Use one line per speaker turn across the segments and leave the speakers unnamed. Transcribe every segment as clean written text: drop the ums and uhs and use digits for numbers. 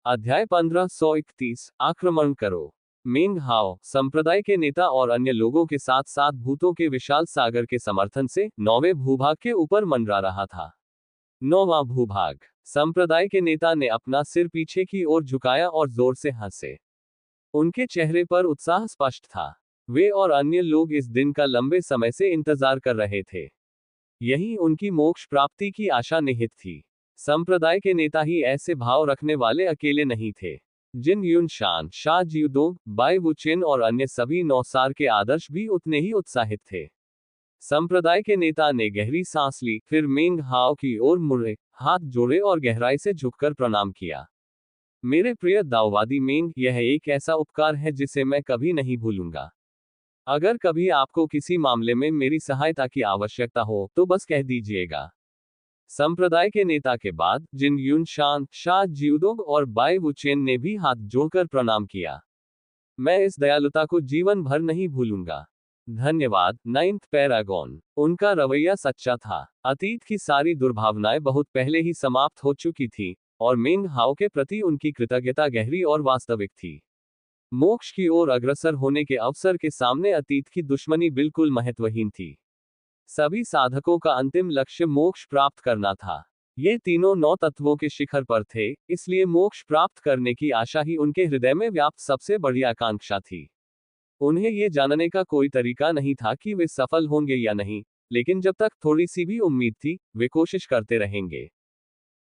अध्याय 1531 आक्रमण करो। मेंग हाओ संप्रदाय के नेता और अन्य लोगों के साथ साथ भूतों के विशाल सागर के समर्थन से 9वें भूभाग के ऊपर मंडरा रहा था। 9वां भूभाग। संप्रदाय के नेता ने अपना सिर पीछे की ओर झुकाया और जोर से हंसे। उनके चेहरे पर उत्साह स्पष्ट था। वे और अन्य लोग इस दिन का लंबे समय से इंतजार कर रहे थे। यही उनकी मोक्ष प्राप्ति की आशा निहित थी। संप्रदाय के नेता ही ऐसे भाव रखने वाले अकेले नहीं थे। जिन युनशान, शा जियुदोंग, बाई वुचेन और अन्य सभी नौसार के आदर्श भी उतने ही उत्साहित थे। संप्रदाय के नेता ने गहरी सांस ली, फिर मेंग हाओ की ओर मुड़े, हाथ जोड़े और गहराई से झुककर प्रणाम किया। मेरे प्रिय दाओवादी मेंग, यह एक ऐसा उपकार है जिसे मैं कभी नहीं भूलूंगा। अगर कभी आपको किसी मामले में मेरी सहायता की आवश्यकता हो तो बस कह दीजिएगा। संप्रदाय के नेता के बाद जिन युनशान, शा जियुदोंग और बाई वुचेन ने भी हाथ जोड़कर प्रणाम किया। मैं इस दयालुता को जीवन भर नहीं भूलूंगा। धन्यवाद। 9th Paragon. उनका रवैया सच्चा था। अतीत की सारी दुर्भावनाएं बहुत पहले ही समाप्त हो चुकी थी और मेंग हाओ के प्रति उनकी कृतज्ञता गहरी और वास्तविक थी। मोक्ष की ओर अग्रसर होने के अवसर के सामने अतीत की दुश्मनी बिल्कुल महत्वहीन थी। सभी साधकों का अंतिम लक्ष्य मोक्ष प्राप्त करना था। ये तीनों 9 तत्वों के शिखर पर थे, इसलिए मोक्ष प्राप्त करने की आशा ही उनके हृदय में व्याप्त सबसे बड़ी आकांक्षा थी। उन्हें ये जानने का कोई तरीका नहीं था कि वे सफल होंगे या नहीं, लेकिन जब तक थोड़ी सी भी उम्मीद थी, वे कोशिश करते रहेंगे।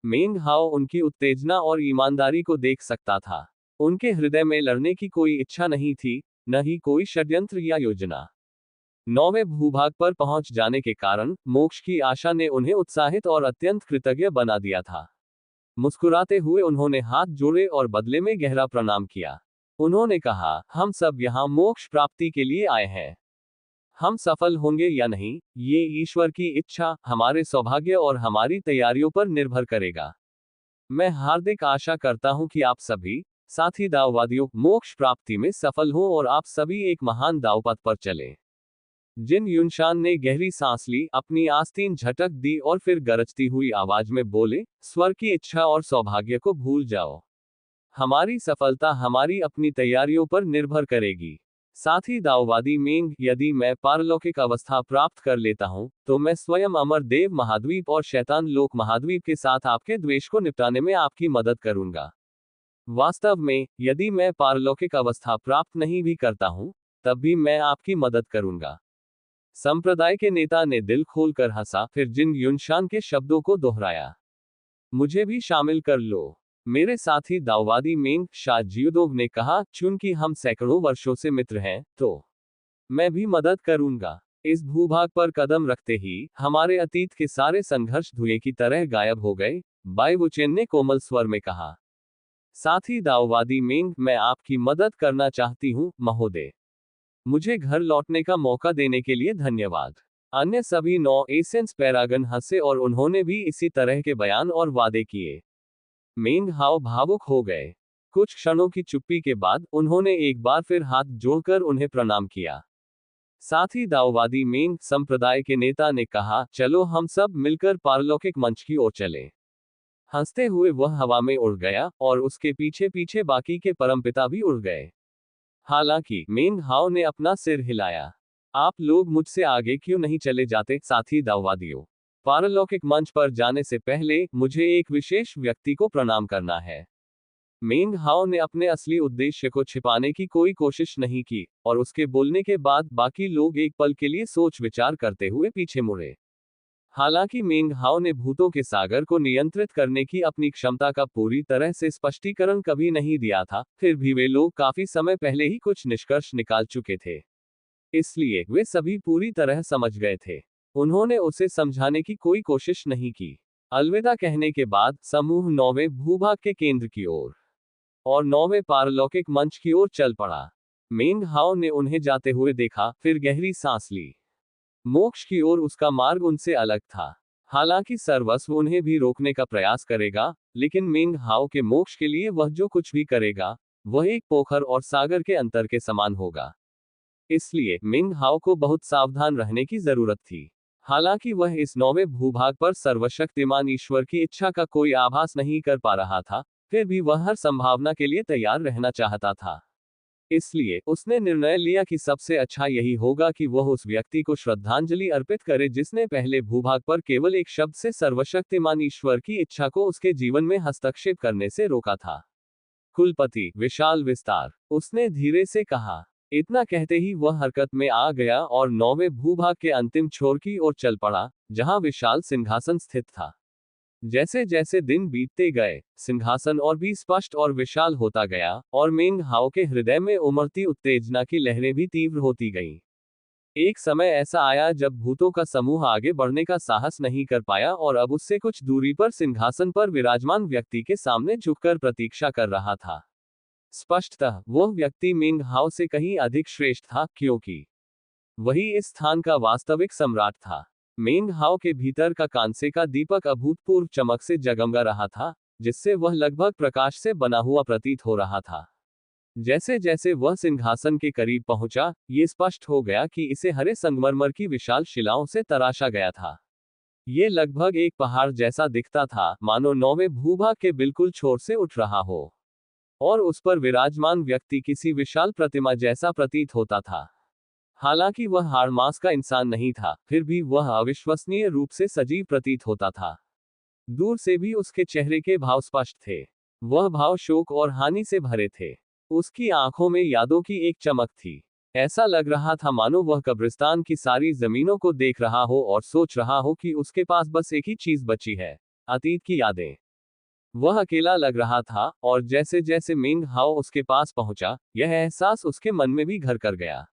मेंग हाओ उनकी उत्तेजना और ईमानदारी को देख सकता था। उनके हृदय में लड़ने की कोई इच्छा नहीं थी, न ही कोई षड्यंत्र या योजना। 9वें भूभाग पर पहुंच जाने के कारण मोक्ष की आशा ने उन्हें उत्साहित और अत्यंत कृतज्ञ बना दिया था। मुस्कुराते हुए उन्होंने हाथ जोड़े और बदले में गहरा प्रणाम किया। उन्होंने कहा, हम सब यहाँ मोक्ष प्राप्ति के लिए आए हैं। हम सफल होंगे या नहीं, ये ईश्वर की इच्छा, हमारे सौभाग्य और हमारी तैयारियों पर निर्भर करेगा। मैं हार्दिक आशा करता हूं कि आप सभी साथी दाववादियों मोक्ष प्राप्ति में सफल हों और आप सभी एक महान दावपथ पर चलें। जिन युनशान ने गहरी सांस ली, अपनी आस्तीन झटक दी और फिर गरजती हुई आवाज में बोले, स्वर की इच्छा और सौभाग्य को भूल जाओ। हमारी सफलता हमारी अपनी तैयारियों पर निर्भर करेगी। साथी दाववादी मेंग, यदि मैं पारलौकिक अवस्था प्राप्त कर लेता हूं, तो मैं स्वयं अमर देव महाद्वीप और शैतान लोक महाद्वीप के साथ आपके द्वेष को निपटाने में आपकी मदद करूंगा। वास्तव में, यदि मैं पारलौकिक अवस्था प्राप्त नहीं भी करता हूं, तब भी मैं आपकी मदद करूंगा। संप्रदाय के नेता ने दिल खोलकर हंसा, फिर जिन युनशान के शब्दों को दोहराया, मुझे भी शामिल कर लो। मेरे साथी दाववादी मेंग, शा जियुदोंग ने कहा, चूंकि हम सैकड़ों वर्षों से मित्र हैं, तो मैं भी मदद करूंगा। इस भूभाग पर कदम रखते ही हमारे अतीत के सारे संघर्ष धुएं की तरह गायब हो गए, बाई वुचेन ने कोमल स्वर में कहा। साथी दाववादी मेंग, मैं आपकी मदद करना चाहती हूं, महोदय। मुझे घर लौटने का मौका देने के लिए धन्यवाद। अन्य सभी 9 एसेंस पैरागन हंसे और उन्होंने भी इसी तरह के बयान और वादे किए। मेंग हाओ भावुक हो गए। कुछ क्षणों की चुप्पी के बाद उन्होंने एक बार फिर हाथ जोड़कर उन्हें प्रणाम किया। साथी दाववादी मेंग, संप्रदाय के नेता ने कहा, चलो हम सब मिलकर पारलौकिक मंच की ओर चलें। हंसते हुए वह हवा में उड़ गया और उसके पीछे पीछे बाकी के परमपिता भी उड़ गए। हालांकि मेंग हाओ ने अपना सिर हिलाया। आप लोग मुझसे आगे क्यों नहीं चले जाते, साथी दाववादियों? पारलौकिक मंच पर जाने से पहले मुझे एक विशेष व्यक्ति को प्रणाम करना है। मेंग हाओ ने अपने असली उद्देश्य को छिपाने की कोई कोशिश नहीं की और उसके बोलने के बाद बाकी लोग एक पल के लिए सोच विचार करते हुए पीछे मुड़े। हालांकि मेंग हाओ ने भूतों के सागर को नियंत्रित करने की अपनी क्षमता का पूरी तरह से स्पष्टीकरण कभी नहीं दिया था, फिर भी वे लोग काफी समय पहले ही कुछ निष्कर्ष निकाल चुके थे। इसलिए वे सभी पूरी तरह समझ गए थे। उन्होंने उसे समझाने की कोई कोशिश नहीं की। अलविदा कहने के बाद समूह 9वें भूभाग के केंद्र की ओर और 9वें पारलौकिक मंच की ओर चल पड़ा। मेंग हाओ ने उन्हें जाते हुए देखा, फिर गहरी सांस ली। मोक्ष की ओर उसका मार्ग उनसे अलग था। हालांकि सर्वस्व उन्हें भी रोकने का प्रयास करेगा, लेकिन मेंग हाओ के मोक्ष के लिए वह जो कुछ भी करेगा, वह एक पोखर और सागर के अंतर के समान होगा। इसलिए मेंग हाओ को बहुत सावधान रहने की जरूरत थी। हालांकि वह इस 9वें भूभाग पर सर्वशक्तिमान ईश्वर की इच्छा का कोई आभास नहीं कर पा रहा था, फिर भी वह हर संभावना के लिए तैयार रहना चाहता था। इसलिए उसने निर्णय लिया कि सबसे अच्छा यही होगा कि वह उस व्यक्ति को श्रद्धांजलि अर्पित करे जिसने पहले भूभाग पर केवल एक शब्द से सर्वशक्तिमान ईश्वर की इच्छा को उसके जीवन में हस्तक्षेप करने से रोका था। कुलपति विशाल विस्तार, उसने धीरे से कहा। इतना कहते ही वह हरकत में आ गया और 9वें भूभाग के अंतिम छोर की ओर चल पड़ा, जहां विशाल सिंहासन स्थित था। जैसे जैसे दिन बीतते गए, सिंहासन और भी स्पष्ट और विशाल होता गया, और मेंग हाओ के हृदय में उमड़ती उत्तेजना की लहरें भी तीव्र होती गईं। एक समय ऐसा आया जब भूतों का समूह आगे बढ़ने का साहस नहीं कर पाया और अब उससे कुछ दूरी पर सिंहासन पर विराजमान व्यक्ति के सामने झुककर प्रतीक्षा कर रहा था। स्पष्टतः वह व्यक्ति मेंग हाओ से कहीं अधिक श्रेष्ठ था, क्योंकि वही इस स्थान का वास्तविक सम्राट था। मेंग हाओ के भीतर का कांसे का दीपक अभूतपूर्व चमक से जगमगा रहा था, जिससे वह लगभग प्रकाश से बना हुआ प्रतीत हो रहा था। जैसे जैसे वह सिंहासन के करीब पहुंचा, ये स्पष्ट हो गया कि इसे हरे संगमरमर की विशाल शिलाओं से तराशा गया था। ये लगभग एक पहाड़ जैसा दिखता था, मानो 9वें भूभाग के बिल्कुल छोर से उठ रहा हो, और उस पर विराजमान व्यक्ति किसी विशाल प्रतिमा जैसा प्रतीत होता था। हालांकि वह हाड़ मांस का इंसान नहीं था, फिर भी वह अविश्वसनीय रूप से सजीव प्रतीत होता था। दूर से भी उसके चेहरे के भाव स्पष्ट थे। वह भाव शोक और हानि से भरे थे। उसकी आंखों में यादों की एक चमक थी। ऐसा लग रहा था मानो वह कब्रिस्तान की सारी जमीनों को देख रहा हो और सोच रहा हो कि उसके पास बस एक ही चीज बची है, अतीत की यादें। वह अकेला लग रहा था, और जैसे जैसे मेंग हाओ उसके पास पहुंचा, यह एहसास उसके मन में भी घर कर गया।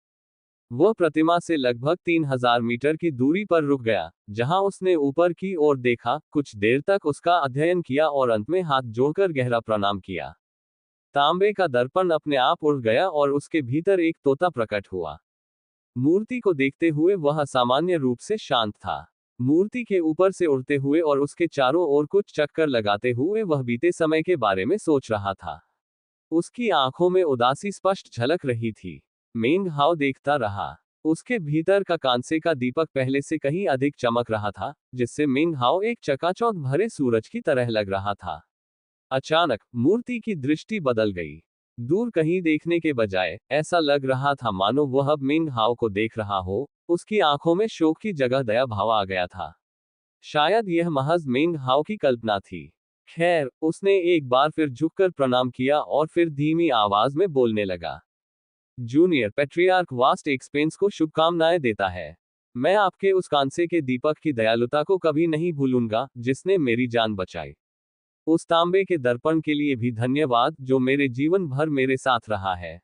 वह प्रतिमा से लगभग 3000 मीटर की दूरी पर रुक गया, जहां उसने ऊपर की ओर देखा, कुछ देर तक उसका अध्ययन किया और अंत में हाथ जोड़कर गहरा प्रणाम किया। तांबे का दर्पण अपने आप उड़ गया और उसके भीतर एक तोता प्रकट हुआ। मूर्ति को देखते हुए वह असामान्य रूप से शांत था। मूर्ति के ऊपर से उड़ते हुए और उसके चारों ओर कुछ चक्कर लगाते हुए वह बीते समय के बारे में सोच रहा था। उसकी आंखों में उदासी स्पष्ट झलक रही थी। मेंग हाओ देखता रहा। उसके भीतर का कांसे का दीपक पहले से कहीं अधिक चमक रहा था, जिससे मेंग हाओ एक चकाचौंध भरे सूरज की तरह लग रहा था। अचानक मूर्ति की दृष्टि बदल गई। दूर कहीं देखने के बजाय ऐसा लग रहा था मानो वह अब मेंग हाओ को देख रहा हो। उसकी आंखों में शोक की जगह दया भाव आ गया था। शायद यह महज मेंग हाओ की कल्पना थी। खैर, उसने एक बार फिर झुककर प्रणाम किया और फिर धीमी आवाज में बोलने लगा। जूनियर पैट्रियार्क वास्ट एक्सपेंस को शुभकामनाएं देता है। मैं आपके उस कांसे के दीपक की दयालुता को कभी नहीं भूलूंगा, जिसने मेरी जान बचाई। उस तांबे के दर्पण के लिए भी धन्यवाद, जो मेरे जीवन भर मेरे साथ रहा है।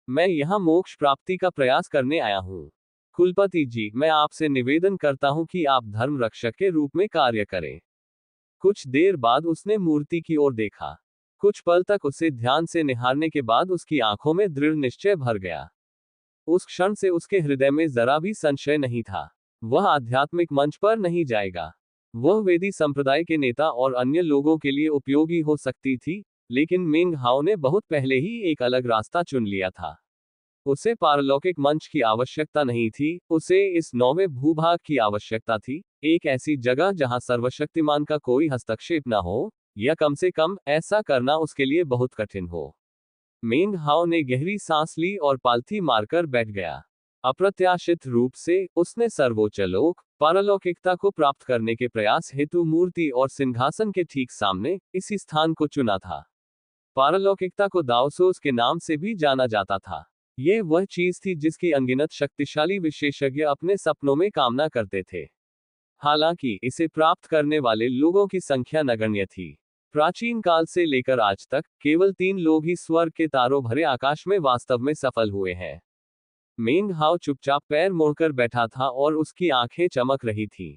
मैं यहाँ मोक्ष प्राप्ति का प्रयास करने आया हूँ। कुलपति जी, मैं आपसे निवेदन करता हूँ कि आप धर्म रक्षक के रूप में कार्य करें। कुछ देर बाद उसने मूर्ति की ओर देखा। कुछ पल तक उसे ध्यान से निहारने के बाद उसकी आंखों में दृढ़ निश्चय भर गया। उस क्षण से उसके हृदय में जरा भी संशय नहीं था। वह आध्यात्मिक मंच पर नहीं जाएगा। वह वेदी संप्रदाय के नेता और अन्य लोगों के लिए उपयोगी हो सकती थी, लेकिन मेंग हाओ ने बहुत पहले ही एक अलग रास्ता चुन लिया था। उसे पारलौकिक मंच की आवश्यकता नहीं थी, उसे इस 9वें भूभाग की आवश्यकता थी। एक ऐसी जगह जहां सर्वशक्तिमान का कोई हस्तक्षेप न हो, या कम से कम ऐसा करना उसके लिए बहुत कठिन हो। मेंग हाओ ने गहरी सांस ली और पालथी मारकर बैठ गया। अप्रत्याशित रूप से उसने सर्वोच्च लोक पारलौकिकता को प्राप्त करने के प्रयास हेतु मूर्ति और सिंहासन के ठीक सामने इसी स्थान को चुना था। पारलौकिकता को दाओसोस के नाम से भी जाना जाता था। यह वह चीज थी जिसकी अनगिनत शक्तिशाली विशेषज्ञ अपने सपनों में कामना करते थे। हालांकि इसे प्राप्त करने वाले लोगों की संख्या नगण्य थी। प्राचीन काल से लेकर आज तक केवल 3 लोग ही स्वर्ग के तारों भरे आकाश में वास्तव में सफल हुए हैं। मेंग हाओ चुपचाप पैर मोड़कर बैठा था और उसकी आंखें चमक रही थीं।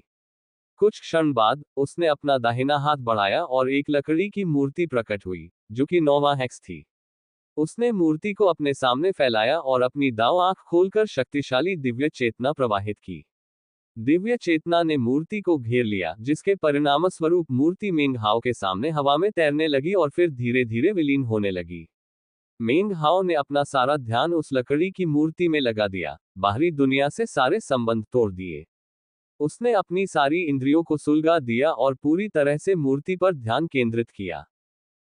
कुछ क्षण बाद उसने अपना दाहिना हाथ बढ़ाया और एक लकड़ी की मूर्ति प्रकट हुई, जो कि नोवा हेक्स थी। उसने मूर्ति को अपने सामने फैलाया और अपनी दांव आंख खोलकर शक्तिशाली दिव्य चेतना प्रवाहित की। दिव्य चेतना ने मूर्ति को घेर लिया, जिसके परिणामस्वरूप मूर्ति मेंग हाओ के सामने हवा में तैरने लगी और फिर धीरे धीरे विलीन होने लगी। मेंग हाओ ने अपना सारा ध्यान उस लकड़ी की मूर्ति में लगा दिया, बाहरी दुनिया से सारे संबंध तोड़ दिए। उसने अपनी सारी इंद्रियों को सुलगा दिया और पूरी तरह से मूर्ति पर ध्यान केंद्रित किया।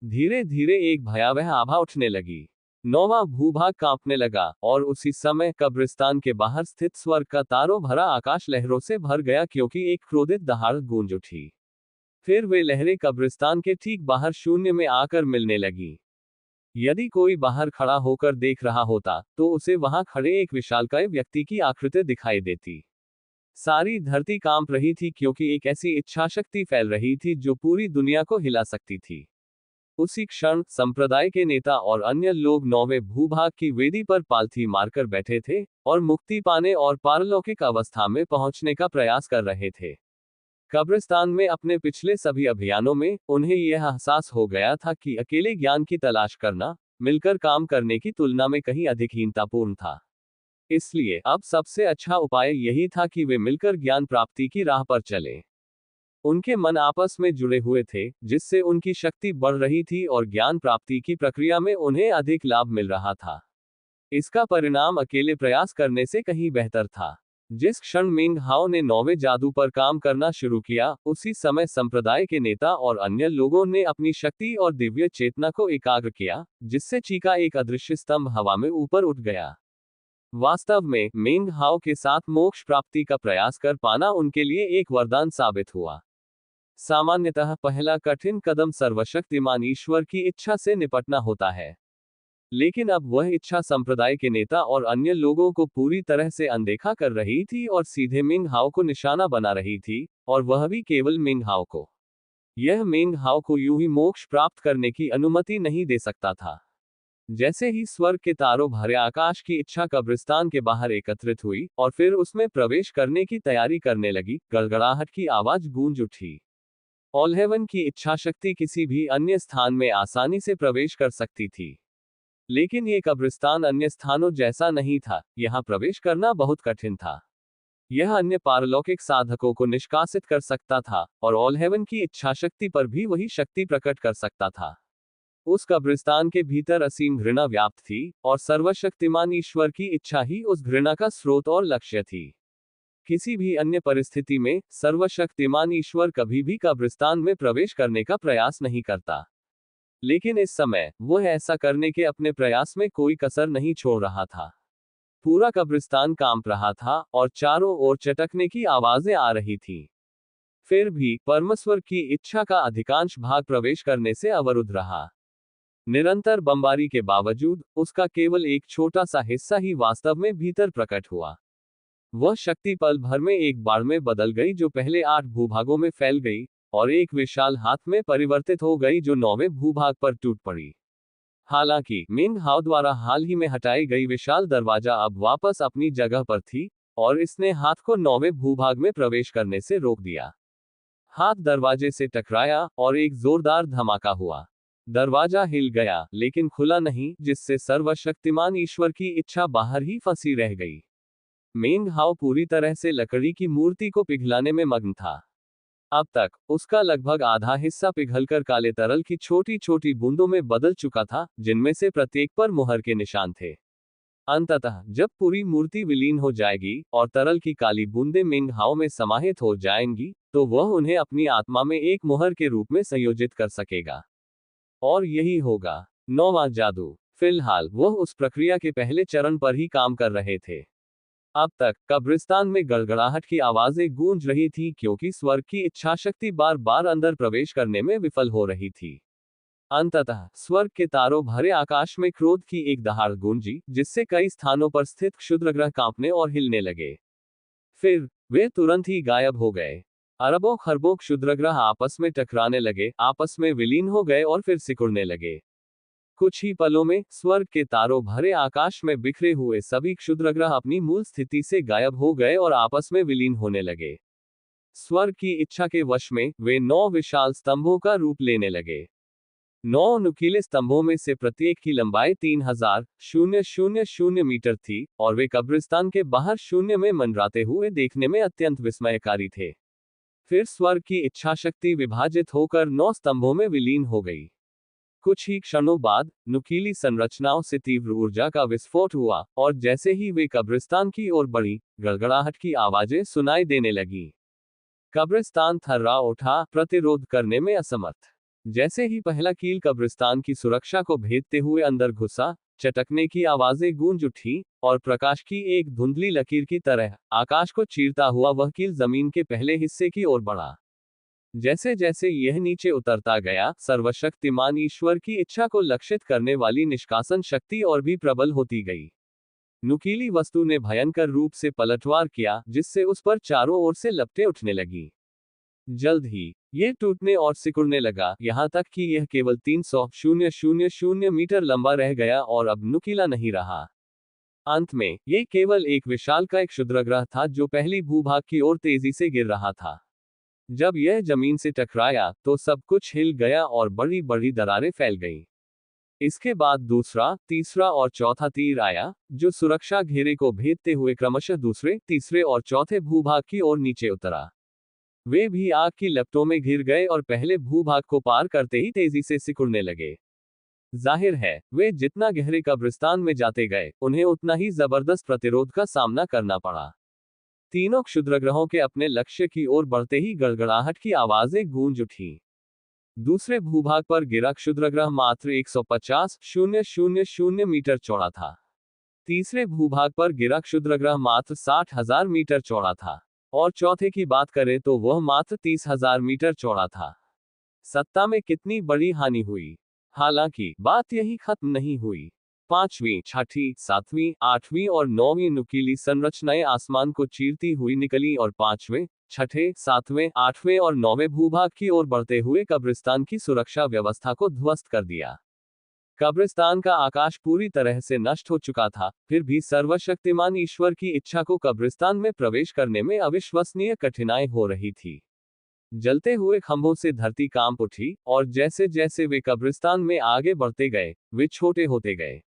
धीरे धीरे एक भयावह आभा उठने लगी। नौवां भूभाग कांपने लगा और उसी समय कब्रिस्तान के बाहर स्थित स्वर्ग का तारों भरा आकाश लहरों से भर गया, क्योंकि एक क्रोधित दहाड़ गूंज उठी। फिर वे लहरें कब्रिस्तान के ठीक बाहर शून्य में आकर मिलने लगी। यदि कोई बाहर खड़ा होकर देख रहा होता तो उसे वहां खड़े एक विशालकाय व्यक्ति की आकृति दिखाई देती। सारी धरती कांप रही थी, क्योंकि एक ऐसी इच्छाशक्ति फैल रही थी जो पूरी दुनिया को हिला सकती थी। उसी क्षण संप्रदाय के नेता और अन्य लोग नौवें भूभाग की वेदी पर पालथी मारकर बैठे थे और मुक्ति पाने और पारलौकिक अवस्था में पहुंचने का प्रयास कर रहे थे। कब्रिस्तान में अपने पिछले सभी अभियानों में उन्हें यह एहसास हो गया था कि अकेले ज्ञान की तलाश करना मिलकर काम करने की तुलना में कहीं अधिक हीनतापूर्ण था। इसलिए अब सबसे अच्छा उपाय यही था कि वे मिलकर ज्ञान प्राप्ति की राह पर चले। उनके मन आपस में जुड़े हुए थे, जिससे उनकी शक्ति बढ़ रही थी और ज्ञान प्राप्ति की प्रक्रिया में उन्हें अधिक लाभ मिल रहा था। इसका परिणाम अकेले प्रयास करने से कहीं बेहतर था। जिस क्षण मिंग हाओ ने नौवें जादू पर काम करना शुरू किया, उसी समय संप्रदाय के नेता और अन्य लोगों ने अपनी शक्ति और दिव्य चेतना को एकाग्र किया, जिससे ची का एक अदृश्य स्तंभ हवा में ऊपर उठ गया। वास्तव में मिंग हाओ के साथ मोक्ष प्राप्ति का प्रयास कर पाना उनके लिए एक वरदान साबित हुआ। सामान्यतः पहला कठिन कदम सर्वशक्तिमान ईश्वर की इच्छा से निपटना होता है, लेकिन अब वह इच्छा संप्रदाय के नेता और अन्य लोगों को पूरी तरह से अनदेखा कर रही थी और सीधे मिंग हाओ को निशाना बना रही थी, और वह भी केवल मिंग हाओ को। यह मिंग हाओ को यूं ही मोक्ष प्राप्त करने की अनुमति नहीं दे सकता था। जैसे ही स्वर्ग के तारों भरे आकाश की इच्छा कब्रिस्तान के बाहर एकत्रित हुई और फिर उसमें प्रवेश करने की तैयारी करने लगी, गड़गड़ाहट की आवाज गूंज उठी। ऑलहेवन की इच्छाशक्ति किसी भी अन्य स्थान में आसानी से प्रवेश कर सकती थी, लेकिन ये कब्रिस्तान अन्य स्थानों जैसा नहीं था। यहाँ प्रवेश करना बहुत कठिन था। यह अन्य पारलौकिक साधकों को निष्कासित कर सकता था और ऑलहेवन की इच्छाशक्ति पर भी वही शक्ति प्रकट कर सकता था। उस कब्रिस्तान के भीतर असीम घृणा व्याप्त थी और सर्वशक्तिमान ईश्वर की इच्छा ही उस घृणा का स्रोत और लक्ष्य थी। किसी भी अन्य परिस्थिति में सर्वशक्तिमान ईश्वर कभी भी कब्रिस्तान में प्रवेश करने का प्रयास नहीं करता, लेकिन इस समय वह ऐसा करने के अपने प्रयास में कोई कसर नहीं छोड़ रहा था। पूरा कब्रिस्तान कांप रहा था और चारों ओर चटकने की आवाजें आ रही थीं। फिर भी परमेश्वर की इच्छा का अधिकांश भाग प्रवेश करने से अवरुद्ध रहा। निरंतर बमबारी के बावजूद उसका केवल एक छोटा सा हिस्सा ही वास्तव में भीतर प्रकट हुआ। वह शक्ति पल भर में एक बाढ़ में बदल गई, जो पहले 8 भूभागों में फैल गई और एक विशाल हाथ में परिवर्तित हो गई, जो 9वें भूभाग पर टूट पड़ी। हालांकि मिंग हाओ द्वारा हाल ही में हटाई गई विशाल दरवाजा अब वापस अपनी जगह पर थी और इसने हाथ को 9वें भूभाग में प्रवेश करने से रोक दिया। हाथ दरवाजे से टकराया और एक जोरदार धमाका हुआ। दरवाजा हिल गया, लेकिन खुला नहीं, जिससे सर्वशक्तिमान ईश्वर की इच्छा बाहर ही फंसी रह गई। मिंग हाओ पूरी तरह से लकड़ी की मूर्ति को पिघलाने में मग्न था। अब तक उसका लगभग आधा हिस्सा पिघलकर काले तरल की छोटी छोटी बूंदों में बदल चुका था, जिनमें से प्रत्येक पर मुहर के निशान थे। अंततः जब पूरी मूर्ति विलीन हो जाएगी और तरल की काली बूंदें मिंग हाओ में समाहित हो जाएंगी, तो वह उन्हें अपनी आत्मा में एक मुहर के रूप में संयोजित कर सकेगा। और यही होगा 9वां जादू। फिलहाल वह उस प्रक्रिया के पहले चरण पर ही काम कर रहे थे। अब तक कब्रिस्तान में गड़गड़ाहट की आवाजें गूंज रही थीं, क्योंकि स्वर्ग की इच्छाशक्ति बार बार अंदर प्रवेश करने में विफल हो रही थी। अंततः स्वर्ग के तारों भरे आकाश में क्रोध की एक दहाड़ गूंजी, जिससे कई स्थानों पर स्थित क्षुद्रग्रह कांपने और हिलने लगे। फिर वे तुरंत ही गायब हो गए। अरबों खरबों क्षुद्रग्रह आपस में टकराने लगे, आपस में विलीन हो गए और फिर सिकुड़ने लगे। कुछ ही पलों में स्वर्ग के तारों भरे आकाश में बिखरे हुए सभी क्षुद्रग्रह अपनी मूल स्थिति से गायब हो गए और आपस में विलीन होने लगे। स्वर्ग की इच्छा के वश में वे 9 विशाल स्तंभों का रूप लेने लगे। 9 नुकीले स्तंभों में से प्रत्येक की लंबाई 3000 मीटर थी और वे कब्रिस्तान के बाहर शून्य में मंडराते हुए देखने में अत्यंत विस्मयकारी थे। फिर स्वर्ग की इच्छाशक्ति विभाजित होकर 9 स्तंभों में विलीन हो गई। कुछ ही क्षणों बाद नुकीली संरचनाओं से तीव्र ऊर्जा का विस्फोट हुआ और जैसे ही वे कब्रिस्तान की ओर बढ़ी, गड़गड़ाहट की आवाजें सुनाई देने लगीं। कब्रिस्तान थर्रा उठा, प्रतिरोध करने में असमर्थ। जैसे ही पहला कील कब्रिस्तान की सुरक्षा को भेदते हुए अंदर घुसा, चटकने की आवाजें गूंज उठी, और प्रकाश की एक धुंधली लकीर की तरह आकाश को चीरता हुआ वह कील जमीन के पहले हिस्से की ओर बढ़ा। जैसे जैसे यह नीचे उतरता गया, सर्वशक्तिमान ईश्वर की इच्छा को लक्षित करने वाली निष्कासन शक्ति और भी प्रबल होती गई। नुकीली वस्तु ने भयंकर रूप से पलटवार किया, जिससे उस पर चारों ओर से लपटें उठने लगी। जल्द ही यह टूटने और सिकुड़ने लगा, यहां तक कि यह केवल 300,000 मीटर लंबा रह गया और अब नुकीला नहीं रहा। अंत में यह केवल एक विशालकाय क्षुद्रग्रह था जो पहली भूभाग की ओर तेजी से गिर रहा था। जब यह जमीन से टकराया तो सब कुछ हिल गया और बड़ी बड़ी दरारें फैल गईं। इसके बाद दूसरा, तीसरा और चौथा तीर आया, जो सुरक्षा घेरे को भेदते हुए क्रमशः दूसरे, तीसरे और चौथे भूभाग की ओर नीचे उतरा। वे भी आग की लपटों में घिर गए और पहले भूभाग को पार करते ही तेजी से सिकुड़ने लगे। जाहिर है, वे जितना गहरे कब्रिस्तान में जाते गए, उन्हें उतना ही जबरदस्त प्रतिरोध का सामना करना पड़ा। तीनों क्षुद्रग्रहों के अपने लक्ष्य की ओर बढ़ते ही गड़गड़ाहट की आवाजें गूंज उठी। दूसरे भूभाग पर गिरा क्षुद्रग्रह मात्र 150,000 मीटर चौड़ा था। तीसरे भूभाग पर गिरा क्षुद्रग्रह मात्र 60,000 मीटर चौड़ा था, और चौथे की बात करें तो वह मात्र 30,000 मीटर चौड़ा था। सत्ता में कितनी बड़ी हानि हुई। हालांकि बात यही खत्म नहीं हुई। पांचवीं, छठी, सातवीं, आठवीं और नौवीं नुकीली संरचनाएं आसमान को चीरती हुई निकली और पांचवें, छठे, सातवें, आठवें और नौवें भूभाग की ओर बढ़ते हुए कब्रिस्तान की सुरक्षा व्यवस्था को ध्वस्त कर दिया। कब्रिस्तान का आकाश पूरी तरह से नष्ट हो चुका था, फिर भी सर्वशक्तिमान ईश्वर की इच्छा को कब्रिस्तान में प्रवेश करने में अविश्वसनीय कठिनाई हो रही थी। जलते हुए खंभों से धरती कांप उठी, और जैसे जैसे वे कब्रिस्तान में आगे बढ़ते गए, वे छोटे होते गए।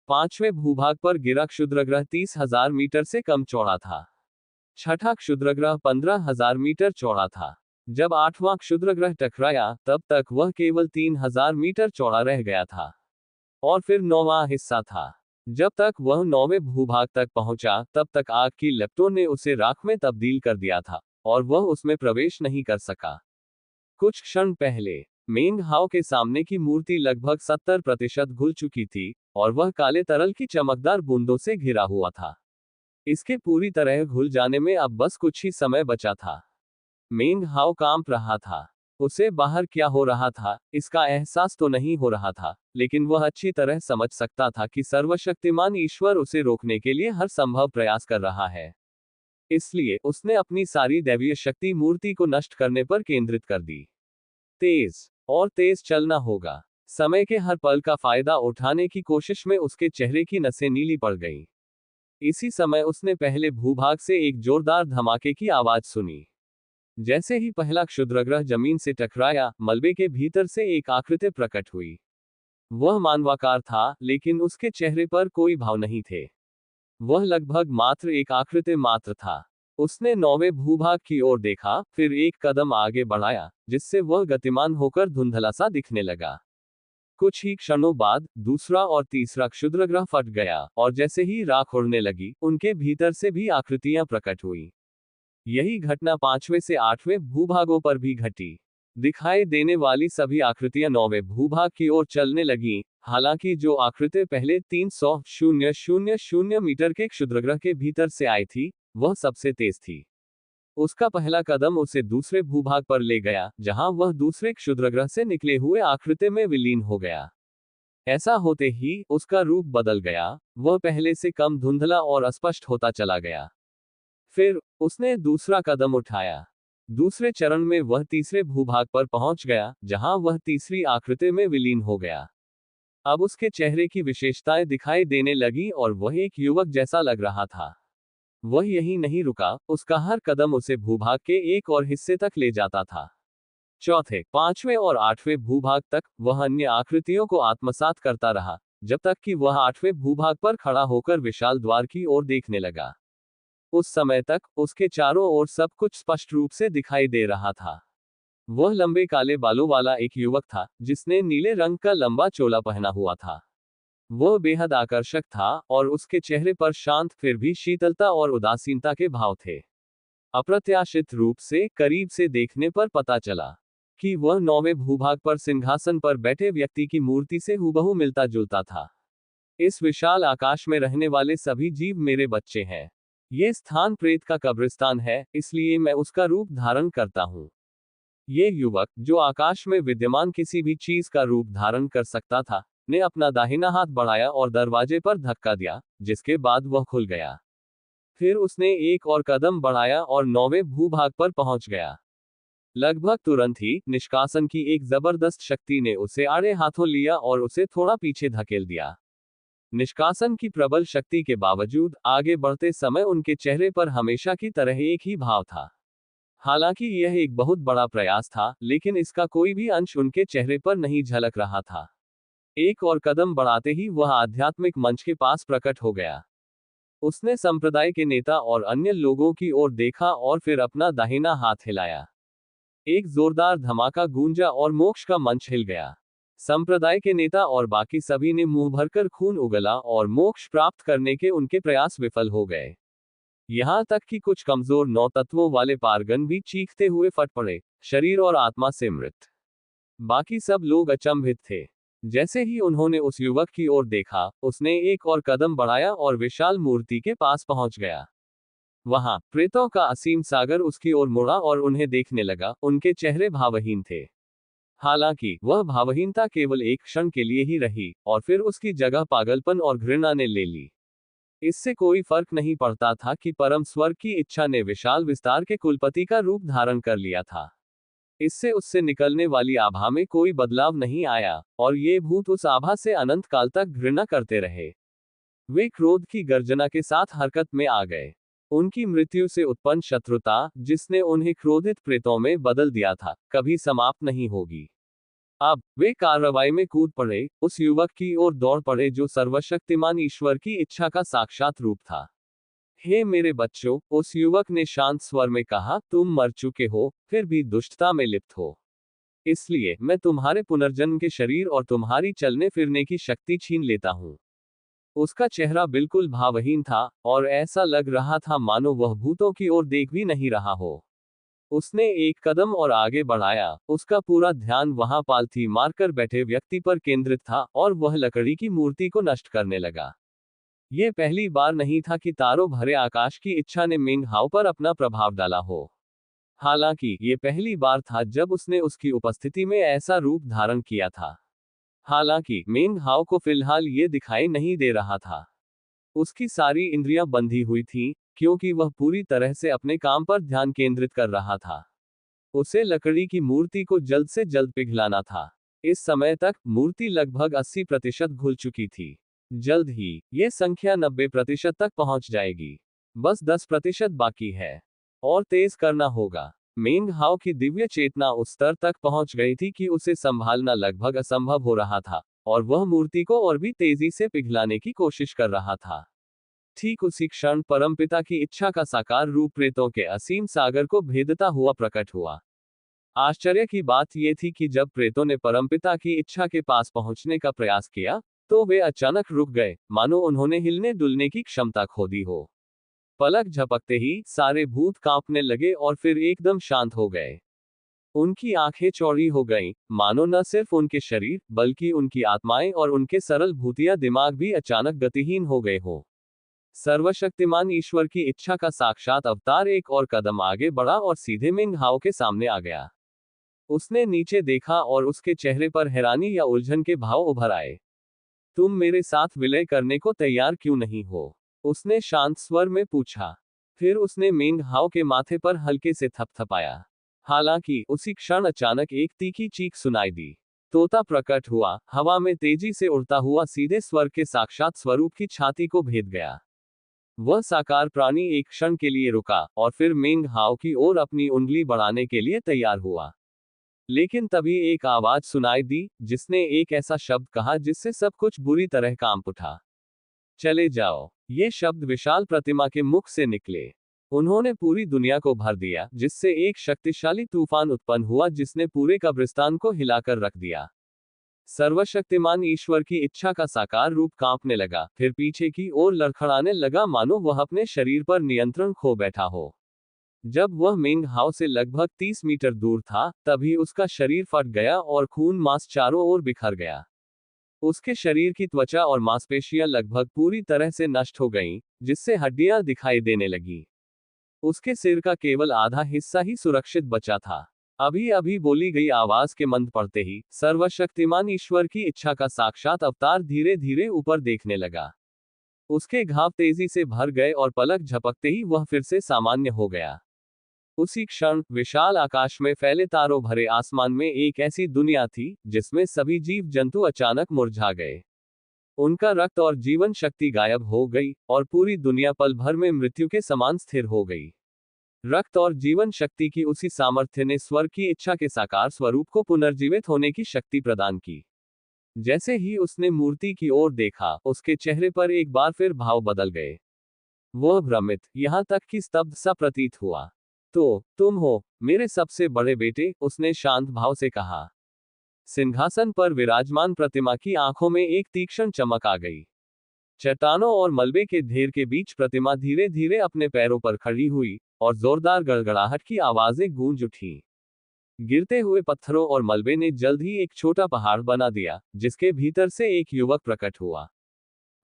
पांचवें भूभाग पर गिरा क्षुद्रग्रह 30,000 मीटर से कम चौड़ा था। छठा क्षुद्रग्रह 15,000 मीटर चौड़ा था। जब आठवां क्षुद्रग्रह टकराया, तब तक वह केवल 3,000 मीटर चौड़ा रह गया था। और फिर नौवां हिस्सा था। जब तक वह नौवें भूभाग तक पहुंचा, तब तक आग की लपटों ने उसे राख में तब्दील कर दिया था, और वह उसमें प्रवेश नहीं कर सका। कुछ क्षण पहले मेंग हाओ के सामने की मूर्ति लगभग 70% घुल चुकी थी, और वह काले तरल की चमकदार बूंदों से घिरा हुआ था। इसके पूरी तरह घुल जाने में अब बस कुछ ही समय बचा था। मेंग हाओ कांप रहा था। उसे बाहर क्या हो रहा था, इसका एहसास तो नहीं हो रहा था, लेकिन वह अच्छी तरह समझ सकता था कि सर्वशक्तिमान ईश्वर उसे रोकने के लिए हर संभव प्रयास कर रहा है। इसलिए उसने अपनी सारी दैवीय शक्ति मूर्ति को नष्ट करने पर केंद्रित कर दी। तेज और तेज चलना होगा। समय के हर पल का फायदा उठाने की कोशिश में उसके चेहरे की नसें नीली पड़ गईं। इसी समय उसने पहले भूभाग से एक जोरदार धमाके की आवाज सुनी। जैसे ही पहला क्षुद्रग्रह जमीन से टकराया, मलबे के भीतर से एक आकृति प्रकट हुई। वह मानवाकार था, लेकिन उसके चेहरे पर कोई भाव नहीं थे। वह लगभग मात्र एक आकृति मात्र था। उसने नौवें भूभाग की ओर देखा, फिर एक कदम आगे बढ़ाया, जिससे वह गतिमान होकर धुंधला सा दिखने लगा। कुछ ही क्षणों बाद दूसरा और तीसरा क्षुद्रग्रह फट गया, और जैसे ही राख उड़ने लगी, उनके भीतर से भी आकृतियां प्रकट हुई। यही घटना पांचवें से आठवें भूभागों पर भी घटी। दिखाई देने वाली सभी आकृतियां नौवें भूभाग की ओर चलने लगीं। हालांकि जो आकृति पहले 300,000 मीटर के क्षुद्रग्रह के भीतर से आई थी, वह सबसे तेज थी। उसका पहला कदम उसे दूसरे भूभाग पर ले गया, जहां वह दूसरे क्षुद्रग्रह से निकले हुए आकृति में विलीन हो गया। ऐसा होते ही उसका रूप बदल गया, वह पहले से कम धुंधला और अस्पष्ट होता चला गया। फिर उसने दूसरा कदम उठाया। दूसरे चरण में वह तीसरे भूभाग पर पहुंच गया, जहां वह तीसरी आकृति में विलीन हो गया। अब उसके चेहरे की विशेषताएं दिखाई देने लगी और वह एक युवक जैसा लग रहा था। वह यहीं नहीं रुका, उसका हर कदम उसे भूभाग के एक और हिस्से तक ले जाता था। चौथे, पांचवें और आठवें भूभाग तक वह अन्य आकृतियों को आत्मसात करता रहा, जब तक कि वह आठवें भूभाग पर खड़ा होकर विशाल द्वार की ओर देखने लगा। उस समय तक उसके चारों ओर सब कुछ स्पष्ट रूप से दिखाई दे रहा था। वह लंबे काले बालों वाला एक युवक था, जिसने नीले रंग का लंबा चोला पहना हुआ था। वह बेहद आकर्षक था, और उसके चेहरे पर शांत फिर भी शीतलता और उदासीनता के भाव थे। अप्रत्याशित रूप से करीब से देखने पर पता चला कि वह 9वें भूभाग पर सिंहासन पर बैठे व्यक्ति की मूर्ति से हूबहू मिलता जुलता था। इस विशाल आकाश में रहने वाले सभी जीव मेरे बच्चे हैं। ये स्थान प्रेत का कब्रिस्तान है, इसलिए मैं उसका रूप धारण करता हूँ। ये युवक, जो आकाश में विद्यमान किसी भी चीज का रूप धारण कर सकता था, ने अपना दाहिना हाथ बढ़ाया और दरवाजे पर धक्का दिया, जिसके बाद वह खुल गया। फिर उसने एक और कदम बढ़ाया और 9वें भूभाग पर पहुंच गया। लगभग तुरंत ही निष्कासन की एक जबरदस्त शक्ति ने उसे आड़े हाथों लिया और उसे थोड़ा पीछे धकेल दिया। निष्कासन की प्रबल शक्ति के बावजूद आगे बढ़ते समय उनके चेहरे पर हमेशा की तरह एक ही भाव था। हालांकि यह एक बहुत बड़ा प्रयास था, लेकिन इसका कोई भी अंश उनके चेहरे पर नहीं झलक रहा था। एक और कदम बढ़ाते ही वह आध्यात्मिक मंच के पास प्रकट हो गया। उसने संप्रदाय के नेता और अन्य लोगों की ओर देखा और फिर अपना दाहिना हाथ हिलाया। एक जोरदार धमाका गूंजा और मोक्ष का मंच हिल गया। संप्रदाय के नेता और बाकी सभी ने मुंह भरकर खून उगला और मोक्ष प्राप्त करने के उनके प्रयास विफल हो गए। यहाँ तक कि कुछ कमजोर 9 तत्वों वाले पारगन भी चीखते हुए फट पड़े, शरीर और आत्मा से मृत। बाकी सब लोग अचंभित थे। जैसे ही उन्होंने उस युवक की ओर देखा, उसने एक और कदम बढ़ाया और विशाल मूर्ति के पास पहुंच गया। वहां प्रेतों का असीम सागर उसकी ओर मुड़ा और उन्हें देखने लगा। उनके चेहरे भावहीन थे। हालांकि वह भावहीनता केवल एक क्षण के लिए ही रही, और फिर उसकी जगह पागलपन और घृणा ने ले ली। इससे कोई फर्क नहीं पड़ता था कि परम स्वर्ग की इच्छा ने विशाल विस्तार के कुलपति का रूप धारण कर लिया था। इससे उससे निकलने वाली आभा में कोई बदलाव नहीं आया, और ये भूत उस आभा से अनंत काल तक घृणा करते रहे। वे क्रोध की गर्जना के साथ हरकत में आ गए। उनकी मृत्यु से उत्पन्न शत्रुता, जिसने उन्हें क्रोधित प्रेतों में बदल दिया था, कभी समाप्त नहीं होगी। अब वे कार्रवाई में कूद पड़े, उस युवक की ओर दौड़ पड़े जो सर्वशक्तिमान ईश्वर की इच्छा का साक्षात रूप था। हे मेरे बच्चों, उस युवक ने शांत स्वर में कहा, तुम मर चुके हो, फिर भी दुष्टता में लिप्त हो। इसलिए मैं तुम्हारे पुनर्जन्म के शरीर और तुम्हारी चलने फिरने की शक्ति छीन लेता हूँ। उसका चेहरा बिल्कुल भावहीन था, और ऐसा लग रहा था मानो वह भूतों की ओर देख भी नहीं रहा हो। उसने एक कदम और आगे बढ़ाया। उसका पूरा ध्यान वहां पालथी मारकर बैठे व्यक्ति पर केंद्रित था, और वह लकड़ी की मूर्ति को नष्ट करने लगा। यह पहली बार नहीं था कि तारों भरे आकाश की इच्छा ने मिंग हाओ पर अपना प्रभाव डाला हो। हालांकि ये पहली बार था जब उसने उसकी उपस्थिति में ऐसा रूप धारण किया था। हालांकि मिंग हाओ को फिलहाल ये दिखाई नहीं दे रहा था। उसकी सारी इंद्रियां बंधी हुई थीं, क्योंकि वह पूरी तरह से अपने काम पर ध्यान केंद्रित कर रहा था। उसे लकड़ी की मूर्ति को जल्द से जल्द पिघलाना था। इस समय तक मूर्ति लगभग 80% घुल चुकी थी। जल्द ही ये संख्या 90% तक पहुंच जाएगी। बस 10% बाकी है, और तेज करना होगा। मिंग हाओ की दिव्य चेतना उस स्तर तक पहुंच गई थी कि उसे संभालना लगभग असंभव हो रहा था, और वह मूर्ति को और भी तेजी से पिघलाने की कोशिश कर रहा था। ठीक उसी क्षण परमपिता की इच्छा का साकार रूप प्रेतों के असीम सागर को भेदता हुआ प्रकट हुआ। आश्चर्य की बात यह थी कि जब प्रेतों ने परमपिता की इच्छा के पास पहुंचने का प्रयास किया, तो वे अचानक रुक गए, मानो उन्होंने हिलने डुलने की क्षमता खो दी हो। पलक झपकते ही सारे भूत कांपने लगे और फिर एकदम शांत हो गए। उनकी आंखें चौड़ी हो गईं, मानो न सिर्फ उनके शरीर, बल्कि उनकी आत्माएं और उनके सरल भूतिया दिमाग भी अचानक गतिहीन हो गए हो। सर्वशक्तिमान ईश्वर की इच्छा का साक्षात अवतार एक और कदम आगे बढ़ा और सीधे मिंग हाओ के सामने आ गया। उसने नीचे देखा और उसके चेहरे पर हैरानी या उलझन के भाव उभर आए। तुम मेरे साथ विलय करने को तैयार क्यों नहीं हो? उसने शांत स्वर में पूछा। फिर उसने मिंग हाओ के माथे पर हल्के से थपथपाया। हालांकि उसी क्षण अचानक एक तीखी चीख सुनाई दी। तोता प्रकट हुआ, हवा में तेजी से उड़ता हुआ सीधे स्वर्ग के साक्षात स्वरूप की छाती को भेद गया। वह साकार प्राणी एक क्षण के लिए रुका, और फिर मिंग हाओ की ओर अपनी उंगली बढ़ाने के लिए तैयार हुआ। लेकिन तभी एक आवाज सुनाई दी, जिसने एक ऐसा शब्द कहा जिससे सब कुछ बुरी तरह कांप उठा। चले जाओ। ये शब्द विशाल प्रतिमा के मुख से निकले। उन्होंने पूरी दुनिया को भर दिया, जिससे एक शक्तिशाली तूफान उत्पन्न हुआ जिसने पूरे कब्रिस्तान को हिलाकर रख दिया। सर्वशक्तिमान ईश्वर की इच्छा का साकार रूप कांपने लगा, फिर पीछे की ओर लड़खड़ाने लगा, मानो वह अपने शरीर पर नियंत्रण खो बैठा हो। जब वह मेंग हाओ से लगभग 30 मीटर दूर था, तभी उसका शरीर फट गया और खून मांस चारों ओर बिखर गया। उसके शरीर की त्वचा और मांसपेशियां लगभग पूरी तरह से नष्ट हो गईं, जिससे हड्डियां दिखाई देने लगी। उसके सिर का केवल आधा हिस्सा ही सुरक्षित बचा था। अभी अभी बोली गई आवाज के मंद पड़ते ही सर्वशक्तिमान ईश्वर की इच्छा का साक्षात अवतार धीरे धीरे ऊपर देखने लगा। उसके घाव तेजी से भर गए और पलक झपकते ही वह फिर से सामान्य हो गया। उसी क्षण विशाल आकाश में फैले तारों भरे आसमान में एक ऐसी दुनिया थी जिसमें सभी जीव जंतु अचानक मुरझा गए। उनका रक्त और जीवन शक्ति गायब हो गई और पूरी दुनिया पल भर में मृत्यु के समान स्थिर हो गई। रक्त और जीवन शक्ति की उसी सामर्थ्य ने स्वर्ग की इच्छा के साकार स्वरूप को पुनर्जीवित होने की शक्ति प्रदान की। जैसे ही उसने मूर्ति की ओर देखा, उसके चेहरे पर एक बार फिर भाव बदल गए। वह भ्रमित, यहां तक कि स्तब्ध सा प्रतीत हुआ। तो तुम हो मेरे सबसे बड़े बेटे, उसने शांत भाव से कहा। सिंहासन पर विराजमान प्रतिमा की आंखों में एक तीक्ष्ण चमक आ गई। चट्टानों और मलबे के ढेर के बीच प्रतिमा धीरे धीरे अपने पैरों पर खड़ी हुई और जोरदार गड़गड़ाहट की आवाजें गूंज उठी। गिरते हुए पत्थरों और मलबे ने जल्द ही एक छोटा पहाड़ बना दिया, जिसके भीतर से एक युवक प्रकट हुआ।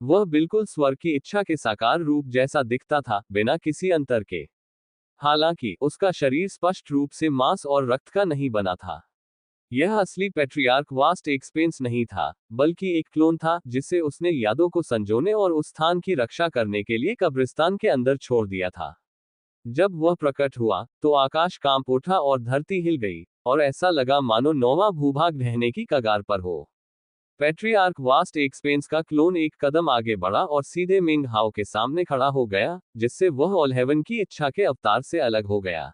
वह बिल्कुल स्वर्ग की इच्छा के साकार रूप जैसा दिखता था, बिना किसी अंतर के। हालांकि उसका शरीर स्पष्ट रूप से मांस और रक्त का नहीं बना था। यह असली पैट्रियार्क वास्ट एक्सपेंस नहीं था, बल्कि एक क्लोन था जिसे उसने यादों को संजोने और उस स्थान की रक्षा करने के लिए कब्रिस्तान के अंदर छोड़ दिया था। जब वह प्रकट हुआ, तो आकाश कांप उठा और धरती हिल गई, और ऐसा लगा मानो नौवां भूभाग ढहने की कगार पर हो। पैट्रियार्क वास्ट एक्सपेंस का क्लोन एक कदम आगे बढ़ा और सीधे मिंग हाओ के सामने खड़ा हो गया, जिससे वह ऑल हेवन की इच्छा के अवतार से अलग हो गया।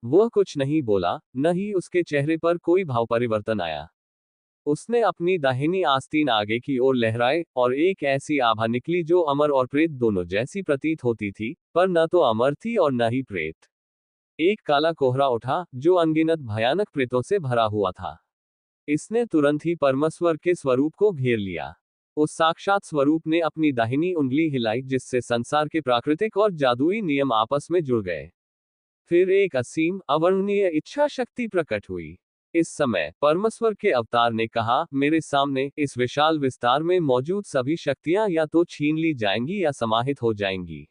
वह कुछ नहीं बोला, न ही उसके चेहरे पर कोई भाव परिवर्तन आया। उसने अपनी दाहिनी आस्तीन आगे की ओर लहराए, और एक ऐसी आभा निकली जो अमर और प्रेत दोनों जैसी प्रतीत होती थी, पर न तो अमर थी और न ही प्रेत। एक काला कोहरा उठा, जो अनगिनत भयानक प्रेतों से भरा हुआ था। इसने तुरंत ही परमेश्वर के स्वरूप को घेर लिया। उस साक्षात स्वरूप ने अपनी दाहिनी उंगली हिलाई, जिससे संसार के प्राकृतिक और जादुई नियम आपस में जुड़ गए। फिर एक असीम, अवर्णनीय इच्छा शक्ति प्रकट हुई। इस समय परमेश्वर के अवतार ने कहा, मेरे सामने इस विशाल विस्तार में मौजूद सभी शक्तियां या तो छीन ली जाएंगी या समाहित हो जाएंगी।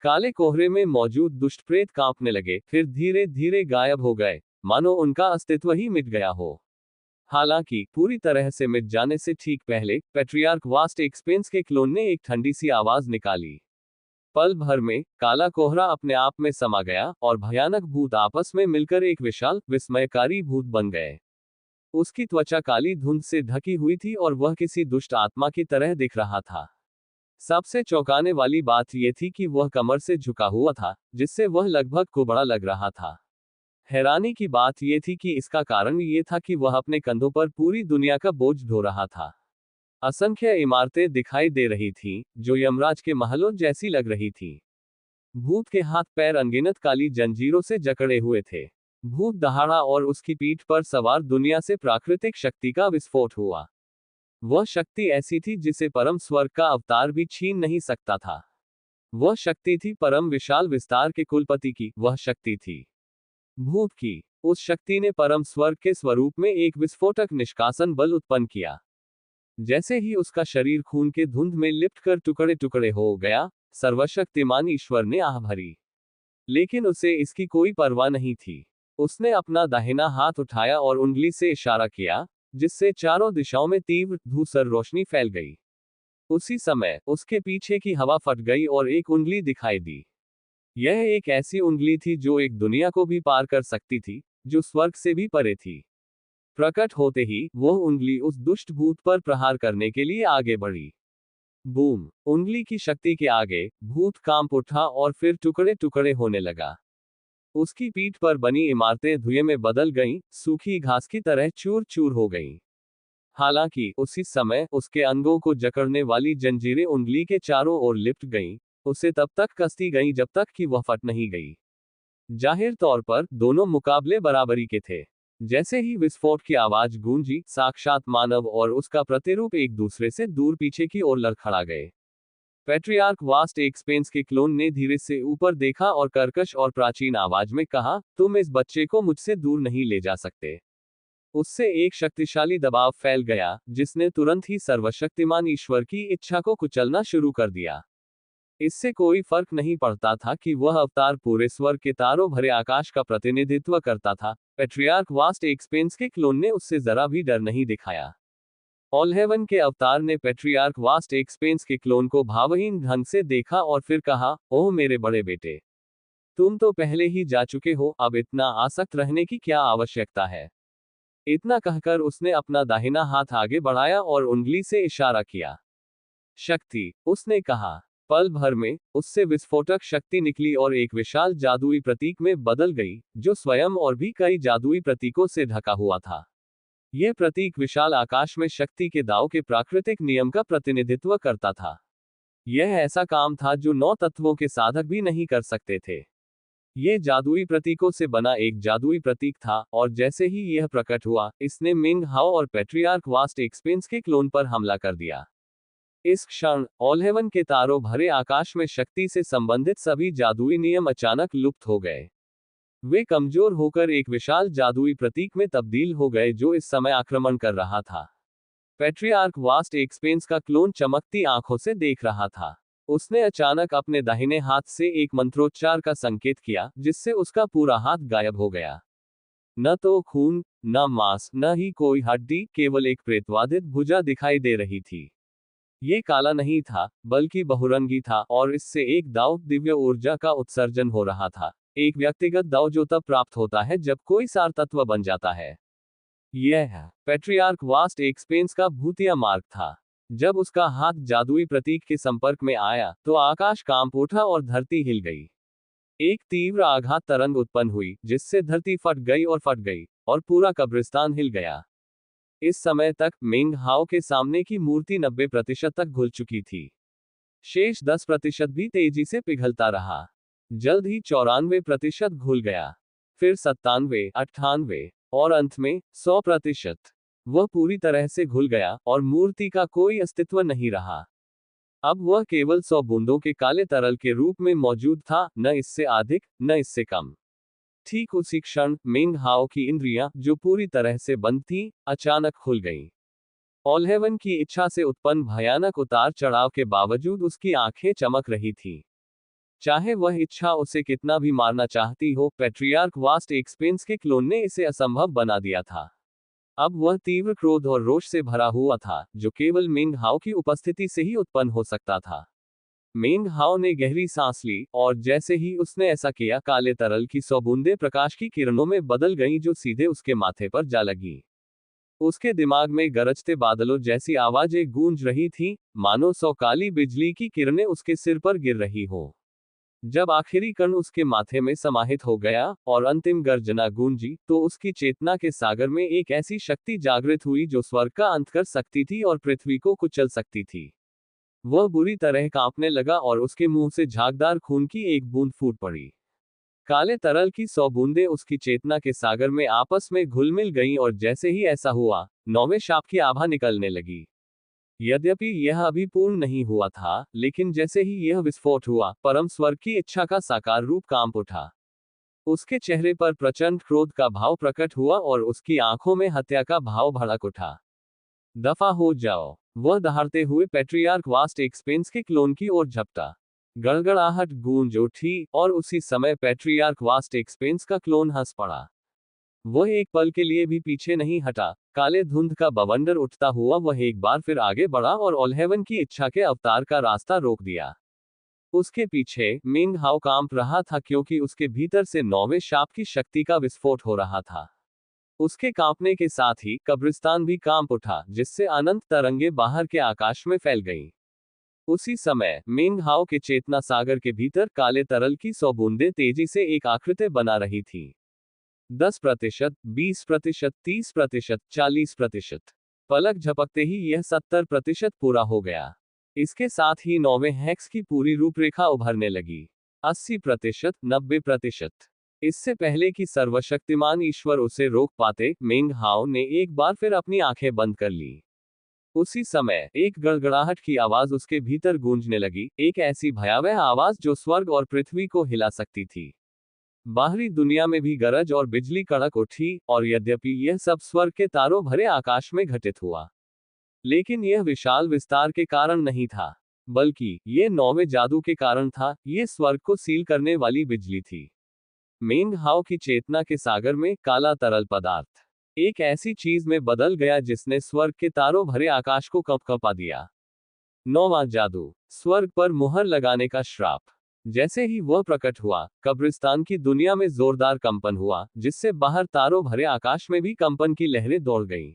काले कोहरे में मौजूद दुष्ट प्रेत कांपने लगे, फिर धीरे धीरे गायब हो गए, मानो उनका अस्तित्व ही मिट गया हो। हालांकि पूरी तरह से मिट जाने से ठीक पहले पैट्रियार्क वास्ट एक्सपेंस के क्लोन ने एक ठंडी सी आवाज निकाली। पल भर में काला कोहरा अपने आप में समा गया और भयानक भूत आपस में मिलकर एक विशाल, विस्मयकारी भूत बन गए। उसकी त्वचा काली धुंध से ढकी हुई थी और वह किसी दुष्ट आत्मा की तरह दिख रहा था। सबसे चौंकाने वाली बात यह थी कि वह कमर से झुका हुआ था, जिससे वह लगभग कुबड़ा लग रहा था। हैरानी की बात यह थी कि इसका कारण यह था कि वह अपने कंधों पर पूरी दुनिया का बोझ ढो रहा था। असंख्य इमारतें दिखाई दे रही थीं, जो यमराज के महलों जैसी लग रही थीं। भूत के हाथ पैर अनगिनत काली जंजीरों से जकड़े हुए थे। भूत दहाड़ा और उसकी पीठ पर सवार दुनिया से प्राकृतिक शक्ति का विस्फोट हुआ। वह शक्ति ऐसी थी जिसे परम स्वर्ग का अवतार भी छीन नहीं सकता था। वह शक्ति थी परम विशाल विस्तार के कुलपति की, वह शक्ति थी भूत की। उस शक्ति ने परम स्वर्ग के स्वरूप में एक विस्फोटक निष्कासन बल उत्पन्न किया। जैसे ही उसका शरीर खून के धुंध में लिपट कर टुकड़े टुकड़े हो गया, सर्वशक्तिमान ईश्वर ने आह भरी। लेकिन उसे इसकी कोई परवाह नहीं थी। उसने अपना दाहिना हाथ उठाया और उंगली से इशारा किया, जिससे चारों दिशाओं में तीव्र धूसर रोशनी फैल गई। उसी समय उसके पीछे की हवा फट गई और एक उंगली दिखाई दी। यह एक ऐसी उंगली थी जो एक दुनिया को भी पार कर सकती थी, जो स्वर्ग से भी परे थी। प्रकट होते ही वह उंगली उस दुष्ट भूत पर प्रहार करने के लिए आगे बढ़ी। बूम! उंगली की शक्ति के आगे भूत कांप उठा और फिर टुकड़े टुकड़े होने लगा। उसकी पीठ पर बनी इमारतें धुएं में बदल गईं, सूखी घास की तरह चूर चूर हो गईं। हालांकि उसी समय उसके अंगों को जकड़ने वाली जंजीरें उंगली के चारों ओर लिपट गईं, उसे तब तक कसती गईं जब तक कि वह फट नहीं गई। जाहिर तौर पर दोनों मुकाबले बराबरी के थे। जैसे ही विस्फोट की आवाज गूंजी, साक्षात मानव और उसका प्रतिरूप एक दूसरे से दूर पीछे की ओर लड़खड़ा गए। पैट्रियार्क वास्ट एक्सपेंस के क्लोन ने धीरे से ऊपर देखा और कर्कश और प्राचीन आवाज में कहा, तुम इस बच्चे को मुझसे दूर नहीं ले जा सकते। उससे एक शक्तिशाली दबाव फैल गया, जिसने तुरंत ही सर्वशक्तिमान ईश्वर की इच्छा को कुचलना शुरू कर दिया। इससे कोई फर्क नहीं पड़ता था कि वह अवतार पूरे स्वर्ग के तारों भरे आकाश का प्रतिनिधित्व करता था। पैट्रियार्क वास्ट एक्सपेंस के क्लोन ने उससे जरा भी डर नहीं दिखाया। ऑलहेवन के अवतार ने पैट्रियार्क वास्ट एक्सपेंस के क्लोन को भावहीन ढंग से देखा और फिर कहा, ओह मेरे बड़े बेटे, तुम तो पहले ही जा चुके हो, अब इतना आसक्त रहने की क्या आवश्यकता है। इतना कहकर उसने अपना दाहिना हाथ आगे बढ़ाया और उंगली से इशारा किया। शक्ति, उसने कहा। पल भर में उससे विस्फोटक शक्ति निकली और एक विशाल जादुई प्रतीक में बदल गई, जो स्वयं और भी कई जादुई प्रतीकों से ढका हुआ था। यह प्रतीक विशाल आकाश में शक्ति के दांव के प्राकृतिक नियम का प्रतिनिधित्व करता था। यह ऐसा काम था जो 9 तत्वों के साधक भी नहीं कर सकते थे। यह जादुई प्रतीकों से बना एक जादुई प्रतीक था, और जैसे ही यह प्रकट हुआ, इसने मिंग हाओ और पैट्रियार्क वास्ट एक्सपेंस के क्लोन पर हमला कर दिया। इस क्षण ऑलहेवन के तारों भरे आकाश में शक्ति से संबंधित सभी जादुई नियम अचानक लुप्त हो गए। वे कमजोर होकर एक विशाल जादुई प्रतीक में तब्दील हो गए जो इस समय आक्रमण कर रहा था। पैट्रियार्क वास्ट एक्सपेंस का क्लोन चमकती आंखों से देख रहा था। उसने अचानक अपने दाहिने हाथ से एक मंत्रोच्चार का संकेत किया, जिससे उसका पूरा हाथ गायब हो गया। न तो खून, न मांस, न ही कोई हड्डी, केवल एक प्रेतवादित भुजा दिखाई दे रही थी। ये काला नहीं था, बल्कि बहुरंगी था, और इससे एक दाव दिव्य ऊर्जा का उत्सर्जन हो रहा था। एक व्यक्तिगत दाव जो तब प्राप्त होता है जब कोई सार तत्व बन जाता है। यह पैट्रियार्क वास्ट एक्सपेंस का भूतिया मार्ग था। जब उसका हाथ जादुई प्रतीक के संपर्क में आया, तो आकाश कांप उठा और धरती हिल गई। एक तीव्र आघात तरंग उत्पन्न हुई, जिससे धरती फट गई और फट गई, और पूरा कब्रिस्तान हिल गया। इस समय तक मिंग हाओ के सामने की मूर्ति 90% तक घुल चुकी थी। शेष 10% भी तेजी से पिघलता रहा। जल्द ही 94% घुल गया, फिर 97, 98 और अंत में 100%। वह पूरी तरह से घुल गया और मूर्ति का कोई अस्तित्व नहीं रहा। अब वह केवल 100 बूंदों के काले तरल के रूप में मौजूद था, न इससे अधिक, न इससे कम। ठीक उसी क्षण मिंग हाओ की इंद्रियां, जो पूरी तरह से बंद थीं, अचानक खुल गईं। ऑलहेवन की इच्छा से उत्पन्न भयानक उतार चढ़ाव के बावजूद उसकी आंखें चमक रही थीं। चाहे वह इच्छा उसे कितना भी मारना चाहती हो, पैट्रियार्क वास्ट एक्सपेंस के क्लोन ने इसे असंभव बना दिया था। अब वह तीव्र क्रोध और रोष से भरा हुआ था, जो केवल मिंग हाओ की उपस्थिति से ही उत्पन्न हो सकता था। मिंग हाओ ने गहरी सांस ली, और जैसे ही उसने ऐसा किया, काले तरल की 100 बूंदें प्रकाश की किरणों में बदल गईं, जो सीधे उसके माथे पर जा लगी। उसके दिमाग में गरजते बादलों जैसी आवाजें गूंज रही थीं, मानो 100 काली बिजली की किरणें उसके सिर पर गिर रही हो। जब आखिरी कण उसके माथे में समाहित हो गया और अंतिम गर्जना गूंजी, तो उसकी चेतना के सागर में एक ऐसी शक्ति जागृत हुई जो स्वर्ग का अंत कर सकती थी और पृथ्वी को कुचल सकती थी। वह बुरी तरह कांपने लगा और उसके मुंह से झागदार खून की एक बूंद फूट पड़ी। काले तरल की 100 बूंदें उसकी चेतना के सागर में आपस में घुल मिल गईं, और जैसे ही ऐसा हुआ, 9वें शाप की आभा निकलने लगी। यद्यपि यह अभी पूर्ण नहीं हुआ था, लेकिन जैसे ही यह विस्फोट हुआ, परम स्वर्ग की इच्छा का साकार रूप कांप उठा। उसके चेहरे पर प्रचंड क्रोध का भाव प्रकट हुआ और उसकी आंखों में हत्या का भाव भड़क उठा। दफा हो जाओ, वह दहाड़ते हुए पैट्रियार्क वास्ट एक्सपेंस के क्लोन की ओर झपटा। गड़गड़ाहट गूंज उठी, और उसी समय पैट्रियार्क वास्ट एक्सपेंस का क्लोन हंस पड़ा। वह एक पल के लिए भी पीछे नहीं हटा। काले धुंध का बवंडर उठता हुआ वह एक बार फिर आगे बढ़ा और ऑलहेवन की इच्छा के अवतार का रास्ता रोक दिया। उसके पीछे मिंग हाओ कांप रहा था, क्योंकि उसके भीतर से 9वें शाप की शक्ति का विस्फोट हो रहा था। उसके कांपने के साथ ही कब्रिस्तान भी कांप उठा, जिससे अनंत तरंगे बाहर के आकाश में फैल गईं। उसी समय मिंग हाओ के चेतना सागर के भीतर काले तरल की 100 बूंदें तेजी से एक आकृति बना रही थी। 10%, 20%, 30%, 40%। पलक झपकते ही यह 70% पूरा हो गया। इसके साथ ही 9वें हेक्स की पूरी रूपरेखा उभरने लगी। 80%, 90%। इससे पहले कि सर्वशक्तिमान ईश्वर उसे रोक पाते, मिंग हाओ ने एक बार फिर अपनी आंखें बंद कर ली। उसी समय एक गड़गड़ाहट की आवाज उसके भीतर गूंजने लगी, एक ऐसी भयावह आवाज जो स्वर्ग और पृथ्वी को हिला सकती थी। बाहरी दुनिया में भी गरज और बिजली कड़क उठी, और यद्यपि यह सब स्वर्ग के तारों भरे आकाश में घटित हुआ, लेकिन यह विशाल विस्तार के कारण नहीं था, बल्कि यह नौवें जादू के कारण था। यह स्वर्ग को सील करने वाली बिजली थी। मेंग हाओ की चेतना के सागर में काला तरल पदार्थ एक ऐसी चीज में बदल गया जिसने स्वर्ग के तारों भरे आकाश को कंपकंपा दिया। नौवां जादू, स्वर्ग पर मुहर लगाने का श्राप। जैसे ही वह प्रकट हुआ, कब्रिस्तान की दुनिया में जोरदार कंपन हुआ, जिससे बाहर तारों भरे आकाश में भी कंपन की लहरें दौड़ गईं।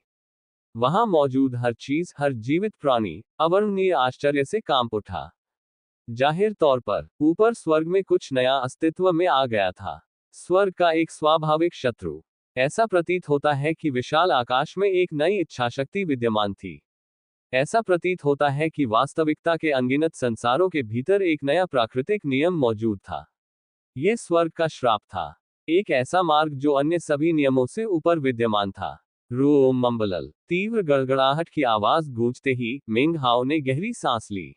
वहां मौजूद हर चीज, हर जीवित प्राणी अवर्णनीय आश्चर्य से कांप उठा। जाहिर तौर पर ऊपर स्वर्ग में कुछ नया अस्तित्व में आ गया था। स्वर्ग का एक स्वाभाविक शत्रु। ऐसा प्रतीत होता है कि विशाल आकाश में एक नई इच्छाशक्ति विद्यमान थी। ऐसा प्रतीत होता है कि वास्तविकता के अनगिनत संसारों के भीतर एक नया प्राकृतिक नियम मौजूद था। यह स्वर्ग का श्राप था, एक ऐसा मार्ग जो अन्य सभी नियमों से ऊपर विद्यमान था। रोम मंबलल, तीव्र गड़गड़ाहट की आवाज गूंजते ही मेंग हाओ ने गहरी सांस ली।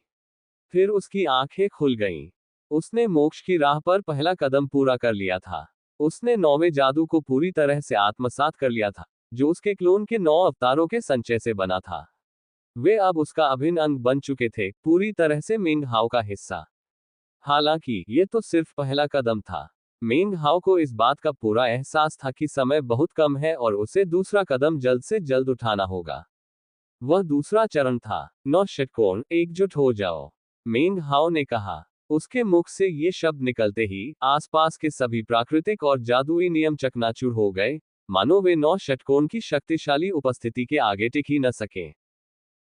फिर उसकी आंखें खुल गईं। उसने मोक्ष की राह पर पहला कदम पूरा कर लिया था। उसने नौवें जादू को पूरी तरह से आत्मसात कर लिया था, जो उसके क्लोन के 9 अवतारों के संचय से बना था। वे अब उसका अभिन्न अंग बन चुके थे, पूरी तरह से मेंग हाओ का हिस्सा। हालांकि ये तो सिर्फ पहला कदम था। मेंग हाओ को इस बात का पूरा एहसास था कि समय बहुत कम है और उसे दूसरा कदम जल्द से जल्द उठाना होगा। वह दूसरा चरण था, 9 षटकोण, एकजुट हो जाओ, मेंग हाओ ने कहा। उसके मुख से ये शब्द निकलते ही आसपास के सभी प्राकृतिक और जादुई नियम चकनाचूर हो गए, मानो वे 9 षटकोण की शक्तिशाली उपस्थिति के आगे टिक ही न सके।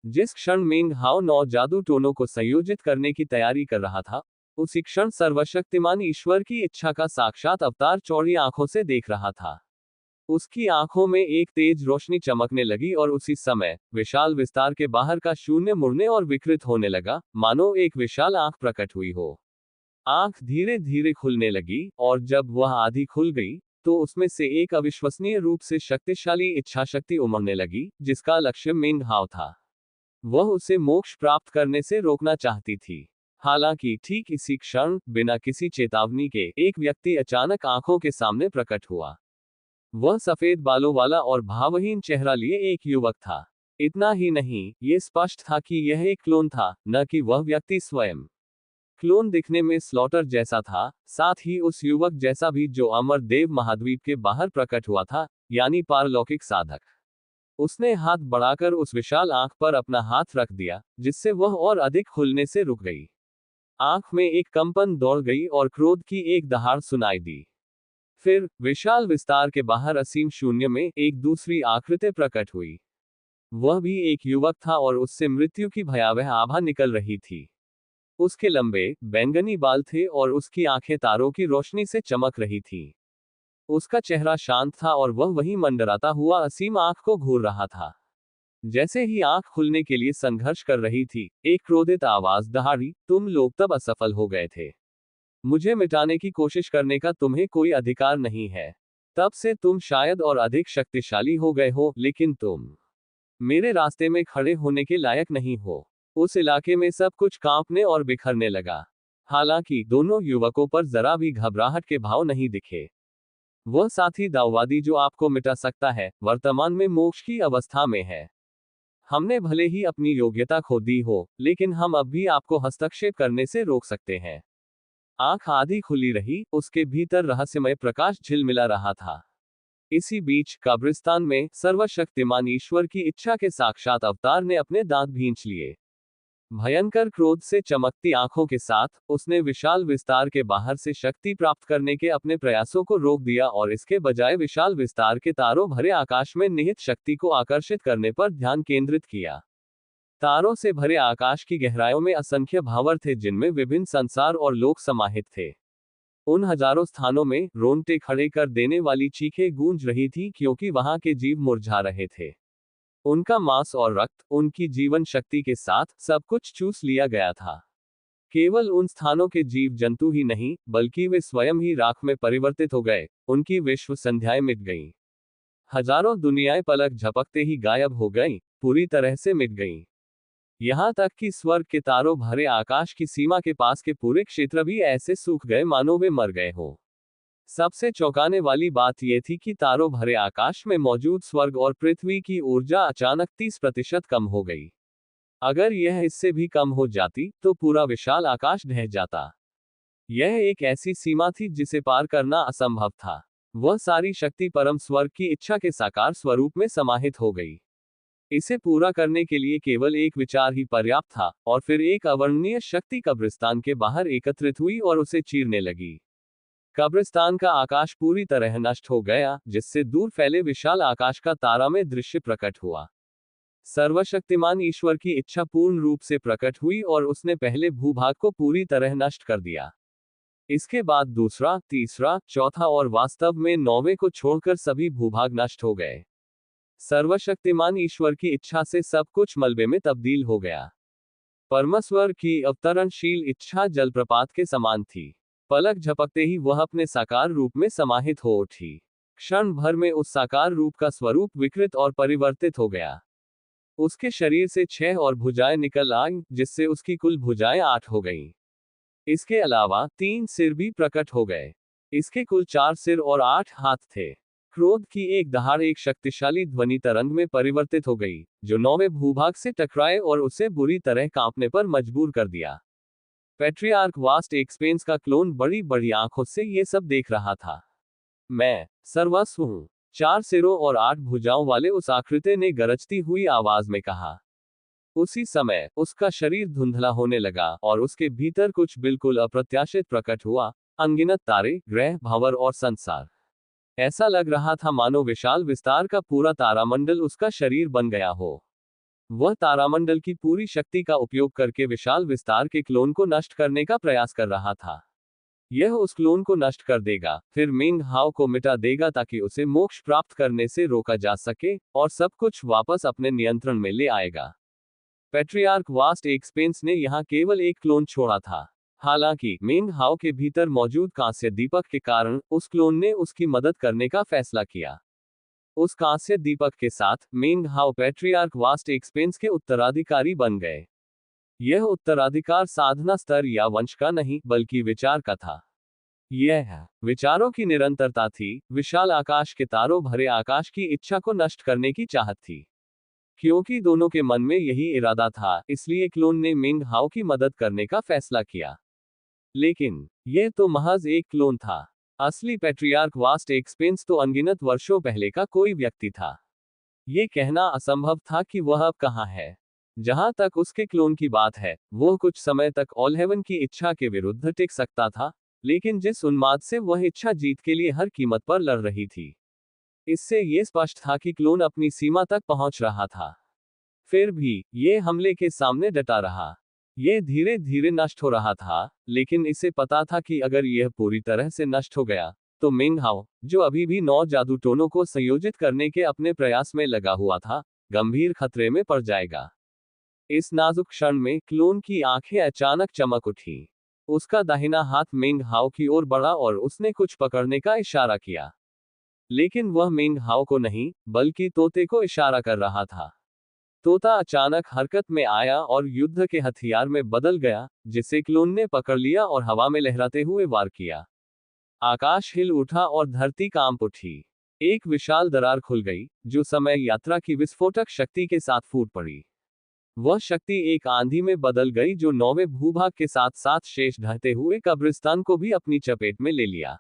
जिस क्षण मेंग हाओ 9 जादू टोनों को संयोजित करने की तैयारी कर रहा था, उसी क्षण सर्वशक्तिमान ईश्वर की इच्छा का साक्षात अवतार चौड़ी आंखों से देख रहा था। उसकी आंखों में एक तेज रोशनी चमकने लगी और उसी समय विशाल विस्तार के बाहर का शून्य मुड़ने और विकृत होने लगा, मानो एक विशाल आंख प्रकट हुई हो। आंख धीरे धीरे खुलने लगी, और जब वह आधी खुल गई, तो उसमें से एक अविश्वसनीय रूप से शक्तिशाली इच्छाशक्ति उमड़ने लगी, जिसका लक्ष्य मेंग हाओ था। वह उसे मोक्ष प्राप्त करने से रोकना चाहती थी। हालांकि ठीक इसी क्षण, बिना किसी चेतावनी के, एक व्यक्ति अचानक आंखों के सामने प्रकट हुआ। वह सफेद बालों वाला और भावहीन चेहरा लिए एक युवक था। इतना ही नहीं, ये स्पष्ट था कि यह एक क्लोन था, न कि वह व्यक्ति स्वयं। क्लोन दिखने में स्लॉटर जैसा था, साथ ही उस युवक जैसा भी जो अमर देव महाद्वीप के बाहर प्रकट हुआ था, यानी पारलौकिक साधक। उसने हाथ बढ़ाकर उस विशाल आंख पर अपना हाथ रख दिया, जिससे वह और अधिक खुलने से रुक गई। आंख में एक कंपन दौड़ गई और क्रोध की एक दहाड़ सुनाई दी। फिर विशाल विस्तार के बाहर असीम शून्य में एक दूसरी आकृति प्रकट हुई। वह भी एक युवक था और उससे मृत्यु की भयावह आभा निकल रही थी। उसके लंबे बैंगनी बाल थे और उसकी आंखें तारों की रोशनी से चमक रही थीं। उसका चेहरा शांत था और वह वही मंडराता हुआ असीम आंख को घूर रहा था। जैसे ही आंख खुलने के लिए संघर्ष कर रही थी, एक क्रोधित आवाज दहाड़ी, तुम लोग तब असफल हो गए थे। मुझे मिटाने की कोशिश करने का तुम्हें कोई अधिकार नहीं है। तब से तुम शायद और अधिक शक्तिशाली हो गए हो, लेकिन तुम मेरे रास्ते में खड़े होने के लायक नहीं हो। उस इलाके में सब कुछ कांपने और बिखरने लगा। हालांकि दोनों युवकों पर जरा भी घबराहट के भाव नहीं दिखे। वह साथी दाववादी जो आपको मिटा सकता है, वर्तमान में मोक्ष की अवस्था में है। हमने भले ही अपनी योग्यता खो दी हो, लेकिन हम अब भी आपको हस्तक्षेप करने से रोक सकते हैं। आंख आधी खुली रही, उसके भीतर रहस्यमय प्रकाश झिलमिला रहा था। इसी बीच कब्रिस्तान में सर्वशक्तिमान ईश्वर की इच्छा के साक्षात अवतार ने अपने दांत भींच लिए। भयंकर क्रोध से चमकती आंखों के साथ, उसने विशाल विस्तार के बाहर से शक्ति प्राप्त करने के अपने प्रयासों को रोक दिया और इसके बजाय विशाल विस्तार के तारों भरे आकाश में निहित शक्ति को आकर्षित करने पर ध्यान केंद्रित किया। तारों से भरे आकाश की गहराइयों में असंख्य भावर थे जिनमें विभिन्न संसार और लोक समाहित थे। उन हजारों स्थानों में रोंगटे खड़े कर देने वाली चीखें गूंज रही थी, क्योंकि वहां के जीव मुरझा रहे थे। उनका मांस और रक्त, उनकी जीवन शक्ति के साथ, सब कुछ चूस लिया गया था। केवल उन स्थानों के जीव जंतु ही नहीं, बल्कि वे स्वयं ही राख में परिवर्तित हो गए। उनकी विश्व संध्याएं मिट गईं। हजारों दुनियाएं पलक झपकते ही गायब हो गईं, पूरी तरह से मिट गईं। यहां तक कि स्वर्ग के तारों भरे आकाश की सीमा के पास के पूरे क्षेत्र भी ऐसे सूख गए मानो वे मर गए हों। सबसे चौंकाने वाली बात यह थी कि तारों भरे आकाश में मौजूद स्वर्ग और पृथ्वी की ऊर्जा अचानक 30% कम हो गई। अगर यह इससे भी कम हो जाती तो पूरा विशाल आकाश ढह जाता। यह एक ऐसी सीमा थी जिसे पार करना असंभव था। वह सारी शक्ति परम स्वर्ग की इच्छा के साकार स्वरूप में समाहित हो गई। इसे पूरा करने के लिए केवल एक विचार ही पर्याप्त था, और फिर एक अवर्णनीय शक्ति कब्रिस्तान के बाहर एकत्रित हुई और उसे चीरने लगी। कब्रिस्तान का आकाश पूरी तरह नष्ट हो गया, जिससे दूर फैले विशाल आकाश का तारामय दृश्य प्रकट हुआ। सर्वशक्तिमान ईश्वर की इच्छा पूर्ण रूप से प्रकट हुई और उसने पहले भूभाग को पूरी तरह नष्ट कर दिया। इसके बाद दूसरा, तीसरा, चौथा और वास्तव में नौवें को छोड़कर सभी भूभाग नष्ट हो गए। सर्वशक्तिमान ईश्वर की इच्छा से सब कुछ मलबे में तब्दील हो गया। परमेश्वर की अवतरणशील इच्छा जलप्रपात के समान थी। पलक झपकते ही वह अपने साकार रूप में समाहित हो उठी। क्षण भर में उस साकार रूप का स्वरूप विकृत और परिवर्तित हो गया। उसके शरीर से 6 और भुजाएं निकल आईं, जिससे उसकी कुल भुजाएं 8 हो गईं। इसके अलावा 3 सिर भी प्रकट हो गए। इसके कुल 4 सिर और 8 हाथ थे। क्रोध की एक दहाड़ एक शक्तिशाली ध्वनि तरंग में परिवर्तित हो गई, जो 9वें भूभाग से टकराए और उसे बुरी तरह कांपने पर मजबूर कर दिया। पैट्रियार्क वास्ट एक्सपेंस का क्लोन बड़ी बड़ी आंखों से ये सब देख रहा था। मैं सर्वस्व हूँ, 4 सिरों और 8 भुजाओं वाले उस आकृति ने गरजती हुई आवाज में कहा। उसी समय उसका शरीर धुंधला होने लगा और उसके भीतर कुछ बिल्कुल अप्रत्याशित प्रकट हुआ। अनगिनत तारे, ग्रह, भंवर और संसार। ऐसा लग रहा था मानो विशाल विस्तार का पूरा तारामंडल उसका शरीर बन गया हो। वह तारामंडल की पूरी शक्ति का उपयोग करके विशाल विस्तार के क्लोन को नष्ट करने का प्रयास कर रहा था। यह उस क्लोन को नष्ट कर देगा, फिर मेंग हाओ को मिटा देगा ताकि उसे मोक्ष प्राप्त करने से रोका जा सके, और सब कुछ वापस अपने नियंत्रण में ले आएगा। पैट्रियार्क वास्ट एक्सपेंस ने यहां केवल एक क्लोन छोड़ा था। हालांकि मेंग हाओ के भीतर मौजूद कांस्य दीपक के कारण उस क्लोन ने उसकी मदद करने का फैसला किया। उस कांस्य दीपक के साथ मेंग हाओ पैट्रियार्क वास्ट एक्सपेंस के उत्तराधिकारी बन गए। यह उत्तराधिकार साधना स्तर या वंश का नहीं, बल्कि विचार का था। यह विचारों की निरंतरता थी। विशाल आकाश के तारों भरे आकाश की इच्छा को नष्ट करने की चाहत थी। क्योंकि दोनों के मन में यही इरादा था, इसलिए क्लोन ने मेंग हाओ की मदद करने का फैसला किया। लेकिन यह तो महज एक क्लोन था। असली पैट्रियार्क वास्ट एक्सपेंस तो अनगिनत वर्षों पहले का कोई व्यक्ति था। यह कहना असंभव था कि वह अब कहां है। जहां तक उसके क्लोन की बात है, वह कुछ समय तक ऑलहेवन की इच्छा के विरुद्ध टिक सकता था, लेकिन जिस उन्माद से वह इच्छा जीत के लिए हर कीमत पर लड़ रही थी, इससे यह स्पष्ट था कि क्लोन अपनी सीमा तक पहुंच रहा था। फिर भी यह हमले के सामने डटा रहा। यह धीरे धीरे नष्ट हो रहा था, लेकिन इसे पता था कि अगर यह पूरी तरह से नष्ट हो गया, तो मेंग हाओ, जो अभी भी 9 जादू टोनों को संयोजित करने के अपने प्रयास में लगा हुआ था, गंभीर खतरे में पड़ जाएगा। इस नाजुक क्षण में क्लोन की आंखें अचानक चमक उठी। उसका दाहिना हाथ मेंग हाओ की ओर बढ़ा और उसने कुछ पकड़ने का इशारा किया। लेकिन वह मेंग हाओ को नहीं, बल्कि तोते को इशारा कर रहा था। तोता अचानक हरकत में आया और युद्ध के हथियार में बदल गया, जिसे क्लोन ने पकड़ लिया और हवा में लहराते हुए वार किया। आकाश हिल उठा और धरती कांप उठी। एक विशाल दरार खुल गई, जो समय यात्रा की विस्फोटक शक्ति के साथ फूट पड़ी। वह शक्ति एक आंधी में बदल गई, जो 9वें भूभाग के साथ साथ शेष ढहते हुए कब्रिस्तान को भी अपनी चपेट में ले लिया।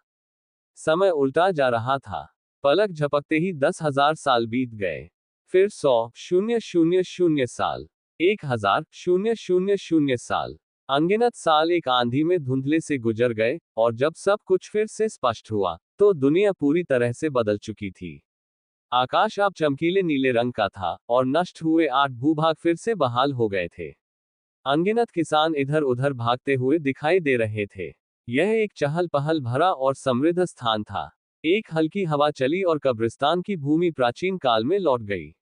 समय उल्टा जा रहा था। पलक झपकते ही 10,000 साल बीत गए। फिर 100,000 साल, 1,000,000 साल। अनगिनत साल एक आंधी में धुंधले से गुजर गए, और जब सब कुछ फिर से स्पष्ट हुआ, तो दुनिया पूरी तरह से बदल चुकी थी। आकाश अब चमकीले नीले रंग का था, और नष्ट हुए 8 भूभाग फिर से बहाल हो गए थे। अनगिनत किसान इधर उधर भागते हुए दिखाई दे रहे थे। यह एक चहल पहल भरा और समृद्ध स्थान था। एक हल्की हवा चली और कब्रिस्तान की भूमि प्राचीन काल में लौट गई।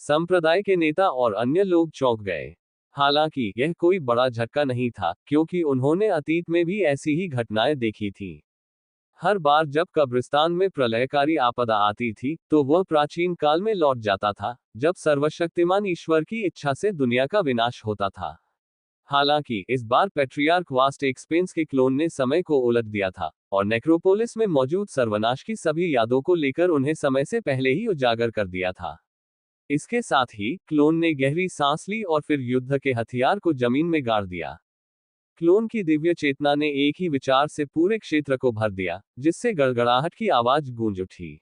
संप्रदाय के नेता और अन्य लोग चौंक गए। हालांकि यह कोई बड़ा झटका नहीं था, क्योंकि उन्होंने अतीत में भी ऐसी ही घटनाएं देखी थीं। हर बार जब कब्रिस्तान में प्रलयकारी आपदा आती थी, तो वह प्राचीन काल में लौट जाता था, जब सर्वशक्तिमान ईश्वर की इच्छा से दुनिया का विनाश होता था। हालांकि इस बार पैट्रियार्क वास्ट एक्सपेंस के क्लोन ने समय को उलट दिया था और नेक्रोपोलिस में मौजूद सर्वनाश की सभी यादों को लेकर उन्हें समय से पहले ही उजागर कर दिया था। इसके साथ ही क्लोन ने गहरी सांस ली और फिर युद्ध के हथियार को जमीन में गाड़ दिया। क्लोन की दिव्य चेतना ने एक ही विचार से पूरे क्षेत्र को भर दिया, जिससे गड़गड़ाहट की आवाज गूंज उठी।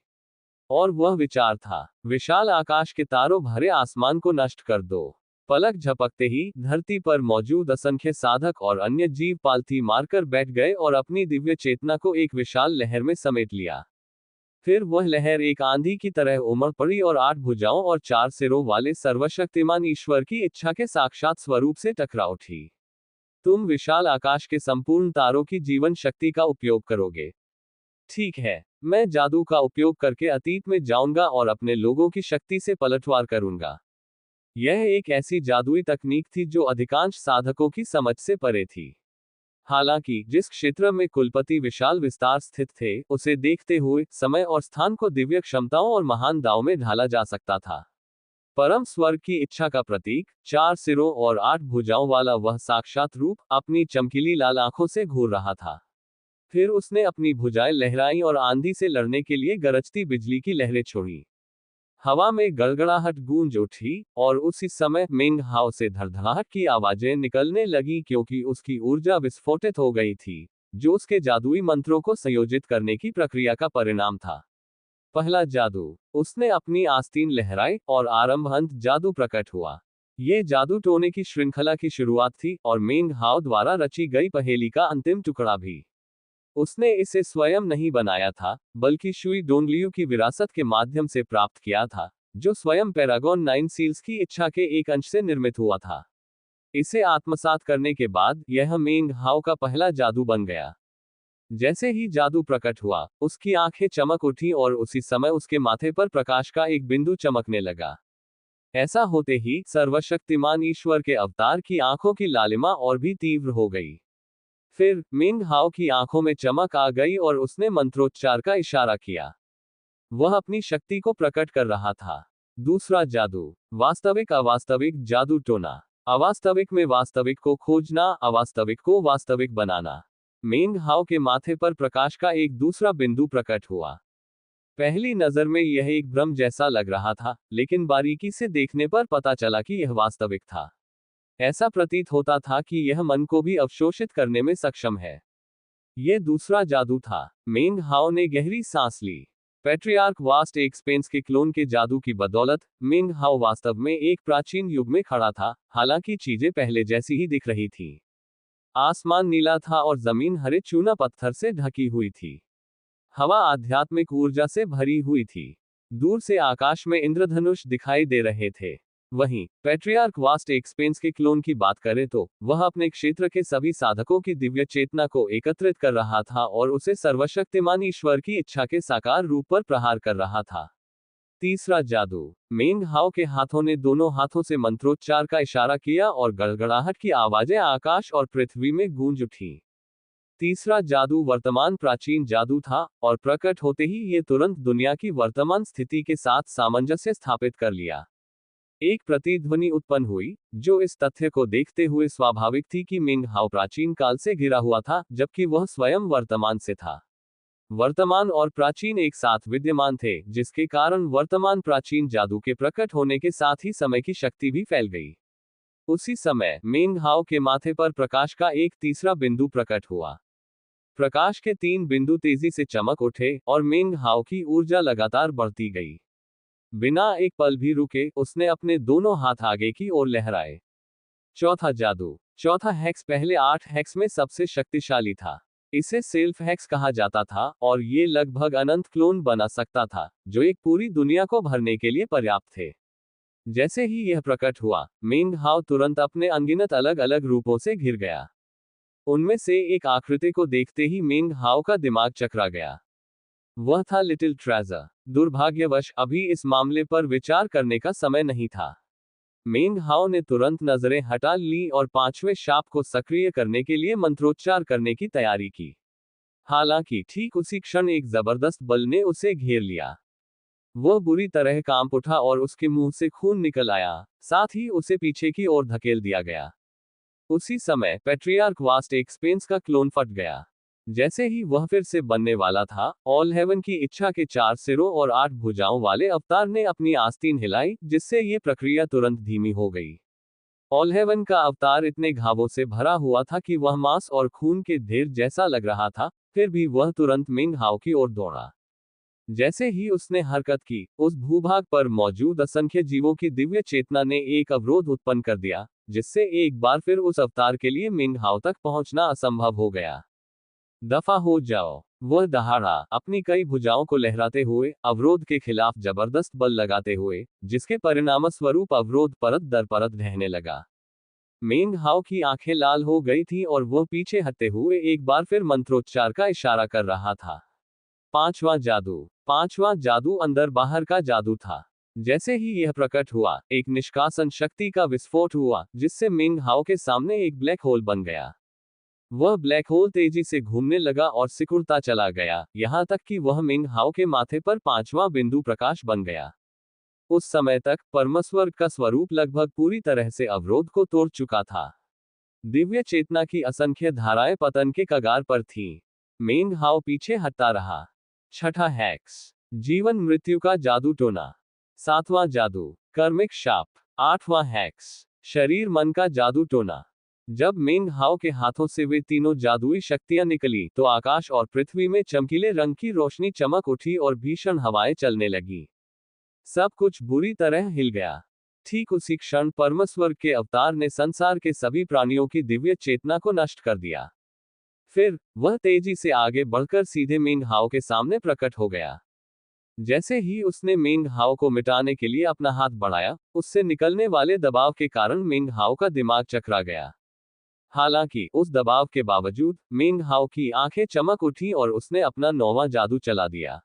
और वह विचार था, विशाल आकाश के तारों भरे आसमान को नष्ट कर दो। पलक झपकते ही धरती पर मौजूद असंख्य साधक और अन्य जीव पालथी मारकर बैठ गए और अपनी दिव्य चेतना को एक विशाल लहर में समेट लिया। फिर वह लहर एक आंधी की तरह उमड़ पड़ी और 8 भुजाओं और 4 सिरों वाले सर्वशक्तिमान ईश्वर की इच्छा के साक्षात स्वरूप से टकरा उठी। तुम विशाल आकाश के संपूर्ण तारों की जीवन शक्ति का उपयोग करोगे। ठीक है, मैं जादू का उपयोग करके अतीत में जाऊंगा और अपने लोगों की शक्ति से पलटवार करूंगा। यह एक ऐसी जादुई तकनीक थी जो अधिकांश साधकों की समझ से परे थी। हालांकि जिस क्षेत्र में कुलपति विशाल विस्तार स्थित थे, उसे देखते हुए समय और स्थान को दिव्य क्षमताओं और महान दावों में ढाला जा सकता था। परम स्वर्ग की इच्छा का प्रतीक, 4 सिरों और 8 भुजाओं वाला वह साक्षात रूप अपनी चमकीली लाल आंखों से घूर रहा था। फिर उसने अपनी भुजाएं लहराई और आंधी से लड़ने के लिए गरजती बिजली की लहरें छोड़ी। हवा में गड़गड़ाहट गूंज उठी और उसी समय मेंग हाओ से धड़धड़ाहट की आवाजें निकलने लगी, क्योंकि उसकी ऊर्जा विस्फोटित हो गई थी, जो उसके जादुई मंत्रों को संयोजित करने की प्रक्रिया का परिणाम था। पहला जादू, उसने अपनी आस्तीन लहराई और आरंभ अंत जादू प्रकट हुआ। ये जादू टोने की श्रृंखला की शुरुआत थी और मेंग हाओ द्वारा रची गई पहेली का अंतिम टुकड़ा भी। उसने इसे स्वयं नहीं बनाया था, बल्कि शुई डोंगलियू की विरासत के माध्यम से प्राप्त किया था, जो स्वयं पैरागॉन 9 सील्स की इच्छा के एक अंश से निर्मित हुआ था। इसे आत्मसात करने के बाद यह मेंग हाओ का पहला जादू बन गया। जैसे ही जादू प्रकट हुआ, उसकी आंखें चमक उठी और उसी समय उसके माथे पर प्रकाश का एक बिंदु चमकने लगा। ऐसा होते ही सर्वशक्तिमान ईश्वर के अवतार की आंखों की लालिमा और भी तीव्र हो गई। फिर मेंग हाओ की आंखों में चमक आ गई और उसने मंत्रोच्चार का इशारा किया। वह अपनी शक्ति को प्रकट कर रहा था। दूसरा जादू, वास्तविक अवास्तविक जादू टोना। अवास्तविक में वास्तविक को खोजना, अवास्तविक को वास्तविक बनाना। मेंग हाओ के माथे पर प्रकाश का एक दूसरा बिंदु प्रकट हुआ। पहली नजर में यह एक भ्रम जैसा लग रहा था, लेकिन बारीकी से देखने पर पता चला कि यह वास्तविक था। ऐसा प्रतीत होता था कि यह मन को भी अवशोषित करने में सक्षम है। यह दूसरा जादू था। मेंग हाओ ने गहरी सांस ली। पैट्रियार्क वास्ट एक्सपेंस के क्लोन के जादू की बदौलत मेंग हाओ वास्तव में एक प्राचीन युग में खड़ा था, हालांकि चीजें पहले जैसी ही दिख रही थी। आसमान नीला था और जमीन हरे चूना पत्थर से ढकी हुई थी। हवा आध्यात्मिक ऊर्जा से भरी हुई थी। दूर से आकाश में इंद्रधनुष दिखाई दे रहे थे। वहीं पैट्रियार्क वास्ट एक्सपेंस के क्लोन की बात करें तो वह अपने क्षेत्र के सभी साधकों की दिव्य चेतना को एकत्रित कर रहा था और उसे सर्वशक्तिमान ईश्वर की इच्छा के साकार रूप पर प्रहार कर रहा था। तीसरा जादू, मेंग हाओ के हाथों ने दोनों हाथों से मंत्रोच्चार का इशारा किया और गड़गड़ाहट की आवाजें आकाश और पृथ्वी में गूंज उठी। तीसरा जादू वर्तमान प्राचीन जादू था और प्रकट होते ही ये तुरंत दुनिया की वर्तमान स्थिति के साथ सामंजस्य स्थापित कर लिया। एक प्रतिध्वनि उत्पन्न हुई, जो इस तथ्य को देखते हुए स्वाभाविक थी कि मेंग हाओ प्राचीन काल से घिरा हुआ था, जबकि वह स्वयं वर्तमान से था। वर्तमान और प्राचीन एक साथ विद्यमान थे, जिसके कारण वर्तमान प्राचीन जादू के प्रकट होने के साथ ही समय की शक्ति भी फैल गई। उसी समय मेंग हाओ के माथे पर प्रकाश का एक तीसरा बिंदु प्रकट हुआ। प्रकाश के 3 बिंदु तेजी से चमक उठे और मेंग हाओ की ऊर्जा लगातार बढ़ती गई। बिना एक पल भी रुके उसने अपने दोनों हाथ आगे की ओर लहराए। चौथा जादू। चौथा हेक्स पहले 8 हेक्स में सबसे शक्तिशाली था। इसे सेल्फ हेक्स कहा जाता था और ये लगभग अनंत क्लोन बना सकता था, जो एक पूरी दुनिया को भरने के लिए पर्याप्त थे। जैसे ही यह प्रकट हुआ, मेंग हाओ तुरंत अपने अनगिनत अलग अलग रूपों से घिर गया। उनमें से एक आकृति को देखते ही मेंग हाओ का दिमाग चकरा गया। वह था लिटिल ट्रेजर। दुर्भाग्यवश अभी इस मामले पर विचार करने का समय नहीं था। मेंग हाओ ने तुरंत नजरें हटा ली और 5वें शाप को सक्रिय करने के लिए मंत्रोच्चार करने की तैयारी की। हालांकि ठीक उसी क्षण एक जबरदस्त बल ने उसे घेर लिया। वह बुरी तरह कांप उठा और उसके मुंह से खून निकल आया, साथ ही उसे पीछे की ओर धकेल दिया गया। उसी समय पैट्रियार्क वास्ट एक्सपेंस का क्लोन फट गया। जैसे ही वह फिर से बनने वाला था, ऑल हेवन की इच्छा के 4 सिरों और 8 भुजाओं वाले अवतार ने अपनी आस्तीन हिलाई, जिससे ये प्रक्रिया तुरंत धीमी हो गई। ऑल हेवन का अवतार इतने घावों से भरा हुआ था कि वह मांस और खून के ढेर जैसा लग रहा था, फिर भी वह तुरंत मिंग हाओ की ओर दौड़ा। जैसे ही उसने हरकत की, उस भूभाग पर मौजूद असंख्य जीवों की दिव्य चेतना ने एक अवरोध उत्पन्न कर दिया, जिससे एक बार फिर उस अवतार के लिए मिंग हाओ तक पहुंचना असंभव हो गया। दफा हो जाओ, वह दहाड़ा, अपनी कई भुजाओं को लहराते हुए अवरोध के खिलाफ जबरदस्त बल लगाते हुए, जिसके परिणामस्वरूप अवरोध परत दर परत ढहने लगा। मिंग हाओ की आंखें लाल हो गई थी और वह पीछे हटते हुए एक बार फिर मंत्रोच्चार का इशारा कर रहा था। पांचवा जादू अंदर बाहर का जादू था। जैसे ही यह प्रकट हुआ, एक निष्कासन शक्ति का विस्फोट हुआ, जिससे मिंग हाओ के सामने एक ब्लैक होल बन गया। वह ब्लैक होल तेजी से घूमने लगा और सिकुड़ता चला गया, यहां तक कि वह मिंग हाओ के माथे पर 5वां बिंदु प्रकाश बन गया। उस समय तक परमस्वर्ग का स्वरूप लगभग पूरी तरह से अवरोध को तोड़ चुका था। दिव्य चेतना की असंख्य धाराएं पतन के कगार पर थीं। मिंग हाओ पीछे हटता रहा। छठा हैक्स, जीवन मृत्यु का जादू टोना। 7वां जादू, कर्मिक शाप। 8वां हैक्स, शरीर मन का जादू टोना। जब मिंग हाओ के हाथों से वे तीनों जादुई शक्तियां निकली, तो आकाश और पृथ्वी में चमकीले रंग की रोशनी चमक उठी और भीषण हवाएं चलने लगी। सब कुछ बुरी तरह हिल गया। ठीक उसी क्षण परमस्वर्ग के अवतार ने संसार के सभी प्राणियों की दिव्य चेतना को नष्ट कर दिया। फिर वह तेजी से आगे बढ़कर सीधे मिंग हाओ के सामने प्रकट हो गया। जैसे ही उसने मिंग हाओ को मिटाने के लिए अपना हाथ बढ़ाया, उससे निकलने वाले दबाव के कारण मिंग हाओ का दिमाग चकरा गया। हालांकि उस दबाव के बावजूद मिंग हाओ की आंखें चमक उठी और उसने अपना 9वां जादू चला दिया।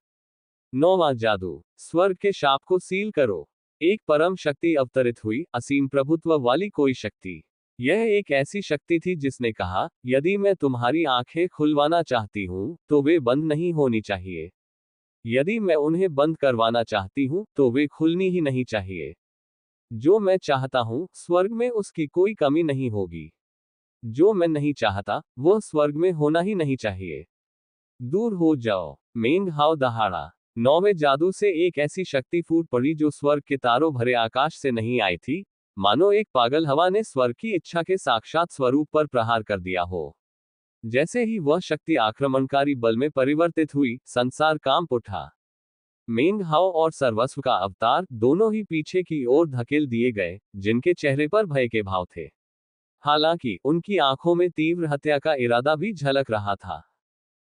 9वां जादू, स्वर्ग के शाप को सील करो। एक परम शक्ति अवतरित हुई, असीम प्रभुत्व वाली कोई शक्ति। यह एक ऐसी शक्ति थी जिसने कहा, यदि मैं तुम्हारी आंखें खुलवाना चाहती हूं, तो वे बंद नहीं होनी चाहिए। यदि मैं उन्हें बंद करवाना चाहती हूं, तो वे खुलनी ही नहीं चाहिए। जो मैं चाहता हूं, स्वर्ग में उसकी कोई कमी नहीं होगी। जो मैं नहीं चाहता, वह स्वर्ग में होना ही नहीं चाहिए। दूर हो जाओ। मिंग हाओ दहाड़ा। 9वें जादू से एक ऐसी शक्ति फूट पड़ी जो स्वर्ग के तारों भरे आकाश से नहीं आई थी, मानो एक पागल हवा ने स्वर्ग की इच्छा के साक्षात स्वरूप पर प्रहार कर दिया हो। जैसे ही वह शक्ति आक्रमणकारी बल में परिवर्तित हुई, संसार कांप उठा। मिंग हाओ और सर्वस्व का अवतार दोनों ही पीछे की ओर धकेल दिए गए, जिनके चेहरे पर भय के भाव थे। हालांकि उनकी आंखों में तीव्र हत्या का इरादा भी झलक रहा था।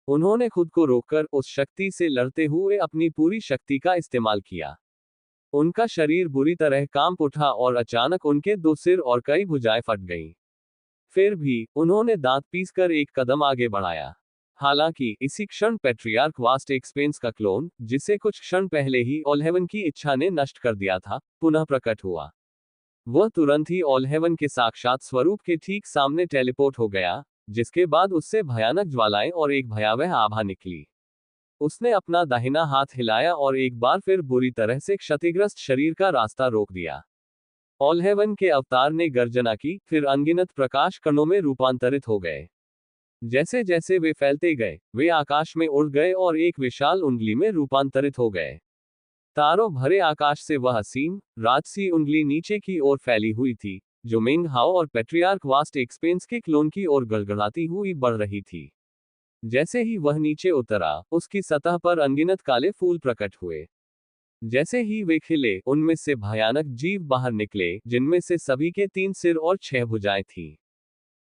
उन्होंने खुद को रोककर उस शक्ति से लड़ते हुए अपनी पूरी शक्ति का इस्तेमाल किया। उनका शरीर बुरी तरह कांप उठा और अचानक उनके 2 सिर और कई भुजाएं फट गईं। फिर भी उन्होंने दांत पीसकर एक कदम आगे बढ़ाया। हालांकि इसी क्षण पैट्रियार्क वास्ट एक्सपेंस का क्लोन, जिसे कुछ क्षण पहले ही ऑल हेवन की इच्छा ने नष्ट कर दिया था, पुनः प्रकट हुआ। वह तुरंत ही ऑल हेवन के साक्षात स्वरूप के ठीक सामने टेलीपोर्ट हो गया, जिसके बाद उससे भयानक ज्वालाएं और एक भयावह आभा निकली। उसने अपना दाहिना हाथ हिलाया और एक बार फिर बुरी तरह से क्षतिग्रस्त शरीर का रास्ता रोक दिया। ऑल हेवन के अवतार ने गर्जना की, फिर अनगिनत प्रकाश कणों में रूपांतरित हो गए। जैसे जैसे वे फैलते गए, वे आकाश में उड़ गए और एक विशाल उंगली में रूपांतरित हो गए। तारों भरे आकाश से वह असीम, राजसी उंगली नीचे की ओर फैली हुई थी, जो मिंग हाओ और पैट्रियार्क वास्ट एक्सपेंस के क्लोन की ओर गड़गड़ाती हुई बढ़ रही थी। जैसे ही वह नीचे उतरा, उसकी सतह पर अनगिनत काले फूल प्रकट हुए। जैसे ही वे खिले, उनमें से भयानक जीव बाहर निकले, जिनमें से सभी के 3 सिर और 6 भुजाएं थीं।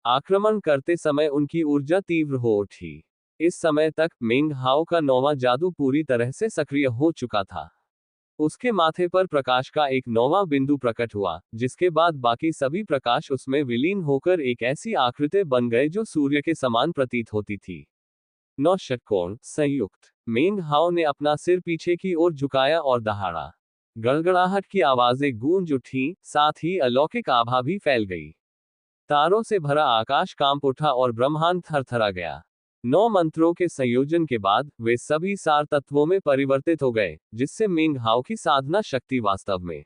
आक्रमण करते समय उनकी ऊर्जा तीव्र हो उठी। इस समय तक मिंग हाओ का 9वां जादू पूरी तरह से सक्रिय हो चुका था। उसके माथे पर प्रकाश का एक 9वां बिंदु प्रकट हुआ, जिसके बाद बाकी सभी प्रकाश उसमें विलीन होकर एक ऐसी आकृति बन गए जो सूर्य के समान प्रतीत होती थी। 9 षटकोण संयुक्त। मिंग हाओ ने अपना सिर पीछे की ओर झुकाया और दहाड़ा। गड़गड़ाहट की आवाजें गूंज उठी, साथ ही अलौकिक आभा भी फैल गई। तारों से भरा आकाश कांप उठा और ब्रह्मांड थरथरा गया। 9 मंत्रों के संयोजन के बाद वे सभी सार तत्वों में परिवर्तित हो गए, जिससे मेंग हाओ की साधना शक्ति वास्तव में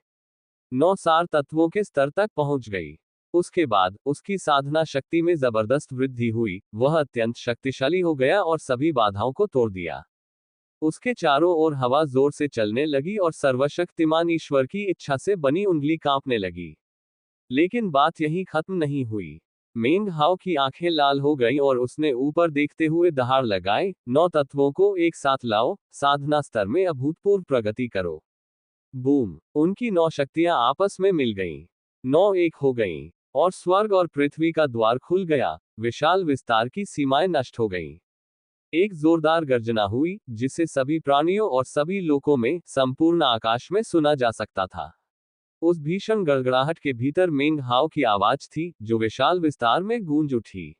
9 सार तत्वों के स्तर तक पहुंच गई। उसके बाद उसकी साधना शक्ति में जबरदस्त वृद्धि हुई, वह अत्यंत शक्तिशाली हो गया और सभी बाधाओं को तोड़ दिया। उसके चारों ओर हवा जोर से चलने लगी और सर्वशक्तिमान ईश्वर की इच्छा से बनी उंगली कांपने लगी। लेकिन बात यहीं खत्म नहीं हुई। मेंग हाओ की आंखें लाल हो गईं और उसने ऊपर देखते हुए दहाड़ लगाई, 9 तत्वों को एक साथ लाओ, साधना स्तर में अभूतपूर्व प्रगति करो। बूम! उनकी 9 शक्तियां आपस में मिल गईं। 9 एक हो गईं, और स्वर्ग और पृथ्वी का द्वार खुल गया, विशाल विस्तार की सीमाएं नष्ट हो गईं। एक जोरदार गर्जना हुई, जिसे सभी प्राणियों और सभी लोकों में, संपूर्ण आकाश में सुना जा सकता था। उस भीषण गड़गड़ाहट के भीतर मेंग हाओ की आवाज थी, जो विशाल विस्तार में गूंज उठी।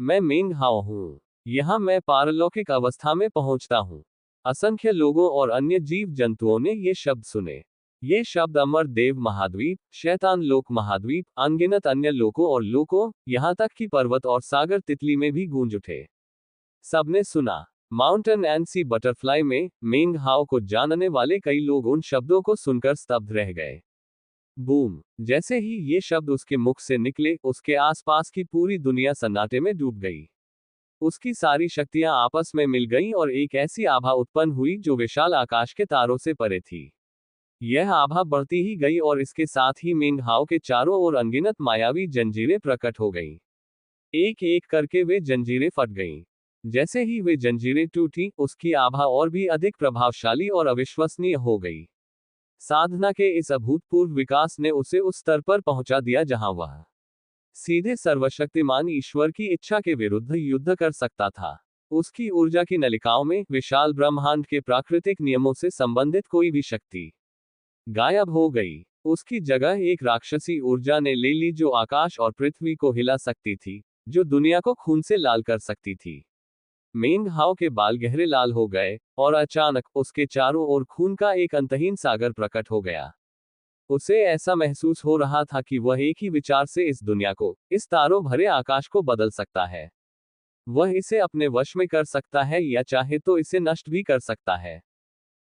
मैं मेंग हाओ हूँ। यहाँ मैं पारलौकिक अवस्था में पहुंचता हूँ। असंख्य लोगों और अन्य जीव जंतुओं ने ये शब्द सुने। ये शब्द अमर देव महाद्वीप, शैतान लोक महाद्वीप, अनगिनत अन्य लोकों और लोकों, यहाँ तक कि पर्वत और सागर तितली में भी गूंज उठे। सबने सुना। माउंटेन एंड सी बटरफ्लाई में मेंग हाओ को जानने वाले कई लोग उन शब्दों को सुनकर स्तब्ध रह गए। बूम! जैसे ही ये शब्द उसके मुख से निकले, उसके आसपास की पूरी दुनिया सन्नाटे में डूब गई। उसकी सारी शक्तियां आपस में मिल गईं और एक ऐसी आभा उत्पन्न हुई जो विशाल आकाश के तारों से परे थी। यह आभा बढ़ती ही गई और इसके साथ ही मेंग हाओ के चारों ओर अनगिनत मायावी जंजीरें प्रकट हो गईं। एक एक करके वे जंजीरें फट गईं। जैसे ही वे जंजीरें टूटी, उसकी आभा और भी अधिक प्रभावशाली और अविश्वसनीय हो गई। साधना के इस अभूतपूर्व विकास ने उसे उस स्तर पर पहुंचा दिया जहां वह सीधे सर्वशक्तिमान ईश्वर की इच्छा के विरुद्ध युद्ध कर सकता था। उसकी ऊर्जा की नलिकाओं में विशाल ब्रह्मांड के प्राकृतिक नियमों से संबंधित कोई भी शक्ति गायब हो गई। उसकी जगह एक राक्षसी ऊर्जा ने ले ली, जो आकाश और पृथ्वी को हिला सकती थी, जो दुनिया को खून से लाल कर सकती थी। मेंग हाओ के बाल गहरे लाल हो गए, और अचानक उसके चारों ओर खून का एक अंतहीन सागर प्रकट हो गया। उसे ऐसा महसूस हो रहा था कि वह एक ही विचार से इस दुनिया को, इस तारों भरे आकाश को बदल सकता है। वह इसे अपने वश में कर सकता है या चाहे तो इसे नष्ट भी कर सकता है।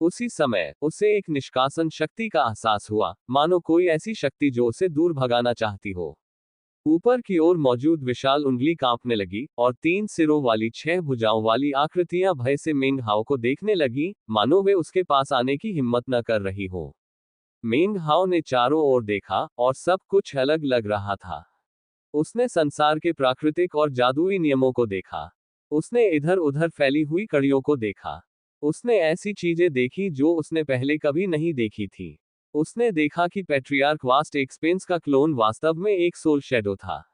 उसी समय उसे एक निष्कासन शक्ति का एहसास हुआ, मानो कोई ऐसी शक्ति जो उसे दूर भगाना चाहती हो। ऊपर की ओर मौजूद विशाल उंगली कांपने लगी, और 3 सिरों वाली 6 भुजाओं वाली आकृतियां भय से मेंग हाओ को देखने लगी, मानो वे उसके पास आने की हिम्मत न कर रही हो। मेंग हाओ ने चारों ओर देखा, और सब कुछ अलग लग रहा था। उसने संसार के प्राकृतिक और जादुई नियमों को देखा। उसने इधर उधर फैली हुई कड़ियों को देखा। उसने ऐसी चीजें देखी जो उसने पहले कभी नहीं देखी थी। उसने देखा कि पैट्रियार्क वास्ट एक्सपेंस का क्लोन वास्तव में एक सोल शैडो था।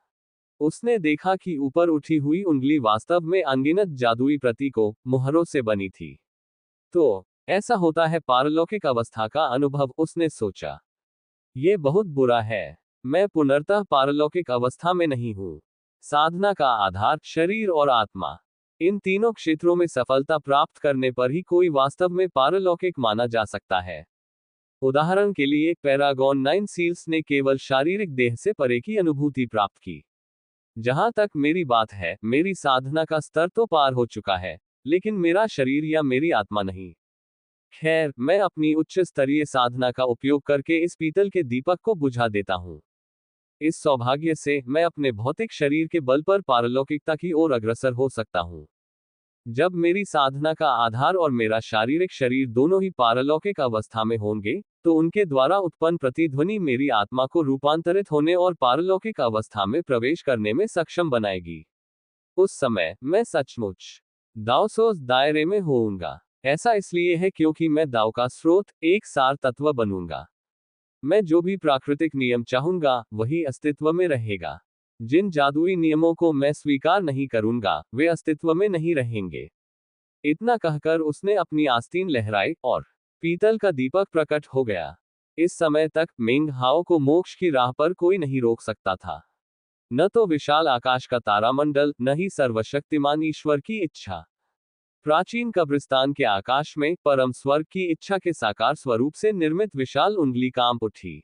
उसने देखा कि ऊपर उठी हुई उंगली वास्तव में अनगिनत जादुई प्रतीकों, मुहरों से बनी थी। तो ऐसा होता है पारलौकिक अवस्था का अनुभव, उसने सोचा। ये बहुत बुरा है। मैं पुनर्तः पारलौकिक अवस्था में नहीं हूं। साधना का आधार शरीर और आत्मा, इन तीनों क्षेत्रों में सफलता प्राप्त करने पर ही कोई वास्तव में पारलौकिक माना जा सकता है। उदाहरण के लिए, पैरागॉन 9 सील्स ने केवल शारीरिक देह से परे की अनुभूति प्राप्त की। जहां तक मेरी बात है, मेरी साधना का स्तर तो पार हो चुका है, लेकिन मेरा शरीर या मेरी आत्मा नहीं। खैर, मैं अपनी उच्च स्तरीय साधना का उपयोग करके इस पीतल के दीपक को बुझा देता हूं। इस सौभाग्य से मैं अपने भौतिक शरीर के बल पर पारलौकिकता की ओर अग्रसर हो सकता हूं। जब मेरी साधना का आधार और मेरा शारीरिक शरीर दोनों ही पारलौकिक अवस्था में होंगे, तो उनके द्वारा उत्पन्न प्रतिध्वनि मेरी आत्मा को रूपांतरित होने और पारलौकिक अवस्था में प्रवेश करने में सक्षम बनाएगी। उस समय मैं सचमुच दाओसोस दायरे में होऊंगा। ऐसा इसलिए है क्योंकि मैं दाओ का स्रोत, एक सार तत्व बनूंगा। मैं जो भी प्राकृतिक नियम चाहूंगा, वही अस्तित्व में रहेगा। जिन जादुई नियमों को मैं स्वीकार नहीं करूंगा, वे अस्तित्व में नहीं रहेंगे। इतना कहकर उसने अपनी आस्तीन लहराई, और पीतल का दीपक प्रकट हो गया। इस समय तक मेंग हाओ को मोक्ष की राह पर कोई नहीं रोक सकता था। न तो विशाल आकाश का तारामंडल, न ही सर्वशक्तिमान ईश्वर की इच्छा। प्राचीन कब्रिस्तान के आकाश में परम स्वर्ग की इच्छा के साकार स्वरूप से निर्मित विशाल उंगली कांप उठी।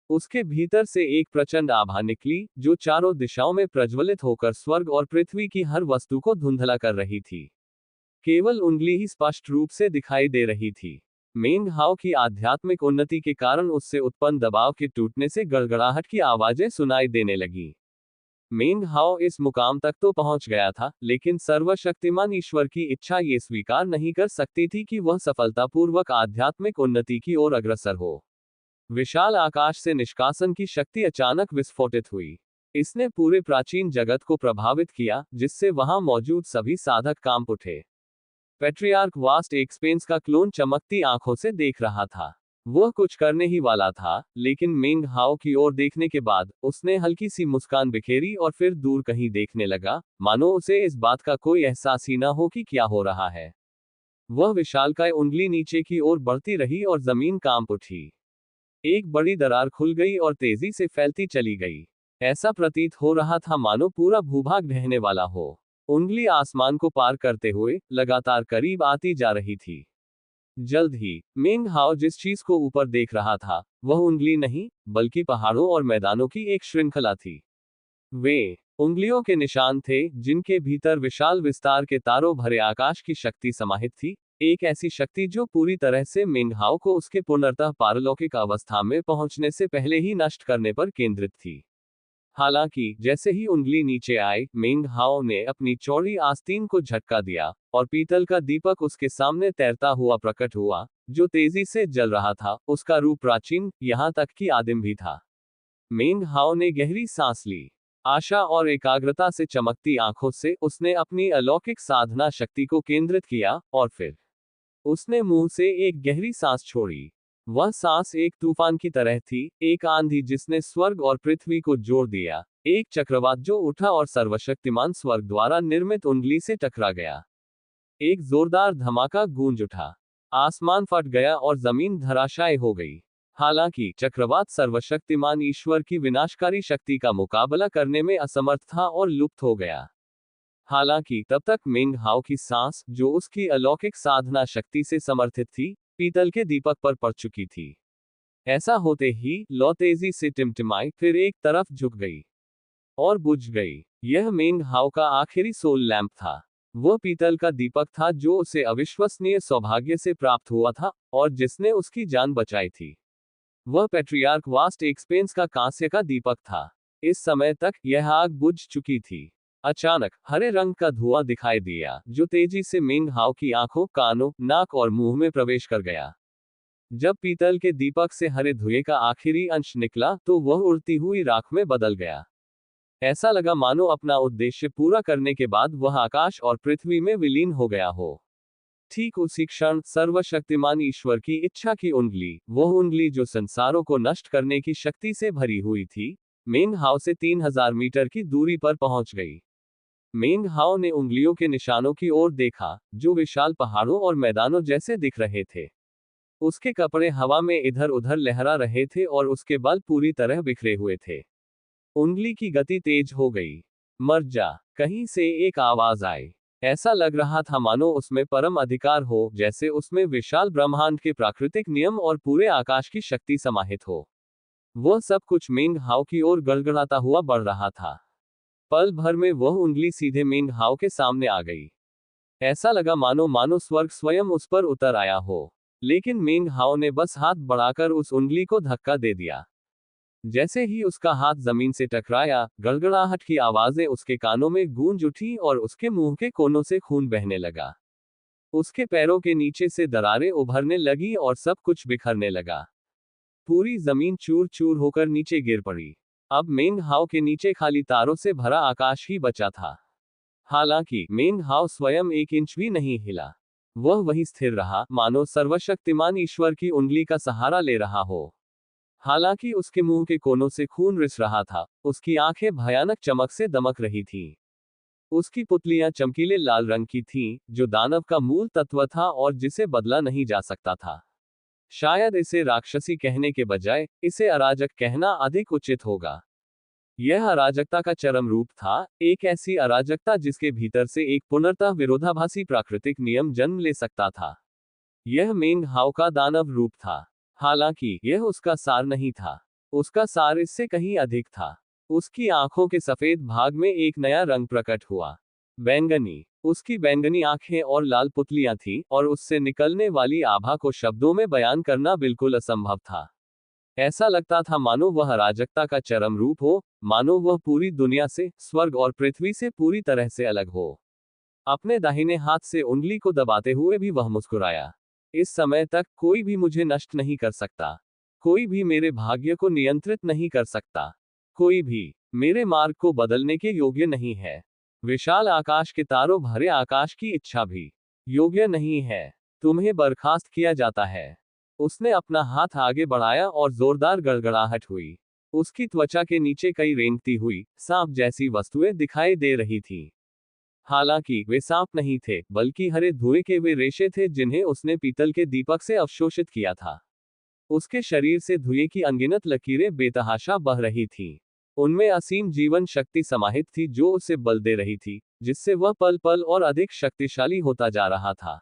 उसके भीतर से एक प्रचंड आभा निकली, जो चारों दिशाओं में प्रज्वलित होकर स्वर्ग और पृथ्वी की हर वस्तु को धुंधला कर रही थी। केवल उंगली ही स्पष्ट रूप से दिखाई दे रही थी। मेंग हाओ की आध्यात्मिक उन्नति के कारण उससे उत्पन्न दबाव के टूटने से गड़गड़ाहट की आवाजें सुनाई देने लगी। मेंग हाओ इस मुकाम तक तो पहुंच गया था, लेकिन सर्वशक्तिमान ईश्वर की इच्छा ये स्वीकार नहीं कर सकती थी कि वह सफलतापूर्वक आध्यात्मिक उन्नति की ओर अग्रसर हो। विशाल आकाश से निष्कासन की शक्ति अचानक विस्फोटित हुई। इसने पूरे प्राचीन जगत को प्रभावित किया, जिससे वहां मौजूद सभी साधक कांप उठे। पैट्रियार्क वास्ट एक्सपेंस का क्लोन चमकती आंखों से देख रहा था। वह कुछ करने ही वाला था, लेकिन मेंग हाओ की ओर देखने के बाद उसने हल्की सी मुस्कान बिखेरी और फिर दूर कहीं देखने लगा, मानो उसे इस बात का कोई एहसास ही न हो कि क्या हो रहा है। वह विशालकाय उंगली नीचे की ओर बढ़ती रही और जमीन कांप उठी। एक बड़ी दरार खुल गई और तेजी से फैलती चली गई। ऐसा प्रतीत हो रहा था मानो पूरा भूभाग ढहने वाला हो। उंगली आसमान को पार करते हुए लगातार करीब आती जा रही थी। जल्द ही मेंग हाओ जिस चीज को ऊपर देख रहा था, वह उंगली नहीं, बल्कि पहाड़ों और मैदानों की एक श्रृंखला थी। वे उंगलियों के निशान थे, जिनके भीतर विशाल विस्तार के तारों भरे आकाश की शक्ति समाहित थी। एक ऐसी शक्ति जो पूरी तरह से मेंग हाओ को उसके पुनर्तः पारलौकिक अवस्था में पहुंचने से पहले ही नष्ट करने पर केंद्रित थी। हालांकि जैसे ही उंगली नीचे आई, मेंग हाओ ने अपनी चौड़ी आस्तीन को झटका दिया और पीतल का दीपक उसके सामने तैरता हुआ प्रकट हुआ, जो तेजी से जल रहा था। उसका रूप प्राचीन, यहां तक कि आदिम भी था। मेंग हाओ ने गहरी सांस ली। आशा और एकाग्रता से चमकती आंखों से उसने अपनी अलौकिक साधना शक्ति को केंद्रित किया, और फिर उसने मुंह से एक गहरी सांस छोड़ी। वह सांस एक तूफान की तरह थी, एक आंधी जिसने स्वर्ग और पृथ्वी को जोड़ दिया, एक चक्रवात जो उठा और सर्वशक्तिमान स्वर्ग द्वारा निर्मित उंगली से टकरा गया। एक जोरदार धमाका गूंज उठा। आसमान फट गया और जमीन धराशायी हो गई। हालांकि चक्रवात सर्वशक्तिमान ईश्वर की विनाशकारी शक्ति का मुकाबला करने में असमर्थ था और लुप्त हो गया। हालांकि तब तक मेंग हाओ की सांस, जो उसकी अलौकिक साधना शक्ति से समर्थित थी, पीतल के दीपक पर पड़ चुकी थी। ऐसा होते ही लौ तेजी से टिमटिमाई, फिर एक तरफ झुक गई और बुझ गई। यह मेंग हाओ का आखिरी सोल लैंप था। वह पीतल का दीपक था जो उसे अविश्वसनीय सौभाग्य से प्राप्त हुआ था और जिसने उसकी जान बचाई थी। वह पैट्रियार्क वास्ट एक्सपेंस का कांस्य का दीपक था। इस समय तक यह आग बुझ चुकी थी। अचानक हरे रंग का धुआं दिखाई दिया, जो तेजी से मेंग हाओ की आंखों, कानों, नाक और मुंह में प्रवेश कर गया। जब पीतल के दीपक से हरे धुएं का आखिरी अंश निकला, तो वह उड़ती हुई राख में बदल गया। ऐसा लगा मानो अपना उद्देश्य पूरा करने के बाद वह आकाश और पृथ्वी में विलीन हो गया हो। ठीक उसी क्षण सर्वशक्तिमान ईश्वर की इच्छा की उंगली, वह उंगली जो संसारों को नष्ट करने की शक्ति से भरी हुई थी, मेंग हाओ से 3000 मीटर की दूरी पर पहुंच गई। मेंग हाओ ने उंगलियों के निशानों की ओर देखा, जो विशाल पहाड़ों और मैदानों जैसे दिख रहे थे। उसके कपड़े हवा में इधर उधर लहरा रहे थे और उसके बाल पूरी तरह बिखरे हुए थे। उंगली की गति तेज हो गई। मर जा, कहीं से एक आवाज आई। ऐसा लग रहा था मानो उसमें परम अधिकार हो, जैसे उसमें विशाल ब्रह्मांड के प्राकृतिक नियम और पूरे आकाश की शक्ति समाहित हो। वह सब कुछ मेंग हाओ की ओर गड़गड़ाता हुआ बढ़ रहा था। पल भर में वह उंगली सीधे मेंग हाओ के सामने आ गई। ऐसा लगा मानो स्वर्ग स्वयं उस पर उतर आया हो। लेकिन मेंग हाओ ने बस हाथ बढ़ाकर उस उंगली को धक्का दे दिया। जैसे ही उसका हाथ जमीन से टकराया, गड़गड़ाहट की आवाजें उसके कानों में गूंज उठी और उसके मुंह के कोनों से खून बहने लगा। उसके पैरों के नीचे से दरारें उभरने लगी और सब कुछ बिखरने लगा। पूरी जमीन चूर चूर होकर नीचे गिर पड़ी। अब मेंग हाओ के नीचे खाली तारों से भरा आकाश ही बचा था। हालांकि मेंग हाओ स्वयं एक इंच भी नहीं हिला। वह वहीं स्थिर रहा, मानो सर्वशक्तिमान ईश्वर की उंगली का सहारा ले रहा हो। हालांकि उसके मुंह के कोनों से खून रिस रहा था, उसकी आंखें भयानक चमक से दमक रही थीं। उसकी पुतलियां चमकीले लाल रंग की थीं, जो दानव का मूल तत्व था और जिसे बदला नहीं जा सकता था। शायद इसे राक्षसी कहने के बजाय इसे अराजक कहना अधिक उचित होगा। यह अराजकता का चरम रूप था, एक ऐसी अराजकता जिसके भीतर से एक पुनर्तः विरोधाभासी प्राकृतिक नियम जन्म ले सकता था। यह मेंग हाओ का दानव रूप था। हालांकि यह उसका सार नहीं था। उसका सार इससे कहीं अधिक था। उसकी आंखों के सफेद भाग में एक नया रंग प्रकट हुआ, बैंगनी। उसकी बैंगनी आंखें और लाल पुतलियां थीं, और उससे निकलने वाली आभा को शब्दों में बयान करना बिल्कुल असंभव था। ऐसा लगता था मानो वह अराजकता का चरम रूप हो, मानो वह पूरी दुनिया से, स्वर्ग और पृथ्वी से पूरी तरह से अलग हो। अपने दाहिने हाथ से उंगली को दबाते हुए भी वह मुस्कुराया। इस समय तक कोई भी मुझे नष्ट नहीं कर सकता। कोई भी मेरे भाग्य को नियंत्रित नहीं कर सकता। कोई भी मेरे मार्ग को बदलने के योग्य नहीं है। विशाल आकाश के तारों भरे आकाश की इच्छा भी योग्य नहीं है। तुम्हें बर्खास्त किया जाता है। उसने अपना हाथ आगे बढ़ाया और जोरदार गड़गड़ाहट हुई। उसकी त्वचा के नीचे कई रेंगती हुई, सांप जैसी वस्तुएं दिखाई दे रही थी। हालांकि वे सांप नहीं थे, बल्कि हरे धुएं के वे रेशे थे जिन्हें उसने पीतल के दीपक से अवशोषित किया था। उसके शरीर से धुएं की अनगिनत लकीरें बेतहाशा बह रही थीं। उनमें असीम जीवन शक्ति समाहित थी जो उसे बल दे रही थी, जिससे वह पल पल और अधिक शक्तिशाली होता जा रहा था।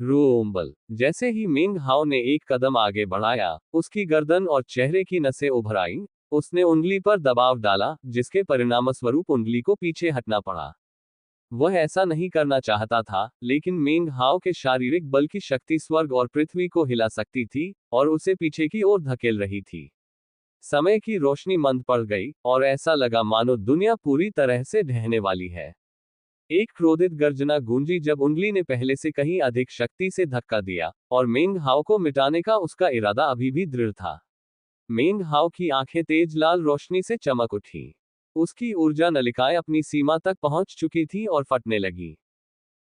रोम्बल। जैसे ही मिंग हाओ ने एक कदम आगे बढ़ाया, उसकी गर्दन और चेहरे की नसें उभर आईं। उसने उंगली पर दबाव डाला, जिसके परिणामस्वरूप उंगली को पीछे हटना पड़ा। वह ऐसा नहीं करना चाहता था, लेकिन मेंग हाओ के शारीरिक बल की शक्ति स्वर्ग और पृथ्वी को हिला सकती थी, और उसे पीछे की ओर धकेल रही थी। समय की रोशनी मंद पड़ गई, और ऐसा लगा मानो दुनिया पूरी तरह से ढहने वाली है। एक क्रोधित गर्जना गूंजी जब उंगली ने पहले से कहीं अधिक शक्ति से धक्का दिया, और मेंग हाओ को मिटाने का उसका इरादा अभी भी दृढ़ था। मेंग हाओ की आंखें तेज लाल रोशनी से चमक उठी। उसकी ऊर्जा नलिकाएं अपनी सीमा तक पहुंच चुकी थी और फटने लगी।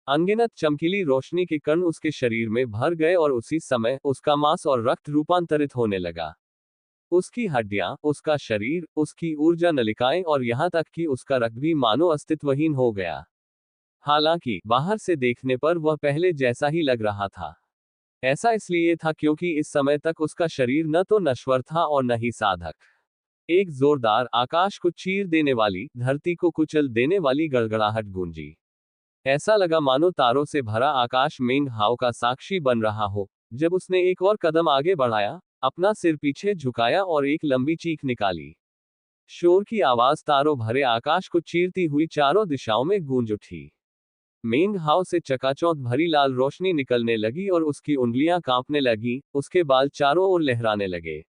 अनगिनत चमकीली रोशनी के कण उसके शरीर में भर गए, और उसी समय उसका मांस और रक्त रूपांतरित होने लगा। उसकी हड्डियां, उसका शरीर, उसकी ऊर्जा नलिकाएं और यहां तक कि उसका रक्त भी मानो अस्तित्वहीन हो गया। हालांकि बाहर से देखने पर वह पहले जैसा ही लग रहा था। ऐसा इसलिए था क्योंकि इस समय तक उसका शरीर न तो नश्वर था और न ही साधक। एक जोरदार, आकाश को चीर देने वाली, धरती को कुचल देने वाली गड़गड़ाहट गूंजी। ऐसा लगा मानो तारों से भरा आकाश मेंग हाओ का साक्षी बन रहा हो। जब उसने एक और कदम आगे बढ़ाया, अपना सिर पीछे झुकाया और एक लंबी चीख निकाली। शोर की आवाज तारों भरे आकाश को चीरती हुई चारों दिशाओं में गूंज उठी। मेंग हाओ से चकाचौंध भरी लाल रोशनी निकलने लगी और उसकी उंगलियां कांपने लगी, उसके बाल चारों ओर लहराने लगे।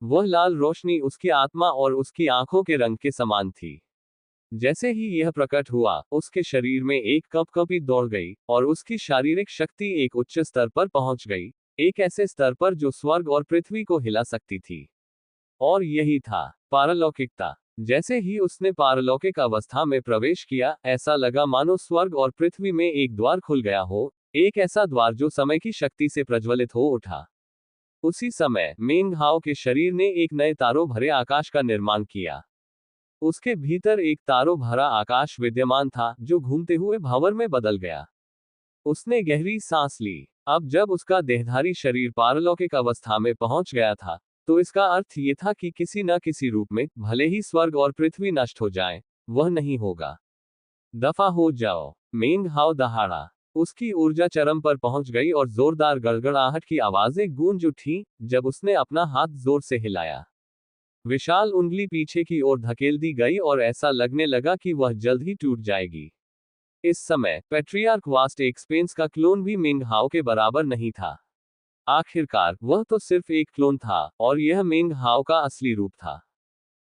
वह लाल रोशनी उसकी आत्मा और उसकी आंखों के रंग के समान थी। जैसे ही यह प्रकट हुआ, उसके शरीर में एक कंपकंपी दौड़ गई, और उसकी शारीरिक शक्ति एक उच्च स्तर पर पहुंच गई, एक ऐसे स्तर पर जो स्वर्ग और पृथ्वी को हिला सकती थी। और यही था पारलौकिकता। जैसे ही उसने पारलौकिक अवस्था में प्रवेश किया, ऐसा लगा मानो स्वर्ग और पृथ्वी में एक द्वार खुल गया हो, एक ऐसा द्वार जो समय की शक्ति से प्रज्वलित हो उठा। उसी समय मेंग हाओ के शरीर ने एक नए तारों भरे आकाश का निर्माण किया। उसके भीतर एक तारों भरा आकाश विद्यमान था, जो घूमते हुए भंवर में बदल गया। उसने गहरी सांस ली। अब जब उसका देहधारी शरीर पारलौकिक अवस्था में पहुंच गया था, तो इसका अर्थ ये था कि किसी न किसी रूप में, भले ही स्वर्ग और पृथ्वी नष्ट हो जाएं, वह नहीं होगा। दफा हो जाओ। मेंग हाओ दहाड़ा। उसकी ऊर्जा चरम पर पहुंच गई और जोरदार गड़गड़ाहट की आवाजें गूंज उठी जब उसने अपना हाथ जोर से हिलाया। विशाल उंगली पीछे की ओर धकेल दी गई और ऐसा लगने लगा कि वह जल्द ही टूट जाएगी। इस समय पैट्रियार्क वास्ट एक्सपेंस का क्लोन भी मिंग हाओ के बराबर नहीं था। आखिरकार वह तो सिर्फ एक क्लोन था, और यह मिंग हाओ का असली रूप था।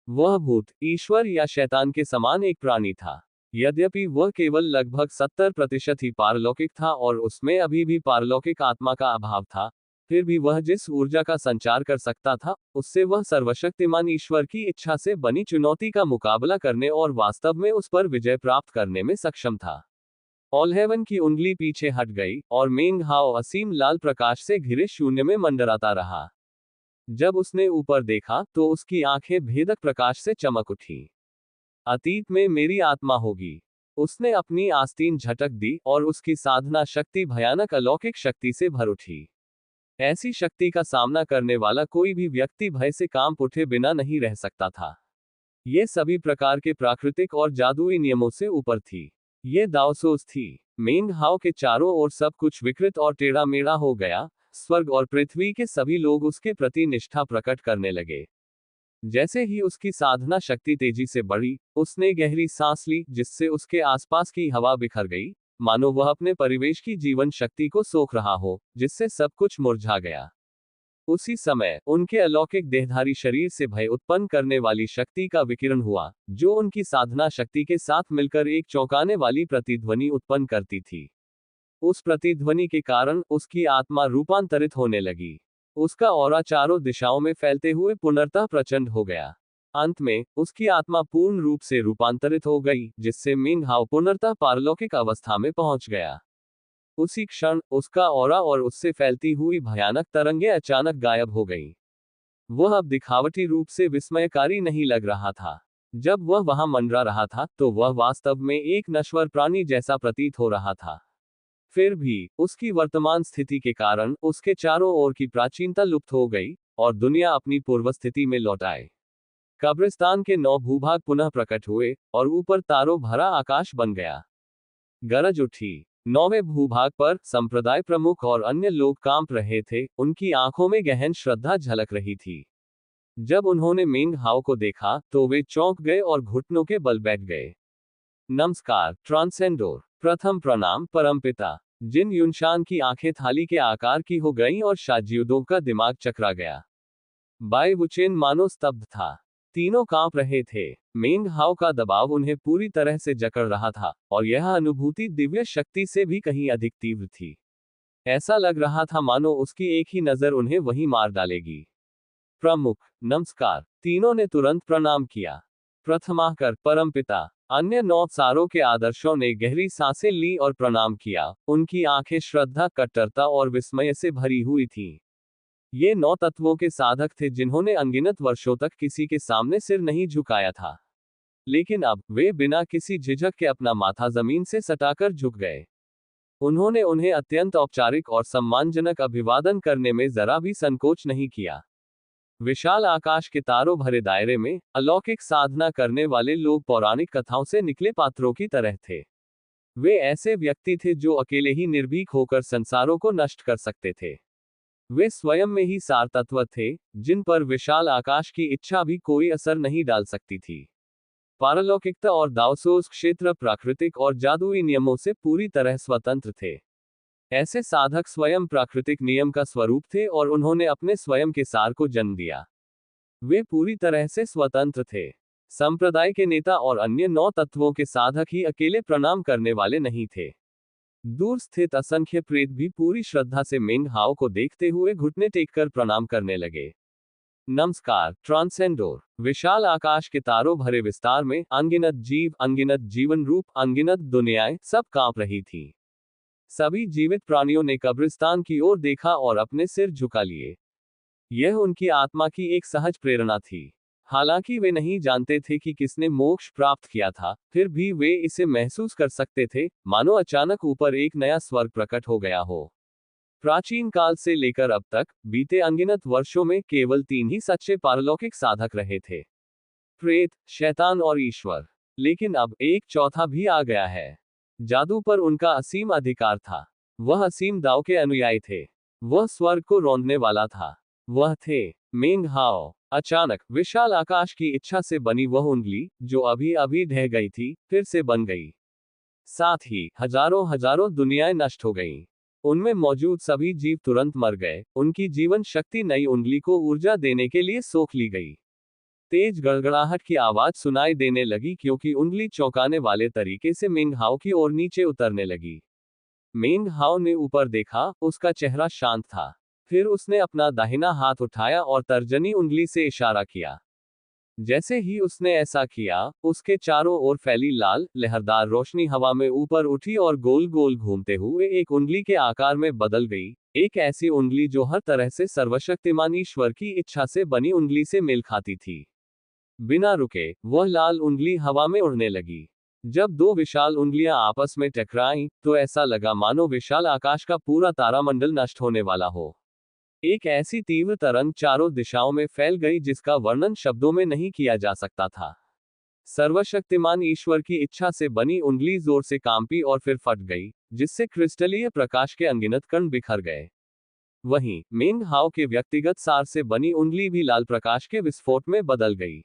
वह भूत, ईश्वर या शैतान के समान एक प्राणी था। यद्यपि वह केवल लगभग 70% ही पारलौकिक था और उसमें अभी भी पारलौकिक आत्मा का अभाव था, फिर भी वह जिस ऊर्जा का संचार कर सकता था, उससे वह सर्वशक्तिमान ईश्वर की इच्छा से बनी चुनौती का मुकाबला करने और वास्तव में उस पर विजय प्राप्त करने में सक्षम था। ऑलहेवन की उंगली पीछे हट गई, और मेंग हाओ असीम लाल प्रकाश से घिरे शून्य में मंडराता रहा। जब उसने ऊपर देखा, तो उसकी आंखें भेदक प्रकाश से चमक उठी। अतीत में मेरी आत्मा होगी। उसने अपनी आस्तीन झटक दी, और उसकी साधना शक्ति भयानक अलौकिक शक्ति से भर उठी। ऐसी शक्ति का सामना करने वाला कोई भी व्यक्ति भय से कांप उठे बिना नहीं रह सकता था। ये सभी प्रकार के प्राकृतिक और जादुई नियमों से ऊपर थी। ये दाओसोस थी। मेंग हाओ के चारों ओर सब कुछ विकृत और टेढ़ा मेढ़ा हो गया। स्वर्ग और पृथ्वी के सभी लोग उसके प्रति निष्ठा प्रकट करने लगे। जैसे ही उसकी साधना शक्ति तेजी से बढ़ी, उसने गहरी सांस ली, जिससे उसके आसपास की हवा बिखर गई, मानो वह अपने परिवेश की जीवन शक्ति को सोख रहा हो, जिससे सब कुछ मुरझा गया। उसी समय उनके अलौकिक देहधारी शरीर से भय उत्पन्न करने वाली शक्ति का विकिरण हुआ, जो उनकी साधना शक्ति के साथ मिलकर एक चौंकाने वाली प्रतिध्वनि उत्पन्न करती थी। उस प्रतिध्वनि के कारण उसकी आत्मा रूपांतरित होने लगी। उसका ऑरा चारों दिशाओं में फैलते हुए पुनर्तः प्रचंड हो गया। अंत में उसकी आत्मा पूर्ण रूप से रूपांतरित हो गई, जिससे मिंग हाओ पुनर्तः पारलौकिक अवस्था में पहुंच गया। उसी क्षण उसका ऑरा और उससे फैलती हुई भयानक तरंगे अचानक गायब हो गईं। वह अब दिखावटी रूप से विस्मयकारी नहीं लग रहा था। जब वह वहां मंडरा रहा था, तो वह वास्तव में एक नश्वर प्राणी जैसा प्रतीत हो रहा था। फिर भी उसकी वर्तमान स्थिति के कारण उसके चारों ओर की प्राचीनता लुप्त हो गई और दुनिया अपनी पूर्व स्थिति में लौट आए। कब्रिस्तान के 9 भूभाग पुनः प्रकट हुए और ऊपर तारों भरा आकाश बन गया। गरज उठी। 9वें भूभाग पर संप्रदाय प्रमुख और अन्य लोग कांप रहे थे, उनकी आंखों में गहन श्रद्धा झलक रही थी। जब उन्होंने मिंग हाओ को देखा, तो वे चौंक गए और घुटनों के बल बैठ गए। नमस्कार ट्रांसेंडोर। प्रथम प्रणाम परमपिता। जिन युनशान की आंखें थाली के आकार की हो गईं और शाजियुदों का दिमाग चकरा गया। बाई वुचेन मानो स्तब्ध था। तीनों कांप रहे थे। मेंग हाओ का दबाव उन्हें पूरी तरह से जकड़ रहा था, और यह अनुभूति दिव्य शक्ति से भी कहीं अधिक तीव्र थी। ऐसा लग रहा था मानो उसकी एक ही नजर उन्हें वहीं मार डालेगी। प्रमुख, नमस्कार। तीनों ने तुरंत प्रणाम किया। प्रथमाकर परमपिता। अन्य 9 सारों के आदर्शों ने गहरी सांसें ली और प्रणाम किया। उनकी आंखें श्रद्धा, कट्टरता और विस्मय से भरी हुई थीं। ये 9 तत्वों के साधक थे जिन्होंने अनगिनत वर्षों तक किसी के सामने सिर नहीं झुकाया था। लेकिन अब वे बिना किसी झिझक के अपना माथा जमीन से सटाकर झुक गए। उन्होंने उन्हें अत्यंत औपचारिक और सम्मानजनक अभिवादन करने में जरा भी संकोच नहीं किया। विशाल आकाश के तारों भरे दायरे में अलौकिक साधना करने वाले लोग पौराणिक कथाओं से निकले पात्रों की तरह थे। वे ऐसे व्यक्ति थे जो अकेले ही निर्भीक होकर संसारों को नष्ट कर सकते थे। वे स्वयं में ही सार तत्व थे, जिन पर विशाल आकाश की इच्छा भी कोई असर नहीं डाल सकती थी। पारलौकिकता और दाओसोस क्षेत्र प्राकृतिक और जादुई नियमों से पूरी तरह स्वतंत्र थे। ऐसे साधक स्वयं प्राकृतिक नियम का स्वरूप थे और उन्होंने अपने स्वयं के सार को जन्म दिया। वे पूरी तरह से स्वतंत्र थे। संप्रदाय के नेता और अन्य 9 तत्वों के साधक ही अकेले प्रणाम करने वाले नहीं थे। दूर स्थित असंख्य प्रेत भी पूरी श्रद्धा से मिंग हाओ को देखते हुए घुटने टेककर प्रणाम करने लगे। नमस्कार ट्रांसेंडोर। विशाल आकाश के तारों भरे विस्तार में अनगिनत जीव, अनगिनत जीवन रूप, अनगिनत दुनियाएं सब कांप रही थी। सभी जीवित प्राणियों ने कब्रिस्तान की ओर देखा और अपने सिर झुका लिए। यह उनकी आत्मा की एक सहज प्रेरणा थी। हालांकि वे नहीं जानते थे कि किसने मोक्ष प्राप्त किया था, फिर भी वे इसे महसूस कर सकते थे, मानो अचानक ऊपर एक नया स्वर्ग प्रकट हो गया हो। प्राचीन काल से लेकर अब तक बीते अनगिनत वर्षों में केवल 3 ही सच्चे पारलौकिक साधक रहे थे, प्रेत, शैतान और ईश्वर। लेकिन अब एक चौथा भी आ गया है। जादू पर उनका असीम अधिकार था। वह असीम दाव के अनुयायी थे। वह स्वर्ग को रौंदने वाला था। वह थे मिंग हाओ। अचानक विशाल आकाश की इच्छा से बनी वह उंगली, जो अभी अभी ढह गई थी, फिर से बन गई। साथ ही हजारों हजारों दुनियाएं नष्ट हो गईं। उनमें मौजूद सभी जीव तुरंत मर गए। उनकी जीवन शक्ति नई उंगली को ऊर्जा देने के लिए सोख ली गई। तेज गड़गड़ाहट की आवाज सुनाई देने लगी, क्योंकि उंगली चौंकाने वाले तरीके से मिंग हाओ की ओर नीचे उतरने लगी। मिंग हाओ ने ऊपर देखा, उसका चेहरा शांत था। फिर उसने अपना दाहिना हाथ उठाया और तर्जनी उंगली से इशारा किया। जैसे ही उसने ऐसा किया, उसके चारों ओर फैली लाल, लहरदार रोशनी हवा में ऊपर उठी और गोल गोल घूमते हुए एक उंगली के आकार में बदल गई। एक ऐसी उंगली जो हर तरह से सर्वशक्तिमान ईश्वर की इच्छा से बनी उंगली से मेल खाती थी। बिना रुके वह लाल उंगली हवा में उड़ने लगी। जब 2 विशाल उंगलियां आपस में टकराईं, तो ऐसा लगा मानो विशाल आकाश का पूरा तारामंडल नष्ट होने वाला हो। एक ऐसी तीव्र तरंग चारों दिशाओं में फैल गई जिसका वर्णन शब्दों में नहीं किया जा सकता था। सर्वशक्तिमान ईश्वर की इच्छा से बनी उंगली जोर से कांपी और फिर फट गई, जिससे क्रिस्टलीय प्रकाश के अनगिनत कण बिखर गए। वहीं मेंग हाओ के व्यक्तिगत सार से बनी उंगली भी लाल प्रकाश के विस्फोट में बदल गई।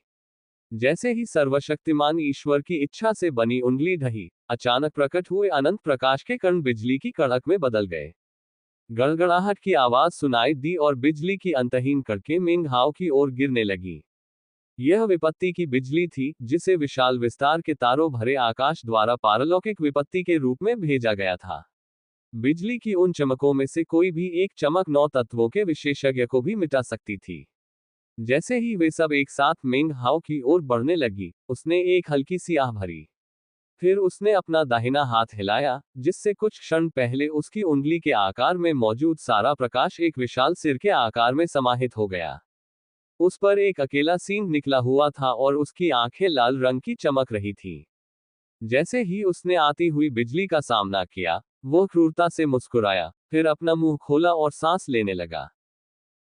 जैसे ही सर्वशक्तिमान ईश्वर की इच्छा से बनी उंगली ढही, अचानक प्रकट हुए अनंत प्रकाश के कण बिजली की कड़क में बदल गए। गड़गड़ाहट की आवाज सुनाई दी और बिजली की अंतहीन कड़कें मेंग हाओ की ओर गिरने लगी। यह विपत्ति की बिजली थी, जिसे विशाल विस्तार के तारों भरे आकाश द्वारा पारलौकिक विपत्ति के रूप में भेजा गया था। बिजली की उन चमकों में से कोई भी एक चमक 9 तत्वों के विशेषज्ञ को भी मिटा सकती थी। जैसे ही वे सब एक साथ मेंग हाओ की ओर बढ़ने लगी, उसने एक हल्की सी आह भरी। फिर उसने अपना दाहिना हाथ हिलाया, जिससे कुछ क्षण पहले उसकी उंगली के आकार में मौजूद सारा प्रकाश एक विशाल सिर के आकार में समाहित हो गया। उस पर एक अकेला सींग निकला हुआ था और उसकी आंखें लाल रंग की चमक रही थी। जैसे ही उसने आती हुई बिजली का सामना किया, वो क्रूरता से मुस्कुराया, फिर अपना मुंह खोला और सांस लेने लगा।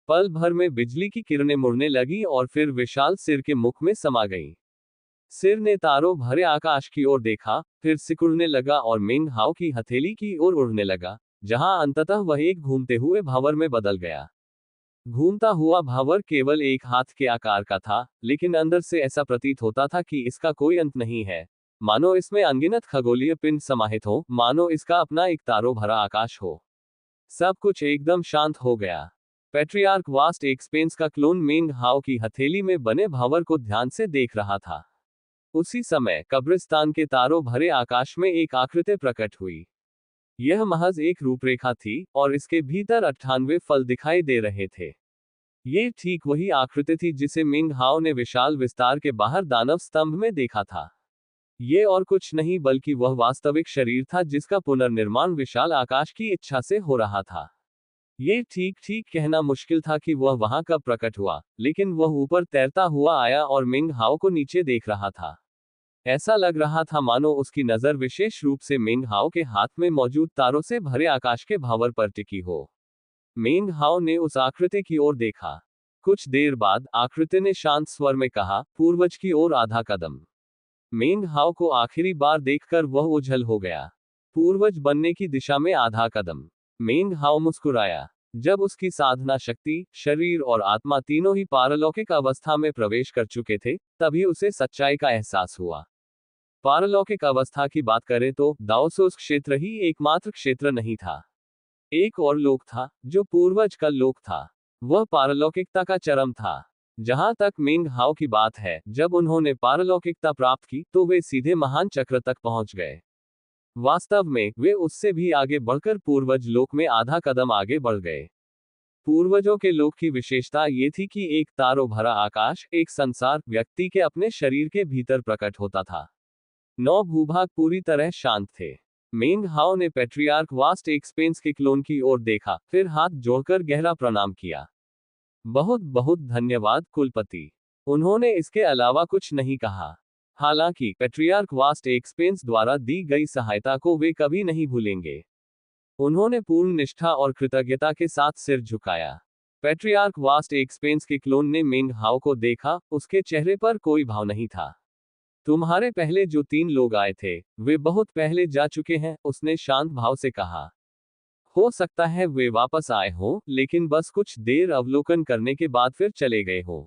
पल भर में बिजली की किरणें मुड़ने लगी और फिर विशाल सिर के मुख में समा गईं। सिर ने तारों भरे आकाश की ओर देखा, फिर सिकुड़ने लगा और मेंग हाओ की हथेली की ओर उड़ने लगा, जहां अंततः वह एक घूमते हुए भंवर में बदल गया। घूमता हुआ भंवर केवल एक हाथ के आकार का था, लेकिन अंदर से ऐसा प्रतीत होता था कि इसका कोई अंत नहीं है। मानो इसमें अनगिनत खगोलीय पिंड समाहित हो, मानो इसका अपना एक तारों भरा आकाश हो। सब कुछ एकदम शांत हो गया। पैट्रियार्क वास्ट एक्सपेंस का क्लोन मेंग हाओ की हथेली में बने भंवर को ध्यान से देख रहा था। उसी समय कब्रिस्तान के तारों भरे आकाश में एक आकृति प्रकट हुई। यह महज एक रूपरेखा थी, और इसके भीतर 98 फल दिखाई दे रहे थे। ये ठीक वही आकृति थी जिसे मेंग हाओ ने विशाल विस्तार के बाहर दानव स्तंभ में देखा था। ये और कुछ नहीं बल्कि वह वास्तविक शरीर था जिसका पुनर्निर्माण विशाल आकाश की इच्छा से हो रहा था। ये ठीक ठीक कहना मुश्किल था कि वह वहां कब प्रकट हुआ, लेकिन वह ऊपर तैरता हुआ आया और मेंग हाओ को नीचे देख रहा था। ऐसा लग रहा था मानो उसकी नजर विशेष रूप से मेंग हाओ के हाथ में मौजूद तारों से भरे आकाश के भंवर पर टिकी हो। मेंग हाओ ने उस आकृति की ओर देखा। कुछ देर बाद आकृति ने शांत स्वर में कहा, पूर्वज की ओर आधा कदम। मेंग हाओ को आखिरी बार देखकर वह ओझल हो गया। पूर्वज बनने की दिशा में आधा कदम। मेंग हाओ मुस्कुराया। जब उसकी साधना शक्ति, शरीर और आत्मा तीनों ही पारलौकिक अवस्था में प्रवेश कर चुके थे, तभी उसे सच्चाई का एहसास हुआ। पारलौकिक अवस्था की बात करें तो दाओसोस क्षेत्र ही एकमात्र क्षेत्र नहीं था। एक और लोक था, जो पूर्वज का लोक था। वह पारलौकिकता का चरम था। जहां तक मेंग हाओ की बात है, जब उन्होंने पारलौकिकता प्राप्त की, तो वे सीधे महान चक्र तक पहुंच गए। वास्तव में वे उससे भी आगे बढ़कर पूर्वज लोक में आधा कदम आगे बढ़ गए। पूर्वजों के लोक की विशेषता ये थी कि एक तारों भरा आकाश, एक संसार, व्यक्ति के अपने शरीर के भीतर प्रकट होता था। 9 भूभाग पूरी तरह शांत थे। मेंग हाओ ने पैट्रियार्क वास्ट एक्सपेंस के क्लोन की ओर देखा, फिर हाथ जोड़कर गहरा प्रणाम किया। बहुत बहुत धन्यवाद कुलपति। उन्होंने इसके अलावा कुछ नहीं कहा। हालांकि पैट्रियार्क वास्ट एक्सपेंस द्वारा दी गई सहायता को वे कभी नहीं भूलेंगे। उन्होंने पूर्ण निष्ठा और कृतज्ञता के साथ सिर झुकाया। पैट्रियार्क वास्ट एक्सपेंस के क्लोन ने मेंग हाओ को देखा, उसके चेहरे पर कोई भाव नहीं था। तुम्हारे पहले जो 3 लोग आए थे, वे बहुत पहले जा चुके हैं, उसने शांत भाव से कहा। हो सकता है वे वापस आए हों, लेकिन बस कुछ देर अवलोकन करने के बाद फिर चले गए हों।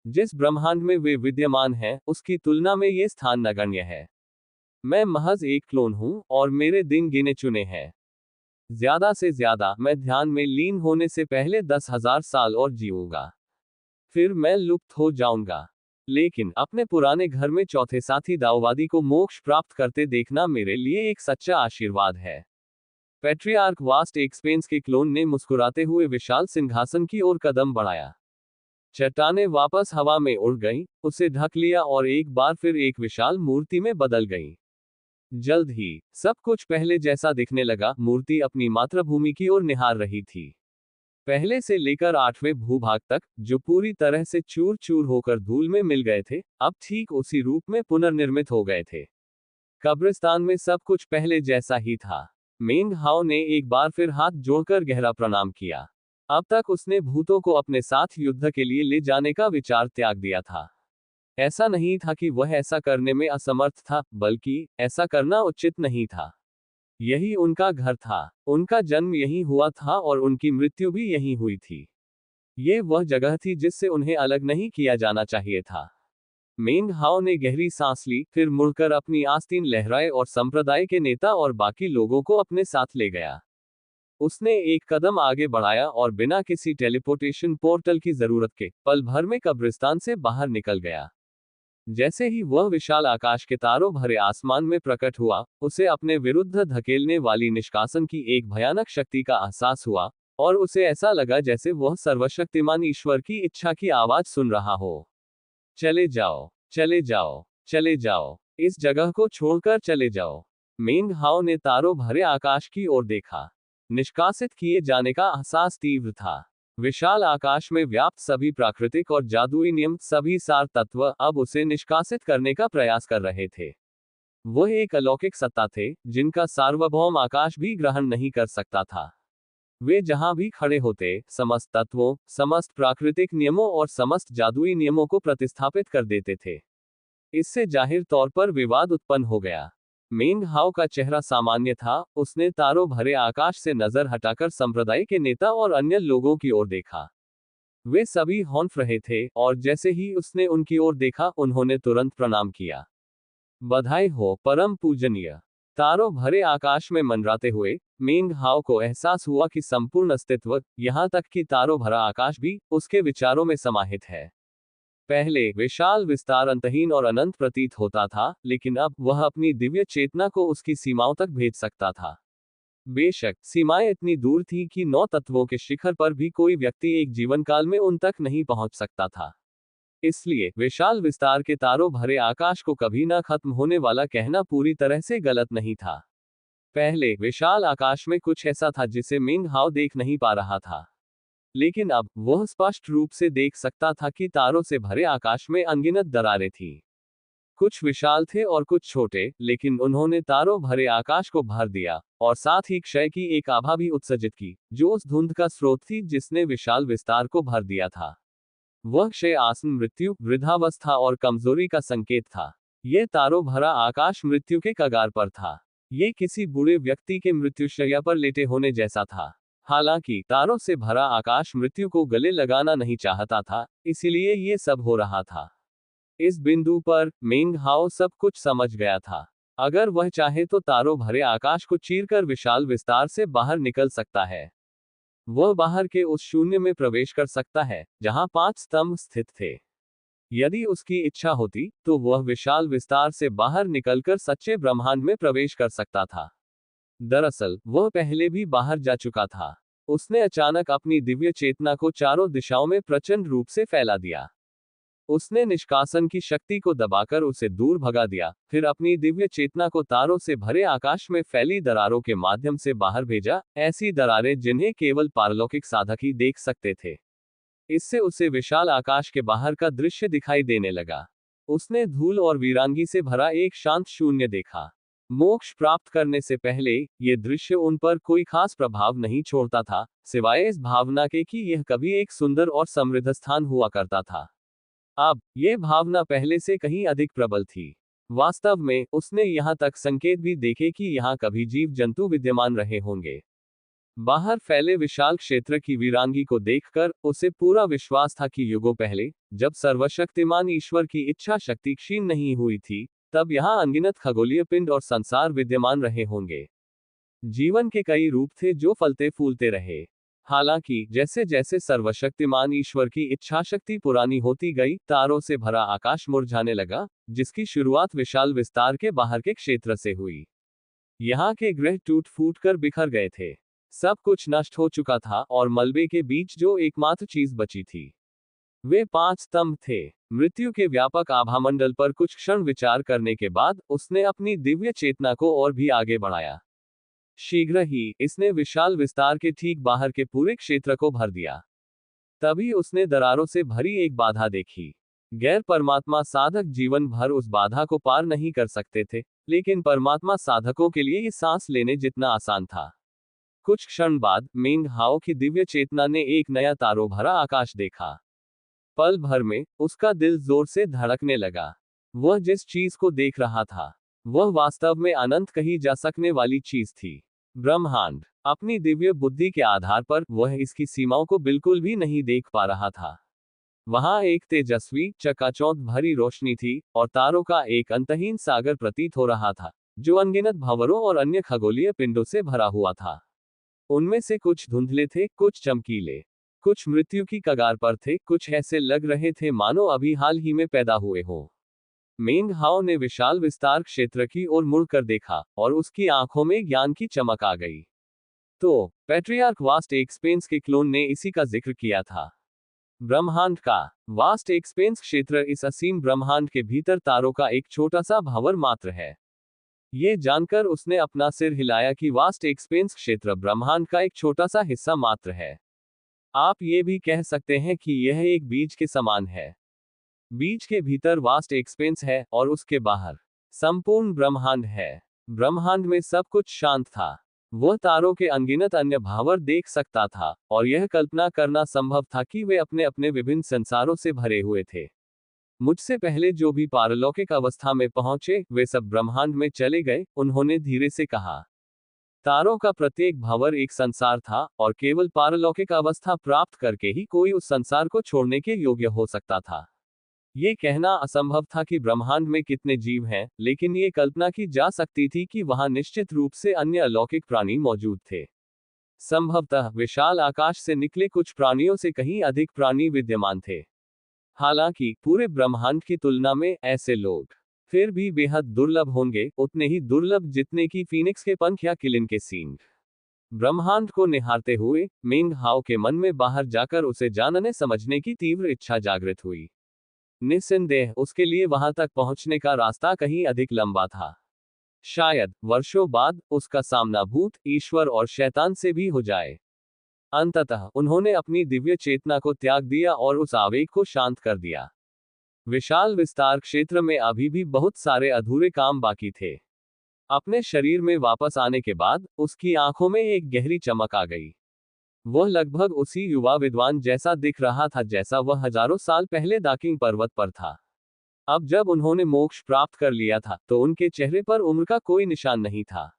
जिस ब्रह्मांड में वे विद्यमान हैं, उसकी तुलना में ये स्थान नगण्य है। मैं महज एक क्लोन हूं, और मेरे दिन गिने चुने हैं। ज्यादा से ज्यादा मैं ध्यान में लीन होने से पहले 10,000 साल और जीऊंगा। फिर मैं लुप्त हो जाऊंगा। लेकिन अपने पुराने घर में चौथे साथी दाओवादी को मोक्ष प्राप्त करते देखना मेरे लिए एक सच्चा आशीर्वाद है। पैट्रियार्क वास्ट एक्सपेंस के क्लोन ने मुस्कुराते हुए विशाल सिंहासन की ओर कदम बढ़ाया। चट्टानें वापस हवा में उड़ गईं, उसे ढक लिया और एक बार फिर एक विशाल मूर्ति में बदल गईं। जल्द ही सब कुछ पहले जैसा दिखने लगा। मूर्ति अपनी मातृभूमि की ओर निहार रही थी। पहले से लेकर 8वें भूभाग तक, जो पूरी तरह से चूर चूर होकर धूल में मिल गए थे, अब ठीक उसी रूप में पुनर्निर्मित हो गए थे। कब्रिस्तान में सब कुछ पहले जैसा ही था। मेंग हाओ ने एक बार फिर हाथ जोड़कर गहरा प्रणाम किया। अब तक उसने भूतों को अपने साथ युद्ध के लिए ले जाने का विचार त्याग दिया था। ऐसा नहीं था कि वह ऐसा करने में असमर्थ था, बल्कि ऐसा करना उचित नहीं था। यही उनका घर था, उनका जन्म यहीं हुआ था और उनकी मृत्यु भी यहीं हुई थी। ये वह जगह थी जिससे उन्हें अलग नहीं किया जाना चाहिए था। मेंग हाओ ने गहरी सांस ली, फिर मुड़कर अपनी आस्तीन लहराए और संप्रदाय के नेता और बाकी लोगों को अपने साथ ले गया। उसने एक कदम आगे बढ़ाया और बिना किसी टेलीपोर्टेशन पोर्टल की जरूरत के पल भर में कब्रिस्तान से बाहर निकल गया। जैसे ही वह विशाल आकाश के तारों भरे आसमान में प्रकट हुआ, उसे अपने विरुद्ध धकेलने वाली निष्कासन की एक भयानक शक्ति का एहसास हुआ, और उसे ऐसा लगा जैसे वह सर्वशक्तिमान ईश्वर की इच्छा की आवाज सुन रहा हो। चले जाओ, चले जाओ, चले जाओ, इस जगह को छोड़कर चले जाओ। मेंग हाओ ने तारों भरे आकाश की ओर देखा। निष्कासित किए जाने का एहसास तीव्र था। विशाल आकाश में व्याप्त सभी प्राकृतिक और जादुई नियम, सभी सार तत्व अब उसे निष्कासित करने का प्रयास कर रहे थे। वह एक अलौकिक सत्ता थे, जिनका सार्वभौम आकाश भी ग्रहण नहीं कर सकता था। वे जहां भी खड़े होते, समस्त तत्वों, समस्त प्राकृतिक नियमों और समस्त जादुई नियमों को प्रतिस्थापित कर देते थे। इससे जाहिर तौर पर विवाद उत्पन्न हो गया। मेंग हाओ का चेहरा सामान्य था, उसने तारों भरे आकाश से नजर हटाकर संप्रदाय के नेता और अन्य लोगों की ओर देखा। वे सभी हौंफ रहे थे, और जैसे ही उसने उनकी ओर देखा, उन्होंने तुरंत प्रणाम किया। बधाई हो, परम पूजनीय। तारों भरे आकाश में मंडराते हुए मेंग हाओ को एहसास हुआ कि संपूर्ण अस्तित्व, यहां तक कि तारों भरा आकाश भी, उसके विचारों में समाहित है। पहले विशाल विस्तार अंतहीन और अनंत प्रतीत होता था, लेकिन अब वह अपनी दिव्य चेतना को उसकी सीमाओं तक भेज सकता था। बेशक सीमाएं इतनी दूर थीं कि 9 तत्वों के शिखर पर भी कोई व्यक्ति एक जीवन काल में उन तक नहीं पहुंच सकता था। इसलिए विशाल विस्तार के तारों भरे आकाश को कभी ना खत्म होने वाला कहना पूरी तरह से गलत नहीं था। पहले विशाल आकाश में कुछ ऐसा था जिसे मेंग हाओ देख नहीं पा रहा था। लेकिन अब वह स्पष्ट रूप से देख सकता था कि तारों से भरे आकाश में अनगिनत दरारें थीं। कुछ विशाल थे और कुछ छोटे, लेकिन उन्होंने तारों भरे आकाश को भर दिया, और साथ ही क्षय की एक आभा भी उत्सर्जित की, जो उस धुंध का स्रोत थी जिसने विशाल विस्तार को भर दिया था। वह क्षय आसन, मृत्यु, वृद्धावस्था और कमजोरी का संकेत था। यह तारों भरा आकाश मृत्यु के कगार पर था। ये किसी बूढ़े व्यक्ति के मृत्युशैया पर लेटे होने जैसा था। हालांकि तारों से भरा आकाश मृत्यु को गले लगाना नहीं चाहता था, इसीलिए ये सब हो रहा था। इस बिंदु पर मेंग हाओ सब कुछ समझ गया था। अगर वह चाहे तो तारों भरे आकाश को चीरकर विशाल विस्तार से बाहर निकल सकता है। वह बाहर के उस शून्य में प्रवेश कर सकता है, जहां 5 स्तंभ स्थित थे। यदि उसकी इच्छा होती, तो वह विशाल विस्तार से बाहर निकलकर सच्चे ब्रह्मांड में प्रवेश कर सकता था। दरअसल वह पहले भी बाहर जा चुका था। उसने अचानक अपनी दिव्य चेतना को चारों दिशाओं में प्रचंड रूप से फैला दिया। उसने निष्कासन की शक्ति को दबाकर उसे दूर भगा दिया, फिर अपनी दिव्य चेतना को तारों से भरे आकाश में फैली दरारों के माध्यम से बाहर भेजा, ऐसी दरारें जिन्हें केवल पारलौकिक साधक ही देख सकते थे। इससे उसे विशाल आकाश के बाहर का दृश्य दिखाई देने लगा। उसने धूल और वीरांगी से भरा एक शांत शून्य देखा। मोक्ष प्राप्त करने से पहले ये दृश्य उन पर कोई खास प्रभाव नहीं छोड़ता था, सिवाय इस भावना के कि यह कभी एक सुंदर और समृद्ध स्थान हुआ करता था। अब यह भावना पहले से कहीं अधिक प्रबल थी। वास्तव में उसने यहाँ तक संकेत भी देखे कि यहाँ कभी जीव जंतु विद्यमान रहे होंगे। बाहर फैले विशाल क्षेत्र की वीरांगी को देखकर उसे पूरा विश्वास था कि युगों पहले, जब सर्वशक्तिमान ईश्वर की इच्छा शक्ति क्षीण नहीं हुई थी, तब यहाँ अनगिनत खगोलीय पिंड और संसार विद्यमान रहे होंगे। जीवन के कई रूप थे जो फलते फूलते रहे। हालांकि जैसे जैसे सर्वशक्तिमान ईश्वर की इच्छा शक्ति पुरानी होती गई, तारों से भरा आकाश मुरझाने लगा, जिसकी शुरुआत विशाल विस्तार के बाहर के क्षेत्र से हुई। यहाँ के ग्रह टूट फूट कर बिखर गए थे। सब कुछ नष्ट हो चुका था, और मलबे के बीच जो एकमात्र चीज बची थी, वे 5 स्तंभ थे। मृत्यु के व्यापक आभामंडल पर कुछ क्षण विचार करने के बाद उसने अपनी दिव्य चेतना को और भी आगे बढ़ाया। शीघ्र ही इसने विशाल विस्तार के ठीक बाहर के पूरे क्षेत्र को भर दिया। तभी उसने दरारों से भरी एक बाधा देखी। गैर परमात्मा साधक जीवन भर उस बाधा को पार नहीं कर सकते थे, लेकिन परमात्मा साधकों के लिए ये सांस लेने जितना आसान था। कुछ क्षण बाद मेंग हाओ की दिव्य चेतना ने एक नया तारों भरा आकाश देखा। पल भर में उसका दिल जोर से धड़कने लगा। वह जिस चीज को देख रहा था, वह वास्तव में अनंत कही जा सकने वाली चीज थी। ब्रह्मांड अपनी दिव्य बुद्धि के आधार पर वह इसकी सीमाओं को बिल्कुल भी नहीं देख पा रहा था। वहां एक तेजस्वी चकाचौंध भरी रोशनी थी और तारों का एक अंतहीन सागर प्रतीत हो रहा था, जो अनगिनत भंवरों और अन्य खगोलीय पिंडों से भरा हुआ था। उनमें से कुछ धुंधले थे, कुछ चमकीले, कुछ मृत्यु की कगार पर थे, कुछ ऐसे लग रहे थे मानो अभी हाल ही में पैदा हुए हों। मेंग हाओ ने विशाल विस्तार क्षेत्र की ओर मुड़कर देखा और उसकी आंखों में ज्ञान की चमक आ गई। तो पैट्रियार्क वास्ट एक्सपेंस के क्लोन ने इसी का जिक्र किया था। ब्रह्मांड का वास्ट एक्सपेंस क्षेत्र इस असीम ब्रह्मांड के भीतर तारों का एक छोटा सा भंवर मात्र है। ये जानकर उसने अपना सिर हिलाया कि वास्ट एक्सपेंस क्षेत्र ब्रह्मांड का एक छोटा सा हिस्सा मात्र है। आप ये भी कह सकते हैं कि यह एक बीज के समान है। बीज के भीतर वास्ट एक्सपेंस है और उसके बाहर संपूर्ण ब्रह्मांड है। ब्रह्मांड में सब कुछ शांत था। वह तारों के अनगिनत अन्य भावर देख सकता था और यह कल्पना करना संभव था कि वे अपने अपने विभिन्न संसारों से भरे हुए थे। मुझसे पहले जो भी पारलौकिक अवस्था में पहुंचे वे सब ब्रह्मांड में चले गए, उन्होंने धीरे से कहा। तारों का प्रत्येक भंवर एक संसार था और केवल पारलौकिक अवस्था प्राप्त करके ही कोई उस संसार को छोड़ने के योग्य हो सकता था। ये कहना असंभव था कि ब्रह्मांड में कितने जीव हैं, लेकिन ये कल्पना की जा सकती थी कि वहां निश्चित रूप से अन्य अलौकिक प्राणी मौजूद थे। संभवतः विशाल आकाश से निकले कुछ प्राणियों से कहीं अधिक प्राणी विद्यमान थे। हालांकि पूरे ब्रह्मांड की तुलना में ऐसे लोग फिर भी बेहद दुर्लभ होंगे, उतने ही दुर्लभ जितने कि फीनिक्स के पंख या किलिन के सींग। ब्रह्मांड को निहारते हुए मेंग हाओ के मन में बाहर जाकर उसे जानने समझने की तीव्र इच्छा जागृत हुई। निस्संदेह उसके लिए वहां तक पहुंचने का रास्ता कहीं अधिक लंबा था। शायद वर्षों बाद उसका सामना भूत, ईश्वर और शैतान से भी हो जाए। अंततः उन्होंने अपनी दिव्य चेतना को त्याग दिया और उस आवेग को शांत कर दिया। विशाल विस्तार क्षेत्र में अभी भी बहुत सारे अधूरे काम बाकी थे। अपने शरीर में वापस आने के बाद उसकी आंखों में एक गहरी चमक आ गई। वह लगभग उसी युवा विद्वान जैसा दिख रहा था जैसा वह हजारों साल पहले दाकिंग पर्वत पर था। अब जब उन्होंने मोक्ष प्राप्त कर लिया था तो उनके चेहरे पर उम्र का कोई निशान नहीं था।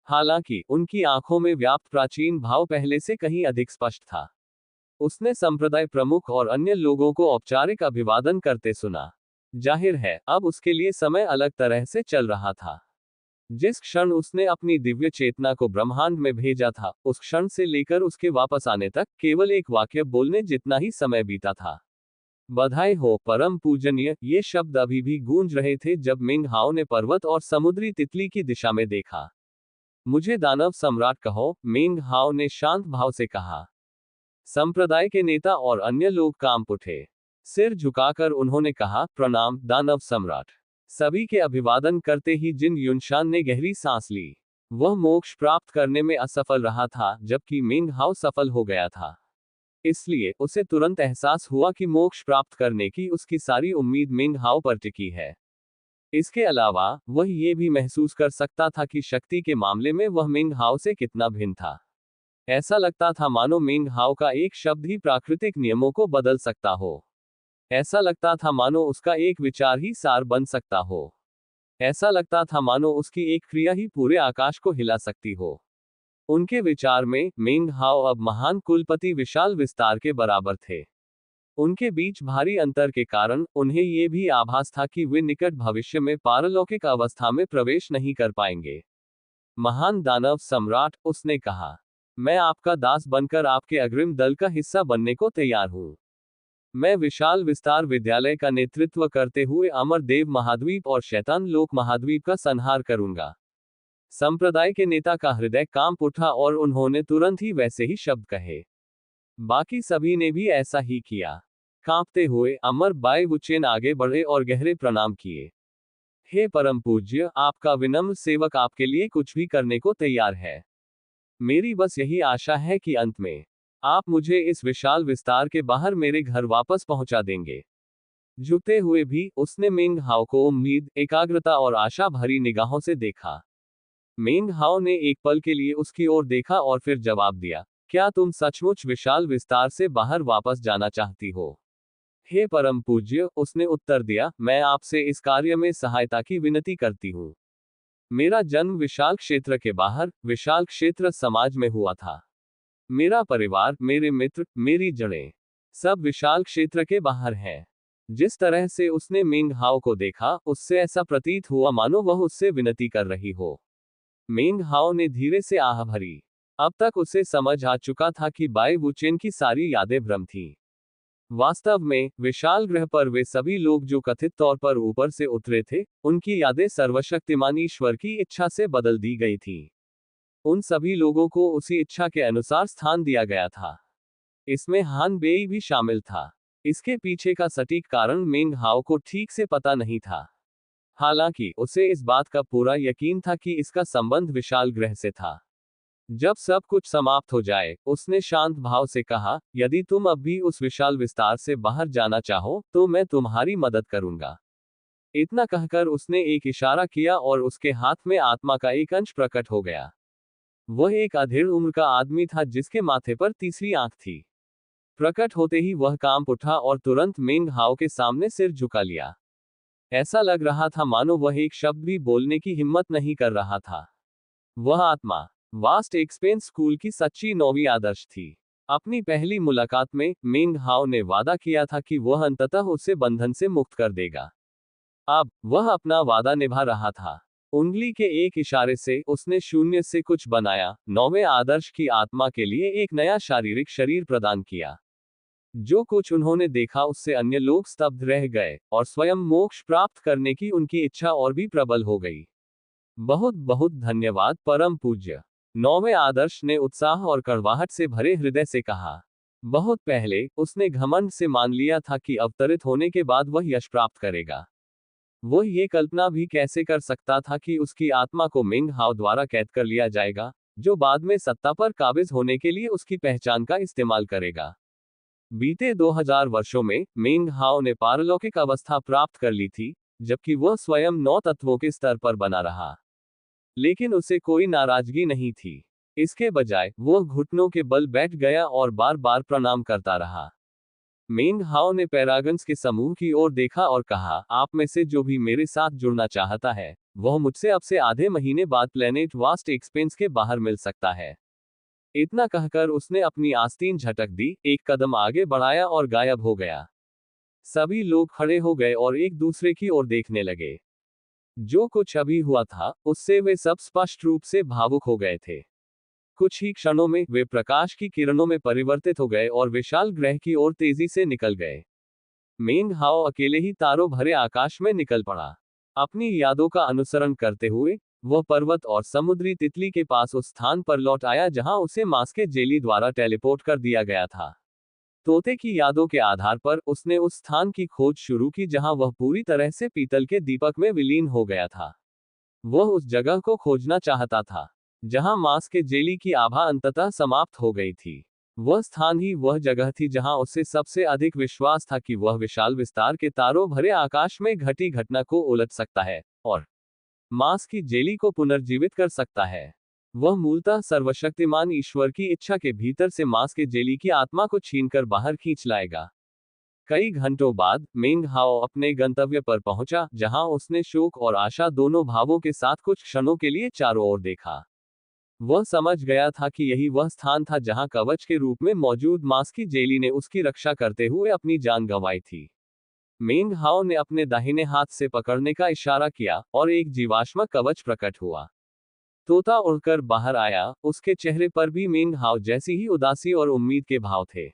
हालांकि उनकी आंखों में व्याप्त प्राचीन भाव पहले से कहीं अधिक स्पष्ट था। उसने संप्रदाय प्रमुख और अन्य लोगों को औपचारिक अभिवादन करते सुना। जाहिर है अब उसके लिए समय अलग तरह से चल रहा था। जिस क्षण उसने अपनी दिव्य चेतना को ब्रह्मांड में भेजा था, उस क्षण से लेकर उसके वापस आने तक केवल एक वाक्य बोलने जितना ही समय बीता था। बधाई हो परम पूजनीय। ये शब्द अभी भी गूंज रहे थे जब मेंग हाओ ने पर्वत और समुद्री तितली की दिशा में देखा। मुझे दानव सम्राट कहो, मेंग हाओ ने शांत भाव से कहा। संप्रदाय के नेता और अन्य लोग कांप उठे। सिर झुकाकर उन्होंने कहा, प्रणाम दानव सम्राट। सभी के अभिवादन करते ही जिन युनशान ने गहरी सांस ली। वह मोक्ष प्राप्त करने में असफल रहा था, जबकि मेंग हाओ सफल हो गया था। इसलिए उसे तुरंत एहसास हुआ कि मोक्ष प्राप्त करने की उसकी सारी उम्मीद मेंग हाओ पर टिकी है। इसके अलावा वह ये भी महसूस कर सकता था कि शक्ति के मामले में वह मेंग हाओ से कितना भिन्न था। ऐसा लगता था मानो मेंग हाओ का एक शब्द ही प्राकृतिक नियमों को बदल सकता हो। ऐसा लगता था मानो उसका एक विचार ही सार बन सकता हो। ऐसा लगता था मानो उसकी एक क्रिया ही पूरे आकाश को हिला सकती हो। उनके विचार में मेंग हाओ अब महान कुलपति विशाल विस्तार के बराबर थे। उनके बीच भारी अंतर के कारण उन्हें ये भी आभास था कि वे निकट भविष्य में पारलौकिक अवस्था में प्रवेश नहीं कर पाएंगे। महान दानव सम्राट, उसने कहा, मैं आपका दास बनकर आपके अग्रिम दल का हिस्सा बनने को तैयार हूं। मैं विशाल विस्तार विद्यालय का नेतृत्व करते हुए अमर देव महाद्वीप और शैतान लोक महाद्वीप का संहार करूंगा। संप्रदाय के नेता का हृदय कांप उठा और उन्होंने तुरंत ही वैसे ही शब्द कहे। बाकी सभी ने भी ऐसा ही किया। कांपते हुए अमर बाई वुचेन आगे बढ़े और गहरे प्रणाम किए। हे परम पूज्य, आपका विनम्र सेवक आपके लिए कुछ भी करने को तैयार है। मेरी बस यही आशा है कि अंत में आप मुझे इस विशाल विस्तार के बाहर मेरे घर वापस पहुंचा देंगे। झुकते हुए भी उसने मेंग हाओ को उम्मीद, एकाग्रता और आशा भरी निगाहों से देखा। मेंग हाओ ने एक पल के लिए उसकी ओर देखा और फिर जवाब दिया, क्या तुम सचमुच विशाल विस्तार से बाहर वापस जाना चाहती हो? हे परम पूज्य, उसने उत्तर दिया, मैं आपसे इस कार्य में सहायता की विनती करती हूँ। मेरा जन्म विशाल क्षेत्र के बाहर, विशाल क्षेत्र समाज में हुआ था। मेरा परिवार, मेरे मित्र, मेरी जड़ें सब विशाल क्षेत्र के बाहर हैं। जिस तरह से उसने मेंग हाओ को देखा, उससे ऐसा प्रतीत हुआ मानो वह उससे विनती कर रही हो। मेंग हाओ ने धीरे से आह भरी। अब तक उसे समझ आ चुका था कि बाई वुचेन की सारी यादें भ्रम थीं। वास्तव में विशाल ग्रह पर वे सभी लोग जो कथित तौर पर ऊपर से उतरे थे, उनकी यादें सर्वशक्तिमान ईश्वर की इच्छा से बदल दी गई थीं। उन सभी लोगों को उसी इच्छा के अनुसार स्थान दिया गया था। इसमें हान बेई भी शामिल था। इसके पीछे का सटीक कारण मेंग हाओ को ठीक से पता नहीं था। हालांकि उसे इस बात का पूरा यकीन था कि इसका संबंध विशाल ग्रह से था। जब सब कुछ समाप्त हो जाए, उसने शांत भाव से कहा, यदि तुम अब भी उस विशाल विस्तार से बाहर जाना चाहो, तो मैं तुम्हारी मदद करूंगा। इतना कहकर उसने एक इशारा किया और उसके हाथ में आत्मा का एक अंश प्रकट हो गया। वह एक अधेड़ उम्र का आदमी था जिसके माथे पर तीसरी आंख थी। प्रकट होते ही वह कांप उठा और तुरंत मेंग हाओ के सामने सिर झुका लिया। ऐसा लग रहा था मानो वह एक शब्द भी बोलने की हिम्मत नहीं कर रहा था। वह आत्मा वास्ट एक्सपेंस स्कूल की सच्ची नौवीं आदर्श थी। अपनी पहली मुलाकात में मेंग हाओ ने वादा किया था कि वह अंततः उसे बंधन से मुक्त कर देगा। अब वह अपना वादा निभा रहा था। उंगली के एक इशारे से उसने शून्य से कुछ बनाया, नौवें आदर्श की आत्मा के लिए एक नया शारीरिक शरीर प्रदान किया। जो कुछ उन्होंने देखा उससे अन्य लोग स्तब्ध रह गए, और स्वयं मोक्ष प्राप्त करने की उनकी इच्छा और भी प्रबल हो गई। बहुत बहुत धन्यवाद परम पूज्य, नौवें आदर्श ने उत्साह और कड़वाहट से भरे हृदय से कहा। बहुत पहले उसने घमंड से मान लिया था कि अवतरित होने के बाद वह यश प्राप्त करेगा। वह ये कल्पना भी कैसे कर सकता था कि उसकी आत्मा को मेंग हाओ द्वारा कैद कर लिया जाएगा, जो बाद में सत्ता पर काबिज होने के लिए उसकी पहचान का इस्तेमाल करेगा। बीते 2000 वर्षों में मेंग हाओ ने पारलौकिक अवस्था प्राप्त कर ली थी, जबकि वह स्वयं 9 तत्वों के स्तर पर बना रहा। लेकिन उसे कोई नाराजगी नहीं थी। इसके बजाय वह घुटनों के बल बैठ गया और बार बार प्रणाम करता रहा। मेंग हाओ ने पैरागन्स के समूह की ओर देखा और कहा, आप में से जो भी मेरे साथ जुड़ना चाहता है, वह मुझसे अब से आधे महीने बाद प्लेनेट वास्ट एक्सपेंस के बाहर मिल सकता है। इतना कहकर उसने अपनी आस्तीन झटक दी, एक कदम आगे बढ़ाया और गायब हो गया। सभी लोग खड़े हो गए और एक दूसरे की ओर देखने लगे। जो कुछ अभी हुआ था, उससे वे सब स्पष्ट रूप से भावुक हो गए थे। कुछ ही क्षणों में वे प्रकाश की किरणों में परिवर्तित हो गए और विशाल ग्रह की ओर तेजी से निकल गए। मेंग हाओ अकेले ही तारों भरे आकाश में निकल पड़ा। अपनी यादों का अनुसरण करते हुए वह पर्वत और समुद्री तितली के पास उस स्थान पर लौट आया जहां उसे मास के जेली द्वारा टेलीपोर्ट कर दिया गया था। तोते की यादों के आधार पर उसने उस स्थान की खोज शुरू की जहां वह पूरी तरह से पीतल के दीपक में विलीन हो गया था। वह उस जगह को खोजना चाहता था जहां मास के जेली की आभा अंततः समाप्त हो गई थी। वह स्थान ही वह जगह थी जहां उसे सबसे अधिक विश्वास था कि वह विशाल विस्तार के तारों भरे आकाश में घटी घटना को उलट सकता है और मास की जेली को पुनर्जीवित कर सकता है। वह मूलतः सर्वशक्तिमान ईश्वर की इच्छा के भीतर से मास के जेली की आत्मा को छीनकर बाहर खींच लाएगा। कई घंटों बाद मेंग हाओ अपने गंतव्य पर पहुंचा, जहां उसने शोक और आशा दोनों भावों के साथ कुछ क्षणों के लिए चारों ओर देखा। वह समझ गया था कि यही वह स्थान था जहां कवच के रूप में मौजूद मास की जेली ने उसकी रक्षा करते हुए अपनी जान गंवाई थी। मेंग हाओ ने अपने दाहिने हाथ से पकड़ने का इशारा किया और एक जीवाश्म कवच प्रकट हुआ। तोता उड़कर बाहर आया, उसके चेहरे पर भी मेंग हाओ जैसी ही उदासी और उम्मीद के भाव थे।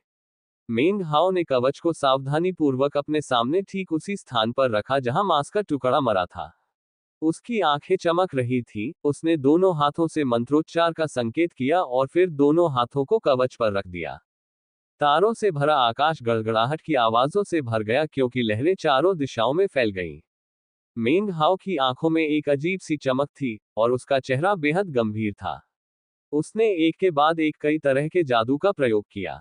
मेंग हाओ ने कवच को सावधानीपूर्वक अपने सामने ठीक उसी स्थान पर रखा जहां मांस का टुकड़ा मरा था। उसकी आंखें चमक रही थी, उसने दोनों हाथों से मंत्रोच्चार का संकेत किया और फिर दोनों हाथों को कवच पर रख दिया। तारों से भरा आकाश गड़गड़ाहट की आवाजों से भर गया क्योंकि लहरें चारों दिशाओं में फैल गईं। मेंग हाओ की आंखों में एक अजीब सी चमक थी और उसका चेहरा बेहद गंभीर था। उसने एक के बाद एक कई तरह के जादू का प्रयोग किया।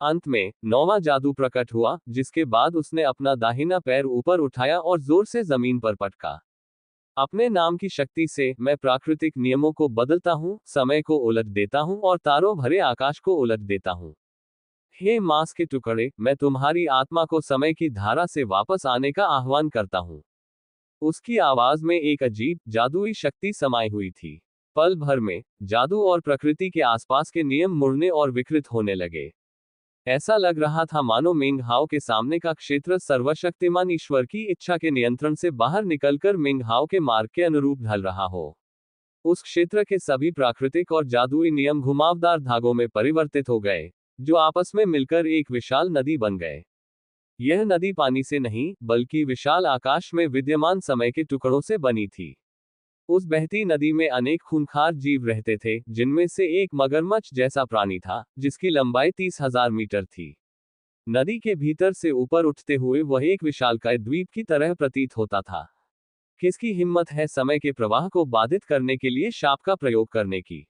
अंत में नौवां जादू प्रकट हुआ, जिसके बाद उसने अपना दाहिना पैर ऊपर उठाया और जोर से जमीन पर पटका। अपने नाम की शक्ति से मैं प्राकृतिक नियमों को बदलता हूं, समय को उलट देता हूं और तारों भरे आकाश को उलट देता हूं। हे मांस के टुकड़े, मैं तुम्हारी आत्मा को समय की धारा से वापस आने का आह्वान करता हूं। उसकी आवाज में एक अजीब जादुई शक्ति समाई हुई थी। पल भर में जादू और प्रकृति के आसपास के नियम मुड़ने और विकृत होने लगे। ऐसा लग रहा था मानो मेंग हाओ के सामने का क्षेत्र सर्वशक्तिमान ईश्वर की इच्छा के नियंत्रण से बाहर निकलकर मेंग हाओ के मार्ग के अनुरूप ढल रहा हो। उस क्षेत्र के सभी प्राकृतिक और जादुई नियम घुमावदार धागों में परिवर्तित हो गए, जो आपस में मिलकर एक विशाल नदी बन गए। यह नदी पानी से नहीं, बल्कि विशाल आकाश में विद्यमान समय के टुकड़ों से बनी थी। उस बहती नदी में अनेक खूंखार जीव रहते थे, जिनमें से एक मगरमच्छ जैसा प्राणी था, जिसकी लंबाई 30,000 मीटर थी। नदी के भीतर से ऊपर उठते हुए वह एक विशालकाय द्वीप की तरह प्रतीत होता था। किसकी हिम्मत है समय के प्रवाह को बाधित करने के लिए शाप का प्रयोग करने की?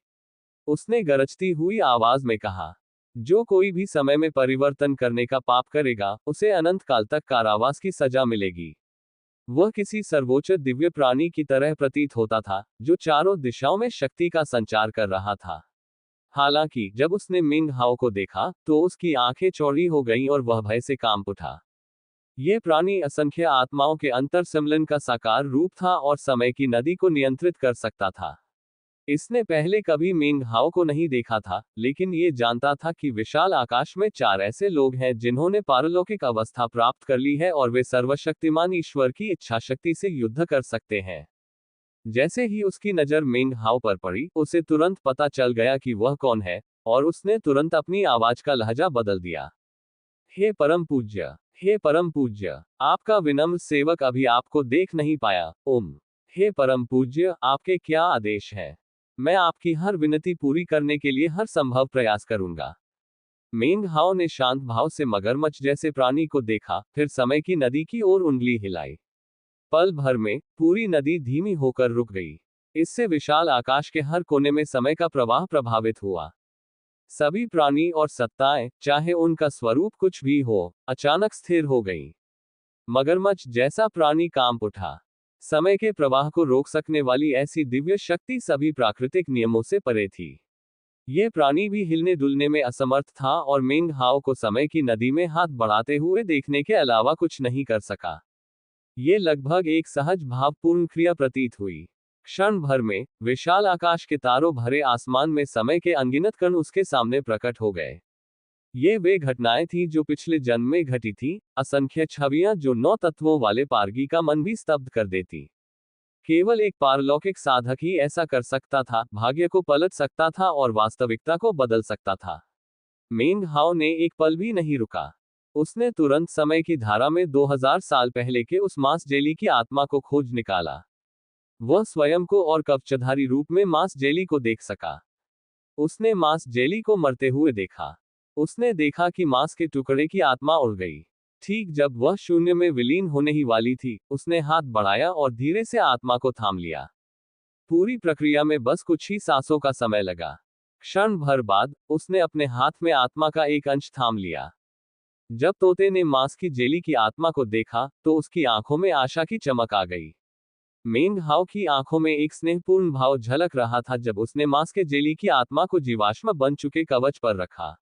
उसने गरजती हुई आवाज में कहा। जो कोई भी समय में परिवर्तन करने का पाप करेगा, उसे अनंत काल तक कारावास की सजा मिलेगी। वह किसी सर्वोच्च दिव्य प्राणी की तरह प्रतीत होता था, जो चारों दिशाओं में शक्ति का संचार कर रहा था। हालांकि जब उसने मिंग हाओ को देखा, तो उसकी आंखें चौड़ी हो गईं और वह भय से कांप उठा। यह प्राणी असंख्य आत्माओं के अंतर सम्मिलन का साकार रूप था और समय की नदी को नियंत्रित कर सकता था। इसने पहले कभी मिंग हाओ को नहीं देखा था, लेकिन ये जानता था कि विशाल आकाश में 4 ऐसे लोग हैं जिन्होंने पारलौकिक अवस्था प्राप्त कर ली है और वे सर्वशक्तिमान ईश्वर की इच्छा शक्ति से युद्ध कर सकते हैं। जैसे ही उसकी नजर मिंग हाओ पर पड़ी, उसे तुरंत पता चल गया कि वह कौन है, और उसने तुरंत अपनी आवाज का लहजा बदल दिया। हे परम पूज्य, हे परम पूज्य, आपका विनम्र सेवक अभी आपको देख नहीं पाया। ओम। हे परम पूज्य, आपके क्या आदेश है? मैं आपकी हर विनती पूरी करने के लिए हर संभव प्रयास करूंगा। मेंग हाओ ने शांत भाव से मगरमच्छ जैसे प्राणी को देखा, फिर समय की नदी की ओर उंगली हिलाई। पल भर में पूरी नदी धीमी होकर रुक गई। इससे विशाल आकाश के हर कोने में समय का प्रवाह प्रभावित हुआ। सभी प्राणी और सत्ताएं, चाहे उनका स्वरूप कुछ भी हो, अचानक स्थिर हो गईं। मगरमच्छ जैसा प्राणी कांप उठा। समय के प्रवाह को रोक सकने वाली ऐसी दिव्य शक्ति सभी प्राकृतिक नियमों से परे थी। यह प्राणी भी हिलने डुलने में असमर्थ था और मेंग हाओ को समय की नदी में हाथ बढ़ाते हुए देखने के अलावा कुछ नहीं कर सका। ये लगभग एक सहज भावपूर्ण क्रिया प्रतीत हुई। क्षण भर में विशाल आकाश के तारों भरे आसमान में समय के अनगिनत कण उसके सामने प्रकट हो गए। ये वे घटनाएं थीं जो पिछले जन्म में घटी थी, असंख्य छवियां जो 9 तत्वों वाले पारगी का मन भी स्तब्ध कर देती। केवल एक पारलौकिक साधक ही ऐसा कर सकता था, भाग्य को पलट सकता था और वास्तविकता को बदल सकता था। मेंग हाओ ने एक पल भी नहीं रुका। उसने तुरंत समय की धारा में 2000 साल पहले के उस मांस जेली की आत्मा को खोज निकाला। वह स्वयं को और कवचधारी रूप में मांस जेली को देख सका। उसने मांस जेली को मरते हुए देखा। उसने देखा कि मांस के टुकड़े की आत्मा उड़ गई। ठीक जब वह शून्य में विलीन होने ही वाली थी, उसने हाथ बढ़ाया और धीरे से आत्मा को थाम लिया। पूरी प्रक्रिया में बस कुछ ही सांसों का समय लगा। क्षण भर बाद उसने अपने हाथ में आत्मा का एक अंश थाम लिया। जब तोते ने मांस की जेली की आत्मा को देखा, तो उसकी आंखों में आशा की चमक आ गई। मेंग हाओ की आंखों में एक स्नेहपूर्ण भाव झलक रहा था जब उसने मांस के जेली की आत्मा को जीवाश्म बन चुके कवच पर रखा।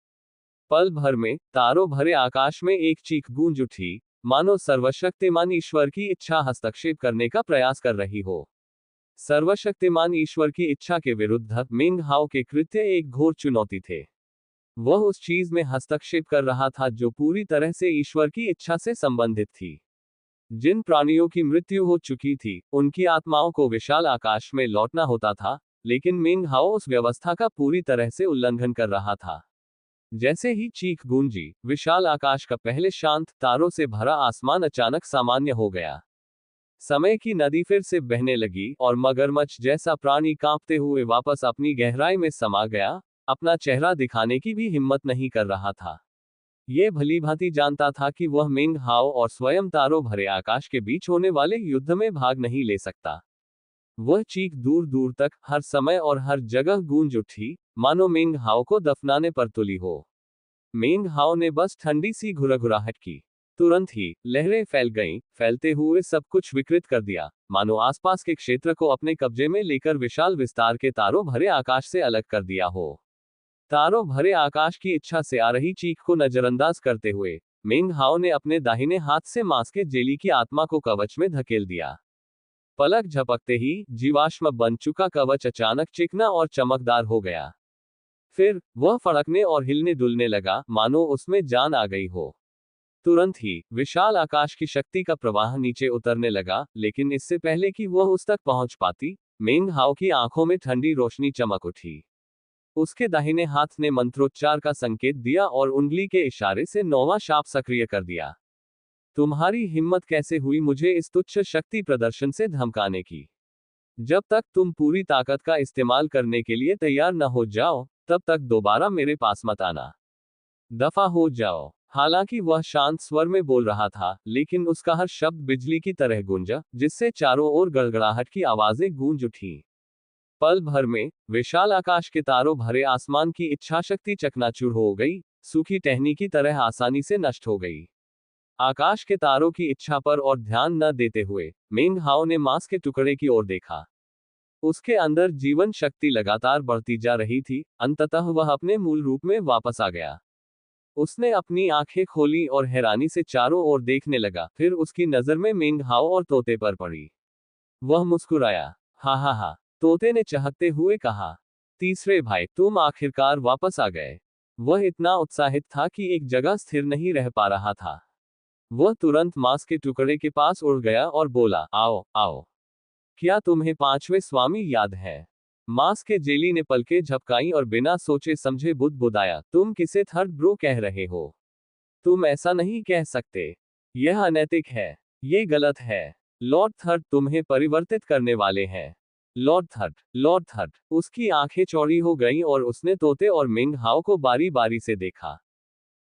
पल भर में तारों भरे आकाश में एक चीख गूंज उठी, मानो सर्वशक्तिमान ईश्वर की इच्छा हस्तक्षेप करने का प्रयास कर रही हो। सर्वशक्तिमान ईश्वर की इच्छा के विरुद्ध मेंग हाओ के कृत्य एक घोर चुनौती थे। वह उस चीज में हस्तक्षेप कर रहा था जो पूरी तरह से ईश्वर की इच्छा से संबंधित थी। जिन प्राणियों की मृत्यु हो चुकी थी, उनकी आत्माओं को विशाल आकाश में लौटना होता था, लेकिन मेंग हाओ उस व्यवस्था का पूरी तरह से उल्लंघन कर रहा था। जैसे ही चीख गूंजी, विशाल आकाश का पहले शांत तारों से भरा आसमान अचानक सामान्य हो गया। समय की नदी फिर से बहने लगी और मगरमच्छ जैसा प्राणी कांपते हुए वापस अपनी गहराई में समा गया, अपना चेहरा दिखाने की भी हिम्मत नहीं कर रहा था। ये भलीभांति जानता था कि वह मेंग हाओ और स्वयं तारों भरे आकाश के बीच होने वाले युद्ध में भाग नहीं ले सकता। वह चीख दूर दूर तक, हर समय और हर जगह गूंज उठी, मानो मेंग हाओ को दफनाने पर तुली हो। मेंग हाओ ने बस ठंडी सी घुरघुराहट की। तुरंत ही लहरें फैल गईं, फैलते हुए सब कुछ विकृत कर दिया, मानो आसपास के क्षेत्र को अपने कब्जे में लेकर विशाल विस्तार के तारों भरे आकाश से अलग कर दिया हो। तारों भरे आकाश की इच्छा से आ रही चीख को नजरअंदाज करते हुए मेंग हाओ ने अपने दाहिने हाथ से मांस के जेली की आत्मा को कवच में धकेल दिया। पलक झपकते ही जीवाश्म बन चुका कवच अचानक चिकना और चमकदार हो गया। फिर वह फड़कने और हिलने डुलने लगा, मानो उसमें जान आ गई हो। तुरंत ही विशाल आकाश की शक्ति का प्रवाह नीचे उतरने लगा, लेकिन इससे पहले कि वह उस तक पहुंच पाती, मेंग हाओ की आंखों में ठंडी रोशनी चमक उठी। उसके दाहिने हाथ ने मंत्रोच्चार का संकेत दिया और उंगली के इशारे से नौवां शाप सक्रिय कर दिया। तुम्हारी हिम्मत कैसे हुई मुझे इस तुच्छ शक्ति प्रदर्शन से धमकाने की? जब तक तुम पूरी ताकत का इस्तेमाल करने के लिए तैयार न हो जाओ, तब तक दोबारा मेरे पास मत आना। दफा हो जाओ। हालांकि वह शांत स्वर में बोल रहा था, लेकिन उसका हर शब्द बिजली की तरह गूंजा, जिससे चारों ओर गड़गड़ाहट की आवाजें गूंज उठी। पल भर में विशाल आकाश के तारों भरे आसमान की इच्छाशक्ति चकनाचूर हो गई, सूखी टहनी की तरह आसानी से नष्ट हो गई। आकाश के तारों की इच्छा पर और ध्यान न देते हुए मेंग हाओ ने मांस के टुकड़े की ओर देखा। उसके अंदर जीवन शक्ति लगातार बढ़ती जा रही थी, अंततः वह अपने मूल रूप में वापस आ गया। उसने अपनी आंखें खोली और हैरानी से चारों ओर देखने लगा, फिर उसकी नजर में मेंग हाओ और तोते पर पड़ी। वह मुस्कुराया। हा हा हा, तोते ने चहकते हुए कहा। तीसरे भाई, तुम आखिरकार वापस आ गए। वह इतना उत्साहित था कि एक जगह स्थिर नहीं रह पा रहा था। वह तुरंत मांस के टुकड़े के पास उड़ गया और बोला, आओ आओ। क्या तुम्हें पांचवें स्वामी याद है? मांस के जेली ने पलकें झपकाई और बिना सोचे समझे बुदबुदाया, तुम किसे थर्ड ब्रो कह रहे हो? तुम ऐसा नहीं कह सकते। यह अनैतिक है। ये गलत है। लॉर्ड थर्ड तुम्हें परिवर्तित करने वाले हैं। Lord third, Lord third. उसकी आंखें चौड़ी हो गईं और उसने तोते और मिंग हाओ को बारी बारी से देखा।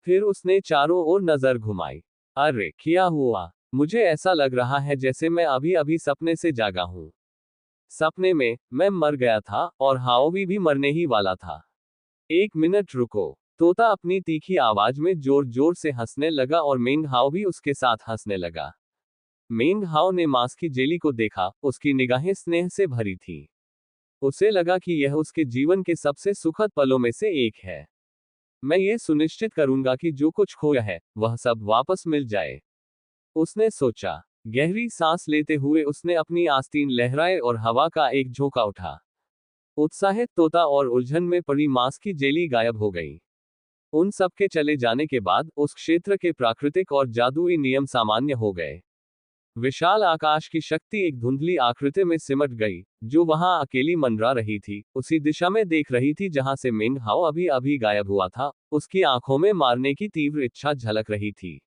फिर उसने चारों ओर नजर घुमाई। अरे क्या हुआ? मुझे ऐसा लग रहा है जैसे मैं अभी अभी सपने से जागा हूं। सपने में मैं मर गया था और हाओवी भी मरने ही वाला था। एक मिनट रुको। तोता अपनी तीखी आवाज में जोर जोर से हंसने लगा और मेंग हाओ भी उसके साथ हंसने लगा। मेंग हाओ ने मांस की जेली को देखा, उसकी निगाहें स्नेह से भरी थी। उसे लगा कि यह उसके जीवन के सबसे सुखद पलों में से एक है। मैं ये सुनिश्चित करूंगा कि जो कुछ खोया है, वह सब वापस मिल जाए, उसने सोचा। गहरी सांस लेते हुए उसने अपनी आस्तीन लहराए और हवा का एक झोंका उठा। उत्साहित तोता और उलझन में पड़ी मांस की जेली गायब हो गई। उन सबके चले जाने के बाद उस क्षेत्र के प्राकृतिक और जादुई नियम सामान्य हो गए। विशाल आकाश की शक्ति एक धुंधली आकृति में सिमट गई, जो वहां अकेली मंडरा रही थी, उसी दिशा में देख रही थी जहां से मेंग हाओ अभी अभी गायब हुआ था। उसकी आंखों में मारने की तीव्र इच्छा झलक रही थी।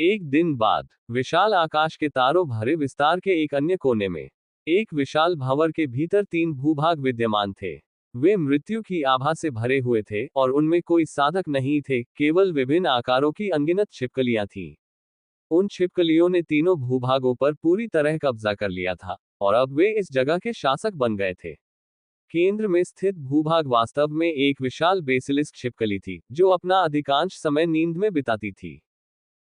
एक दिन बाद विशाल आकाश के तारों भरे विस्तार के एक अन्य कोने में एक विशाल भंवर के भीतर तीन भूभाग विद्यमान थे। वे मृत्यु की आभा से भरे हुए थे और उनमें कोई साधक नहीं थे, केवल विभिन्न आकारों की अनगिनत छिपकलियां थीं। उन छिपकलियों ने तीनों भूभागों पर पूरी तरह कब्जा कर लिया था और अब वे इस जगह के शासक बन गए थे। केंद्र में स्थित भूभाग वास्तव में एक विशाल बेसिलिस्क छिपकली थी, जो अपना अधिकांश समय नींद में बिताती थी।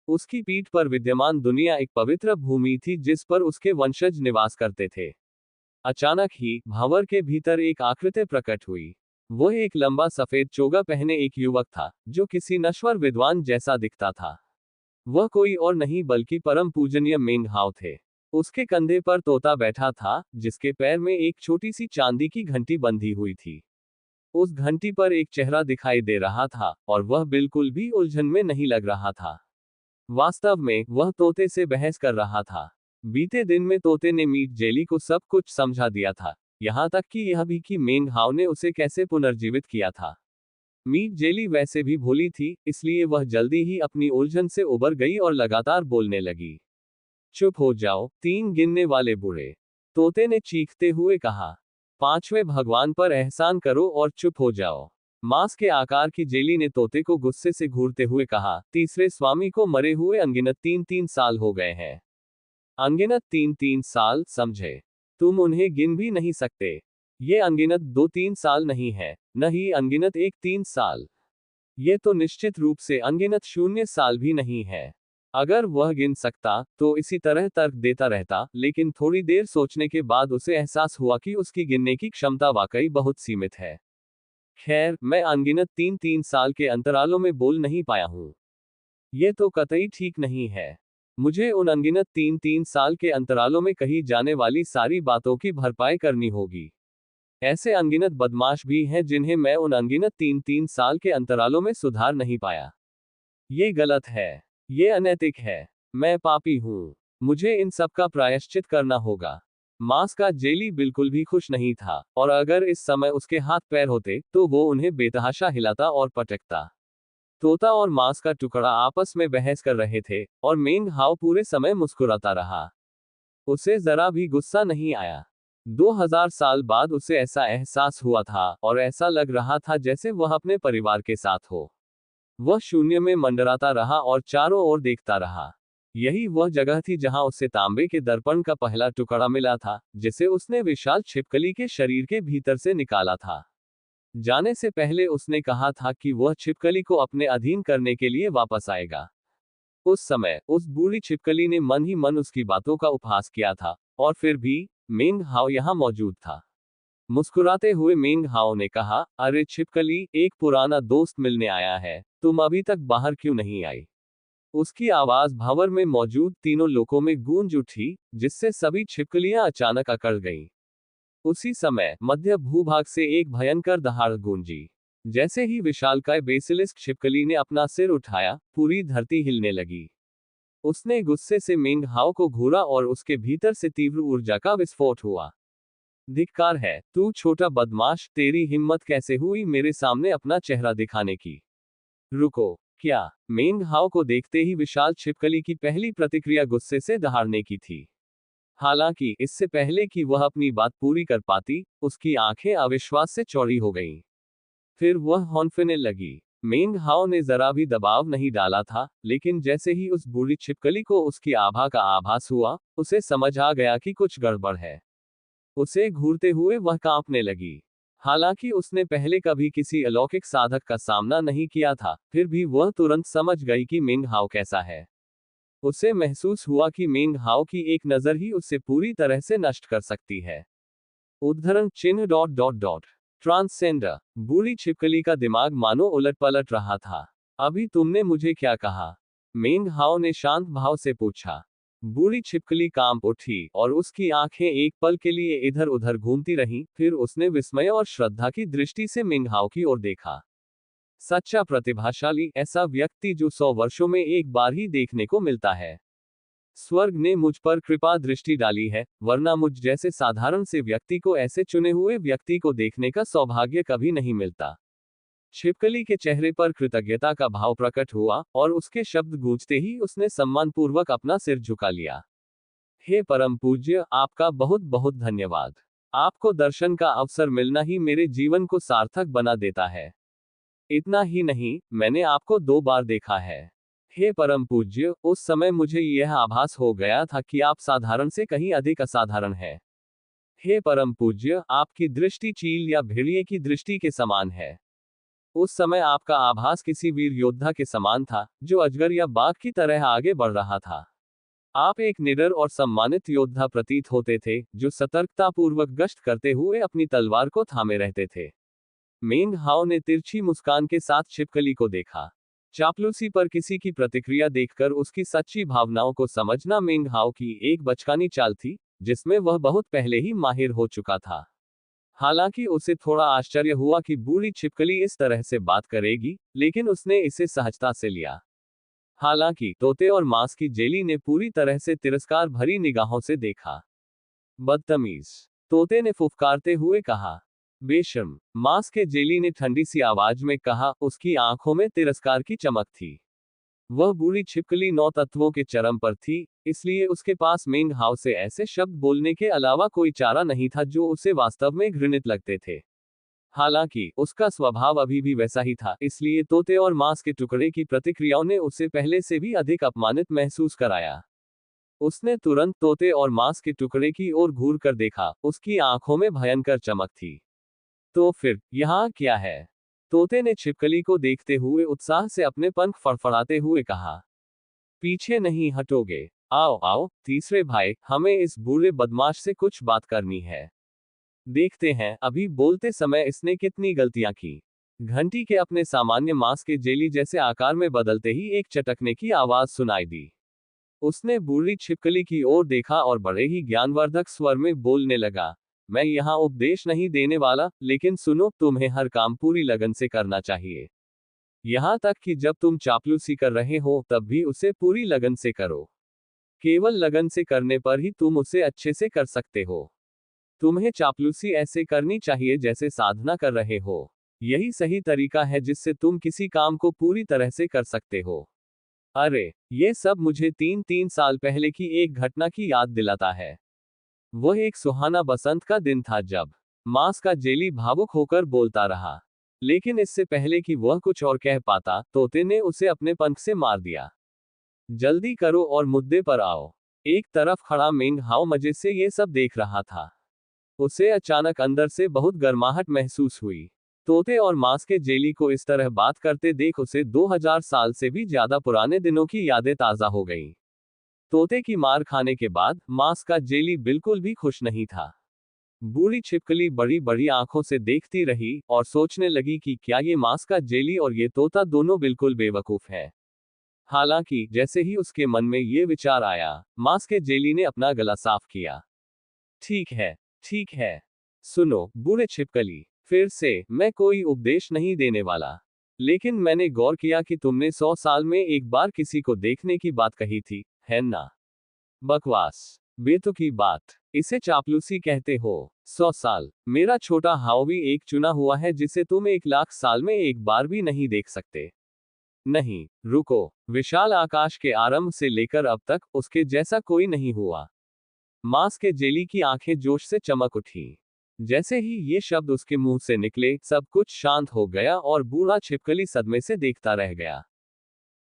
उसकी पीठ पर विद्यमान दुनिया एक पवित्र भूमि थी जिस पर उसके वंशज निवास करते थे। अचानक ही भंवर के भीतर एक आकृति प्रकट हुई। वह एक लंबा सफेद चोगा पहने एक युवक था, जो किसी नश्वर विद्वान जैसा दिखता था। वह कोई और नहीं बल्कि परम पूजनीय मेंग हाओ थे। उसके कंधे पर तोता बैठा था, जिसके पैर में एक छोटी सी चांदी की घंटी बंधी हुई थी। उस घंटी पर एक चेहरा दिखाई दे रहा था, और वह बिल्कुल भी उलझन में नहीं लग रहा था। वास्तव में वह तोते से बहस कर रहा था। बीते दिन में तोते ने मीट जेली को सब कुछ समझा दिया था, यहाँ तक कि यह भी कि मेंग हाओ ने उसे कैसे पुनर्जीवित किया था। मीट जेली वैसे भी भोली थी, इसलिए वह जल्दी ही अपनी उलझन से उबर गई और लगातार बोलने लगी। चुप हो जाओ, तीन गिनने वाले बूढ़े, तोते ने चीखते हुए कहा। पांचवें भगवान पर एहसान करो और चुप हो जाओ। मांस के आकार की जेली ने तोते को गुस्से से घूरते हुए कहा। तीसरे स्वामी को मरे हुए अनगिनत 3-3 साल हो गए हैं। अनगिनत 3-3 साल, समझे? तुम उन्हें गिन भी नहीं सकते। ये अनगिनत 2-3 साल नहीं है, न ही अनगिनत 1-3 साल। ये तो निश्चित रूप से अनगिनत 0 साल भी नहीं है। अगर वह गिन सकता तो इसी तरह तर्क देता रहता, लेकिन थोड़ी देर सोचने के बाद उसे एहसास हुआ कि उसकी गिनने की क्षमता वाकई बहुत सीमित है। खैर, मैं अनगिनत 3-3 साल के अंतरालों में बोल नहीं पाया हूं। ये तो कतई ठीक नहीं है। मुझे उन अनगिनत 3-3 साल के अंतरालों में कही जाने वाली सारी बातों की भरपाई करनी होगी। ऐसे अनगिनत बदमाश भी हैं जिन्हें मैं उन अनगिनत 3-3 साल के अंतरालों में सुधार नहीं पाया। ये गलत है। ये अनैतिक है। मैं पापी हूँ। मुझे इन सब का प्रायश्चित करना होगा। मांस का जेली बिल्कुल भी खुश नहीं था, और अगर इस समय उसके हाथ पैर होते, तो वो उन्हें बेतहाशा हिलाता और पटकता। तोता और मांस का टुकड़ा आपस में बहस कर रहे थे, और मेंग हाओ पूरे समय मुस्कुराता रहा। उसे जरा भी गुस्सा नहीं आया। 2000 साल बाद उसे ऐसा एहसास हुआ था, और ऐसा लग रहा था जैसे वह अपने परिवार के साथ हो। वह शून्य में मंडराता रहा और चारों ओर देखता रहा। यही वह जगह थी जहां उसे तांबे के दर्पण का पहला टुकड़ा मिला था, जिसे उसने विशाल छिपकली के शरीर के भीतर से निकाला था। जाने से पहले उसने कहा था कि वह छिपकली को अपने अधीन करने के लिए वापस आएगा। उस समय उस बूढ़ी छिपकली ने मन ही मन उसकी बातों का उपहास किया था, और फिर भी मेंग हाओ यहां मौजूद था। मुस्कुराते हुए मेंग हाओ ने कहा, अरे छिपकली, एक पुराना दोस्त मिलने आया है, तुम अभी तक बाहर क्यों नहीं आई? उसकी आवाज भंवर में मौजूद तीनों लोगों में गूंज उठी, जिससे सभी छिपकलियां अचानक अकड़ गईं। उसी समय मध्य भूभाग से एक भयंकर दहाड़ गूंजी। जैसे ही विशालकाय बेसिलिस्क छिपकली ने अपना सिर उठाया, पूरी धरती हिलने लगी। उसने गुस्से से मेंग हाओ को घूरा और उसके भीतर से तीव्र ऊर्जा का विस्फोट हुआ। धिक्कार है, तू छोटा बदमाश, तेरी हिम्मत कैसे हुई मेरे सामने अपना चेहरा दिखाने की? रुको, क्या? मेंग हाओ को देखते ही विशाल छिपकली की पहली प्रतिक्रिया गुस्से से दहाड़ने की थी। हालांकि इससे पहले कि वह अपनी बात पूरी कर पाती, उसकी आंखें अविश्वास से चौड़ी हो गईं। फिर वह हौंफने लगी। मेंग हाओ ने जरा भी दबाव नहीं डाला था, लेकिन जैसे ही उस बूढ़ी छिपकली को उसकी आभा का आभास हुआ, उसे समझ आ गया कि कुछ गड़बड़ है। उसे घूरते हुए वह कांपने लगी। हालांकि उसने पहले कभी किसी अलौकिक साधक का सामना नहीं किया था, फिर भी वह तुरंत समझ गई कि मेंग हाओ कैसा है। उसे महसूस हुआ कि मेंग हाओ की एक नजर ही उसे पूरी तरह से नष्ट कर सकती है। उद्धरण चिन्ह डॉट डॉट डॉट ट्रांससेंडर। बूढ़ी छिपकली का दिमाग मानो उलट पलट रहा था। अभी तुमने मुझे क्या कहा? मेंग हाओ ने शांत भाव से पूछा। बूढ़ी छिपकली कांप उठी, और उसकी आंखें एक पल के लिए इधर उधर घूमती रहीं, फिर उसने विस्मय और श्रद्धा की दृष्टि से मेंग हाओ की ओर देखा। सच्चा प्रतिभाशाली ऐसा व्यक्ति जो 100 वर्षों में एक बार ही देखने को मिलता है। स्वर्ग ने मुझ पर कृपा दृष्टि डाली है, वरना मुझ जैसे साधारण से व्यक्ति को ऐसे चुने हुए व्यक्ति को देखने का सौभाग्य कभी नहीं मिलता। छिपकली के चेहरे पर कृतज्ञता का भाव प्रकट हुआ, और उसके शब्द गूंजते ही उसने सम्मानपूर्वक अपना सिर झुका लिया। हे परम पूज्य, आपका बहुत बहुत धन्यवाद। आपको दर्शन का अवसर मिलना ही मेरे जीवन को सार्थक बना देता है। इतना ही नहीं, मैंने आपको 2 बार देखा है। हे परम पूज्य, उस समय मुझे यह आभास हो गया था कि आप साधारण से कहीं अधिक असाधारण हैं। हे परम पूज्य, आपकी दृष्टि चील या भेड़िए की दृष्टि के समान है। उस समय आपका आभास किसी वीर योद्धा के समान था, जो अजगर या बाघ की तरह आगे बढ़ रहा था। आप एक निडर और सम्मानित योद्धा प्रतीत होते थे, जो सतर्कतापूर्वक गश्त करते हुए अपनी तलवार को थामे रहते थे। मेंग हाओ ने तिरछी मुस्कान के साथ छिपकली को देखा। चापलूसी पर किसी की प्रतिक्रिया देखकर उसकी सच्ची भावनाओं को समझना मेंग हाओ की एक बचकानी चाल थी, जिसमें वह बहुत पहले ही माहिर हो चुका था। हालांकि उसे थोड़ा आश्चर्य हुआ कि बूढ़ी छिपकली इस तरह से बात करेगी, लेकिन उसने इसे सहजता से लिया। हालांकि तोते और मांस की जेली ने पूरी तरह से तिरस्कार भरी निगाहों से देखा। बदतमीज, तोते ने फुफकारते हुए कहा। बेशर्म, मांस के जेली ने ठंडी सी आवाज में कहा, उसकी आंखों में तिरस्कार की चमक थी। वह बूढ़ी छिपकली 9 तत्वों के चरम पर थी, इसलिए उसके पास मेंग हाओ से ऐसे शब्द बोलने के अलावा कोई चारा नहीं था जो उसे वास्तव में घृणित लगते थे। हालांकि उसका स्वभाव अभी भी वैसा ही था, इसलिए तोते और मांस के टुकड़े की प्रतिक्रियाओं ने उसे पहले से भी अधिक अपमानित महसूस कराया। उसने तुरंत तोते और मांस के टुकड़े की ओर घूर कर देखा, उसकी आंखों में भयंकर चमक थी। तो फिर यहाँ क्या है? तोते ने छिपकली को देखते हुए उत्साह से अपने पंख फड़फड़ाते हुए कहा। पीछे नहीं हटोगे? आओ आओ, तीसरे भाई, हमें इस बूढ़े बदमाश से कुछ बात करनी है। देखते हैं अभी बोलते समय इसने कितनी गलतियां की। घंटी के अपने सामान्य मांस के जेली जैसे आकार में बदलते ही एक चटकने की आवाज सुनाई दी। उसने बूढ़ी छिपकली की ओर देखा और बड़े ही ज्ञानवर्धक स्वर में बोलने लगा, मैं यहाँ उपदेश नहीं देने वाला, लेकिन सुनो, तुम्हें हर काम पूरी लगन से करना चाहिए। यहाँ तक कि जब तुम चापलूसी कर रहे हो तब भी उसे पूरी लगन से करो। केवल लगन से करने पर ही तुम उसे अच्छे से कर सकते हो। तुम्हें चापलूसी ऐसे करनी चाहिए जैसे साधना कर रहे हो। यही सही तरीका है जिससे तुम किसी काम को पूरी तरह से कर सकते हो। अरे, ये सब मुझे 3 साल पहले की एक घटना की याद दिलाता है। वह एक सुहाना बसंत का दिन था जब मांस का जेली भावुक होकर बोलता रहा। लेकिन इससे पहले कि वह कुछ और कह पाता, तोते ने उसे अपने पंख से मार दिया। जल्दी करो और मुद्दे पर आओ। एक तरफ खड़ा मेंग हाओ मजे से ये सब देख रहा था। उसे अचानक अंदर से बहुत गर्माहट महसूस हुई। तोते और मांस के जेली को इस तरह बात करते देख उसे 2000 साल से भी ज्यादा पुराने दिनों की यादें ताजा हो गईं। तोते की मार खाने के बाद मांस का जेली बिल्कुल भी खुश नहीं था। बूढ़ी छिपकली बड़ी बड़ी आंखों से देखती रही और सोचने लगी कि क्या ये मांस का जेली और ये तोता दोनों बिल्कुल बेवकूफ है। हालांकि जैसे ही उसके मन में ये विचार आया, मांस के जेली ने अपना गला साफ किया। ठीक है। सुनो बूढ़े छिपकली, फिर से मैं कोई उपदेश नहीं देने वाला। लेकिन मैंने गौर किया कि तुमने 100 साल में एक बार किसी को देखने की बात कही थी, है ना? बकवास, बेतुकी बात, इसे चापलूसी कहते हो। 100 साल, मेरा छोटा हावी एक चुना हुआ है जिसे तुम 1 लाख साल में एक बार भी नहीं देख सकते। नहीं, रुको, विशाल आकाश के आरंभ से लेकर अब तक उसके जैसा कोई नहीं हुआ। मांस के जेली की आंखें जोश से चमक उठी। जैसे ही ये शब्द उसके मुंह से निकले, सब कुछ शांत हो गया और बूढ़ा छिपकली सदमे से देखता रह गया।